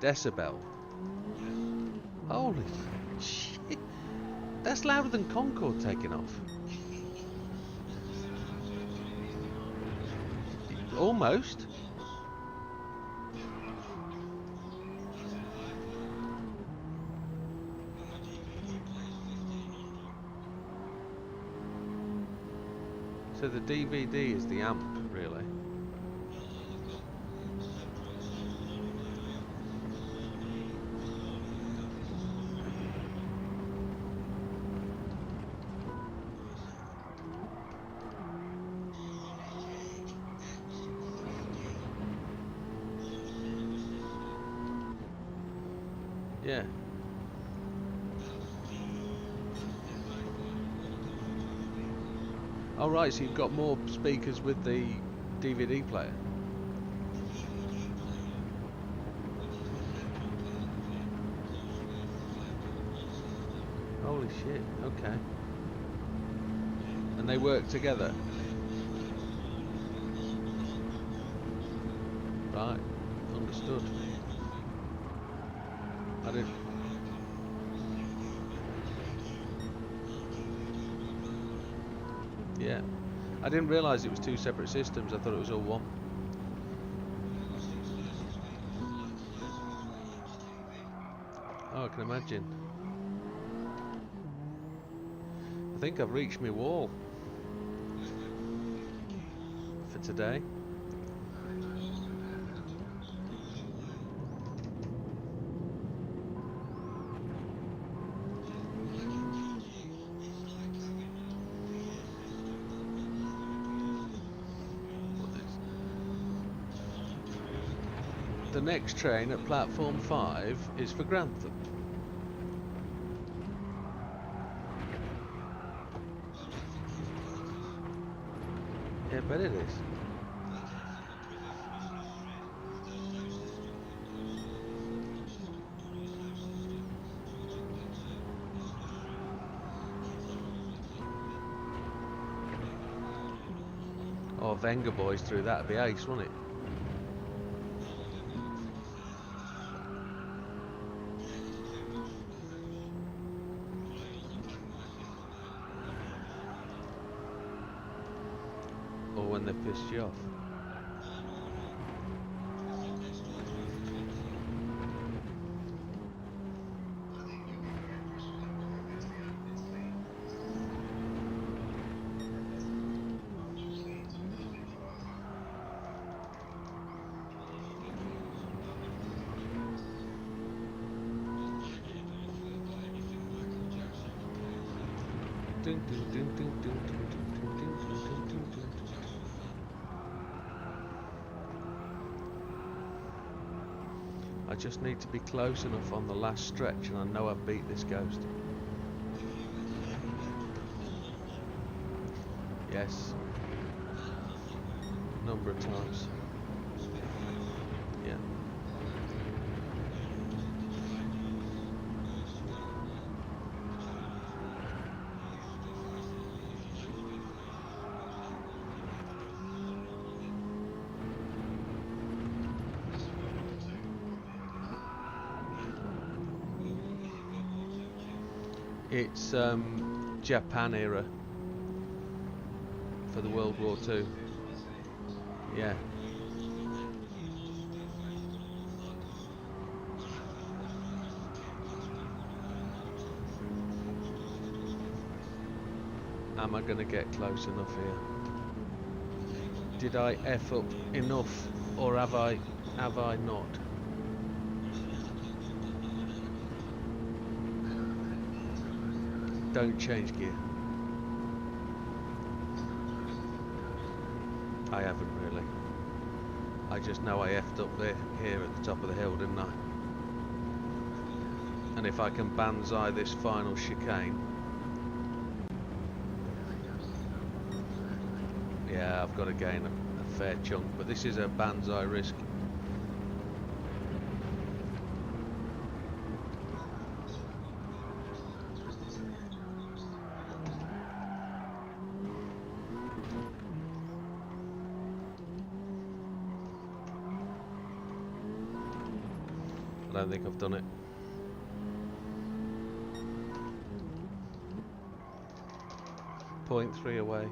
Decibel. Holy shit. That's louder than Concorde taking off. Almost. So the DVD is the amp, really. Yeah. Oh right, so you've got more speakers with the DVD player. Holy shit, okay. And they work together? Right, understood. I didn't... Yeah. I didn't realise it was two separate systems, I thought it was all one. Oh, I can imagine. I think I've reached my wall for today. the next train at platform 5 is for Grantham. Yeah, but it is. Oh, Venga boys through that'd be ace, wouldn't it? Or when they've pissed you off. Dun, dun, dun, dun, dun, dun, dun, dun, dun, dun, dun, dun, dun. I just need to be close enough on the last stretch, and I know I've beat this ghost. Yes. Number of times. Yeah. It's Japan era for the World War II. Yeah. Am I going to get close enough here? Did I F up enough, or have I not? Don't change gear. I haven't really. I just know I F'd up there, here at the top of the hill, didn't I? And if I can banzai this final chicane, yeah, I've got to gain a fair chunk, but this is a banzai risk. I don't think I've done it. .3 away.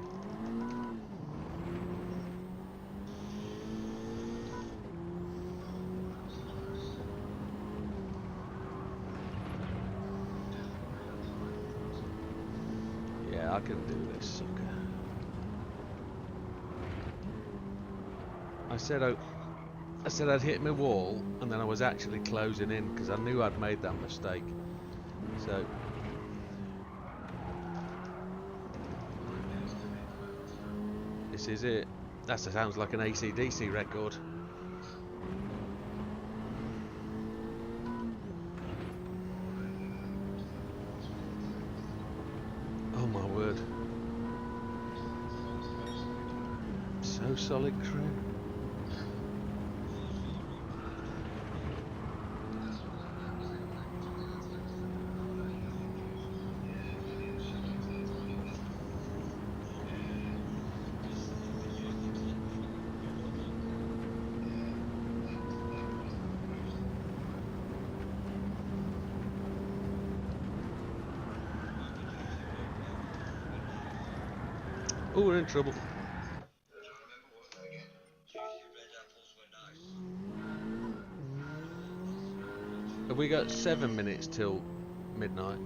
Yeah, I can do this, sucker. I said I'd hit my wall, and then I was actually closing in because I knew I'd made that mistake. So this is it. That sounds like an AC/DC record. Oh my word. So solid crew. Oh, we're in trouble. Have we got 7 minutes till midnight?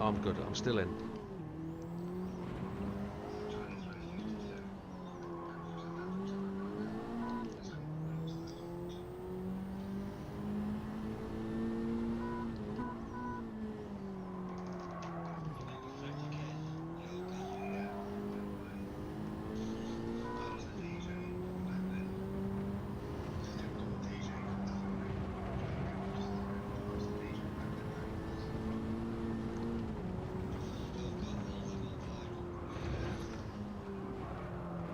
Oh, I'm good. I'm still in.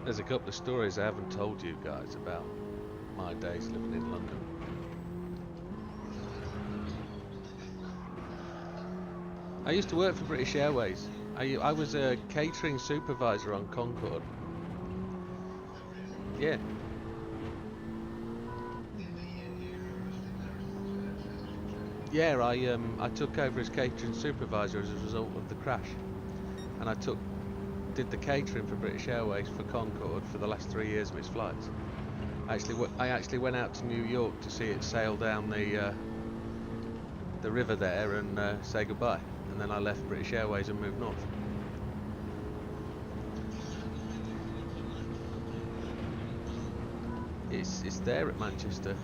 There's a couple of stories I haven't told you guys about my days living in London. I used to work for British Airways. I was a catering supervisor on Concorde. Yeah. Yeah, I took over as catering supervisor as a result of the crash, and did the catering for British Airways for Concorde for the last 3 years of its flights. I actually went out to New York to see it sail down the river there and say goodbye, and then I left British Airways and moved north. It's there at Manchester.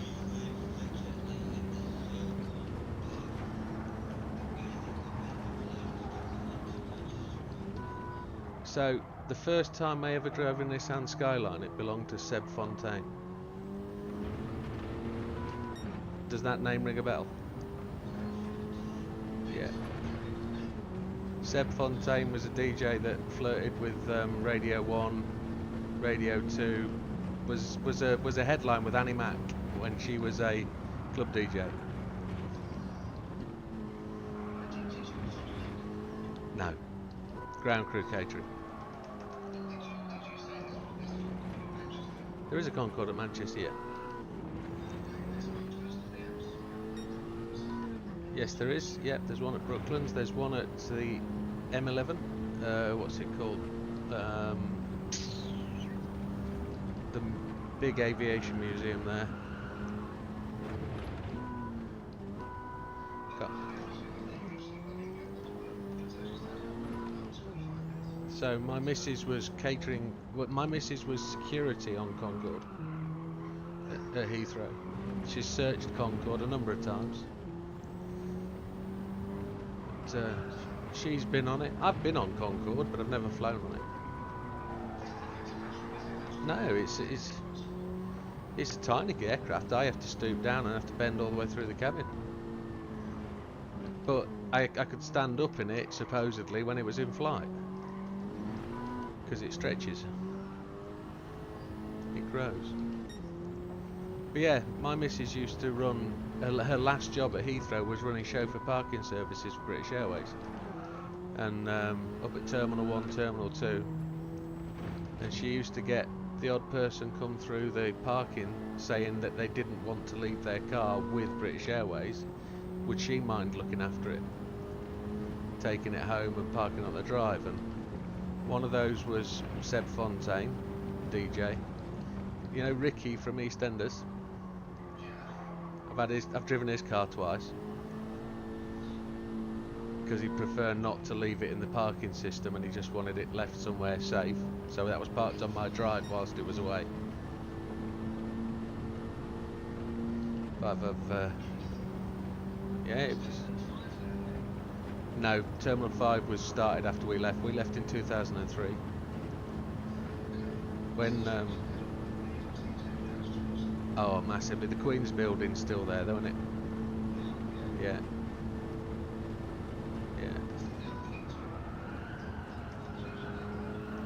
So the first time I ever drove a Nissan Skyline, it belonged to Seb Fontaine. Does that name ring a bell? Yeah. Seb Fontaine was a DJ that flirted with Radio 1, Radio 2. Was a headline with Annie Mac when she was a club DJ. No. Ground crew catering. There is a Concorde at Manchester, yeah. Yes, there is. Yep, there's one at Brooklands. There's one at the M11. What's it called? The big aviation museum there. So my missus was catering. My missus was security on Concorde at Heathrow. She's searched Concorde a number of times. She's been on it. I've been on Concorde, but I've never flown on it. No, it's a tiny aircraft. I have to stoop down and have to bend all the way through the cabin. But I could stand up in it supposedly when it was in flight, because it stretches, it grows. But yeah, my missus used to run, her last job at Heathrow was running chauffeur parking services for British Airways, and up at Terminal 1, Terminal 2, and she used to get the odd person come through the parking saying that they didn't want to leave their car with British Airways. Would she mind looking after it, taking it home and parking on the drive? And one of those was Seb Fontaine, DJ. You know Ricky from EastEnders? I've driven his car twice, because he'd prefer not to leave it in the parking system and he just wanted it left somewhere safe. So that was parked on my drive whilst it was away. But yeah, it was. No, Terminal 5 was started after we left. We left in 2003. When oh, massively. The Queen's Building's still there, though, isn't it? Yeah. Yeah.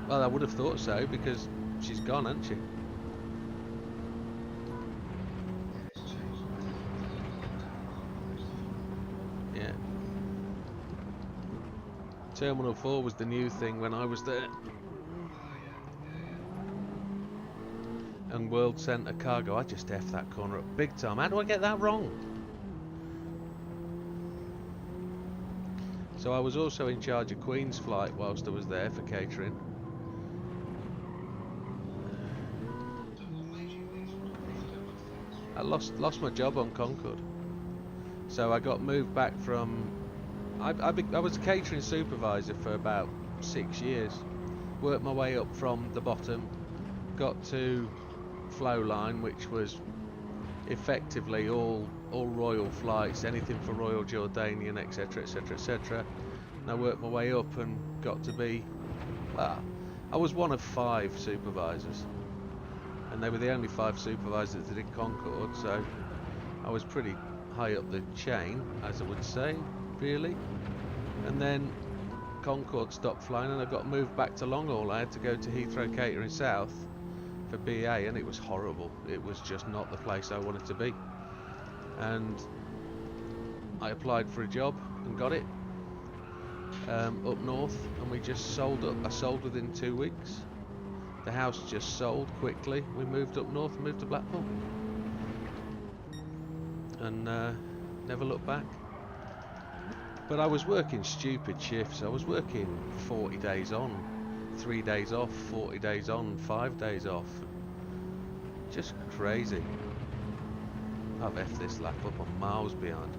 Well, I would have thought so, because she's gone, hasn't she? Yeah. Terminal 4 was the new thing when I was there. And World Centre Cargo, I just effed that corner up big time. How do I get that wrong? So I was also in charge of Queen's flight whilst I was there for catering. I lost my job on Concorde, so I got moved back from. I was a catering supervisor for about 6 years. Worked my way up from the bottom, got to Flowline, which was effectively all Royal flights, anything for Royal Jordanian, etc, etc, etc. And I worked my way up and got to be, well, I was one of 5 supervisors, and they were the only 5 supervisors that did Concorde, so I was pretty high up the chain, as I would say, really. And then Concorde stopped flying and I got moved back to long haul. I had to go to Heathrow Catering South for BA, and it was horrible. It was just not the place I wanted to be. And I applied for a job and got it up north, and we just sold up. I sold within 2 weeks. The house just sold quickly. We moved up north and moved to Blackpool, and never looked back. But I was working stupid shifts. I was working 40 days on, 3 days off, 40 days on, 5 days off. Just crazy. I've effed this lap up, I'm miles behind.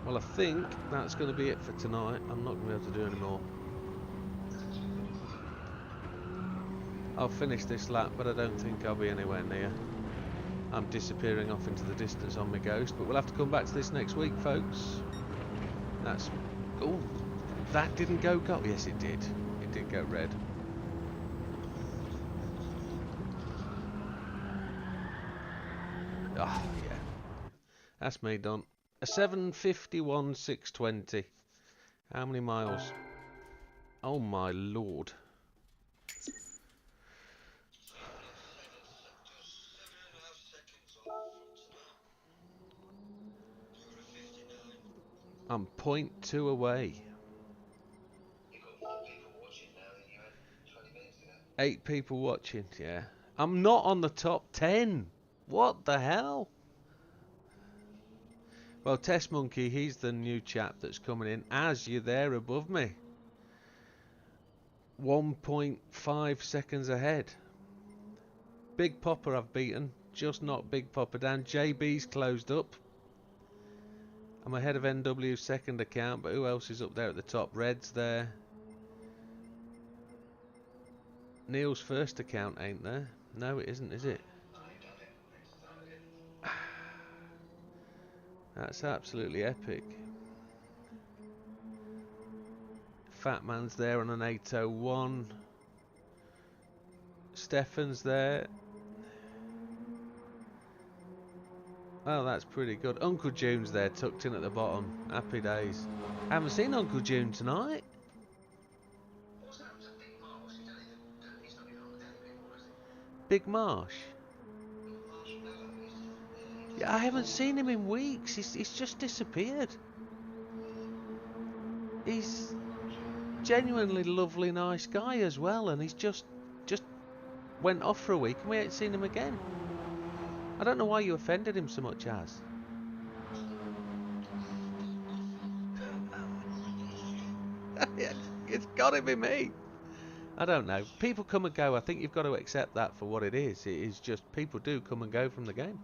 Well, I think that's going to be it for tonight. I'm not going to be able to do any more. I'll finish this lap, but I don't think I'll be anywhere near. I'm disappearing off into the distance on my Ghost, but we'll have to come back to this next week, folks. That's... oh, that didn't go gold. Yes, it did. It did go red. Ah, yeah. That's me done. A 751 620. How many miles? Oh my lord. I'm 0.2 away. You've got more people watching now than you had 20 minutes ago. 8 people watching, yeah. I'm not on the top 10. What the hell? Well, Test Monkey, he's the new chap that's coming in. As you're there above me. 1.5 seconds ahead. Big Popper I've beaten. Just not Big Popper down. JB's closed up. I'm ahead of NW's second account, but who else is up there at the top? Red's there. Neil's first account ain't there. No, it isn't, is it? That's absolutely epic. Fat Man's there on an 801. Stefan's there. Oh, that's pretty good. Uncle June's there, tucked in at the bottom. Happy days. I haven't seen Uncle June tonight. What's happened to Big Marsh? He's not even on the daily anymore, is he? Big Marsh. Marshmallow, Yeah, I haven't seen him in weeks. He's just disappeared. He's genuinely lovely, nice guy as well, and he's just went off for a week and we ain't seen him again. I don't know why you offended him so much, Az. It's gotta be me. I don't know. People come and go. I think you've got to accept that for what it is. It is just people do come and go from the game.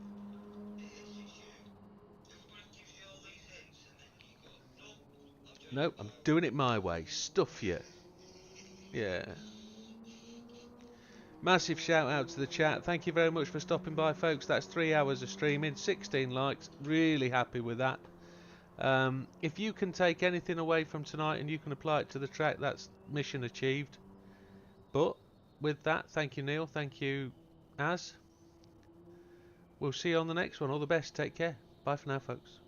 No, I'm doing it my way. Stuff you. Yeah. Massive shout out to the chat. Thank you very much for stopping by, folks. That's 3 hours of streaming, 16 likes. Really happy with that. If you can take anything away from tonight and you can apply it to the track, that's mission achieved. But with that, thank you, Neil. Thank you, Az. We'll see you on the next one. All the best. Take care. Bye for now, folks.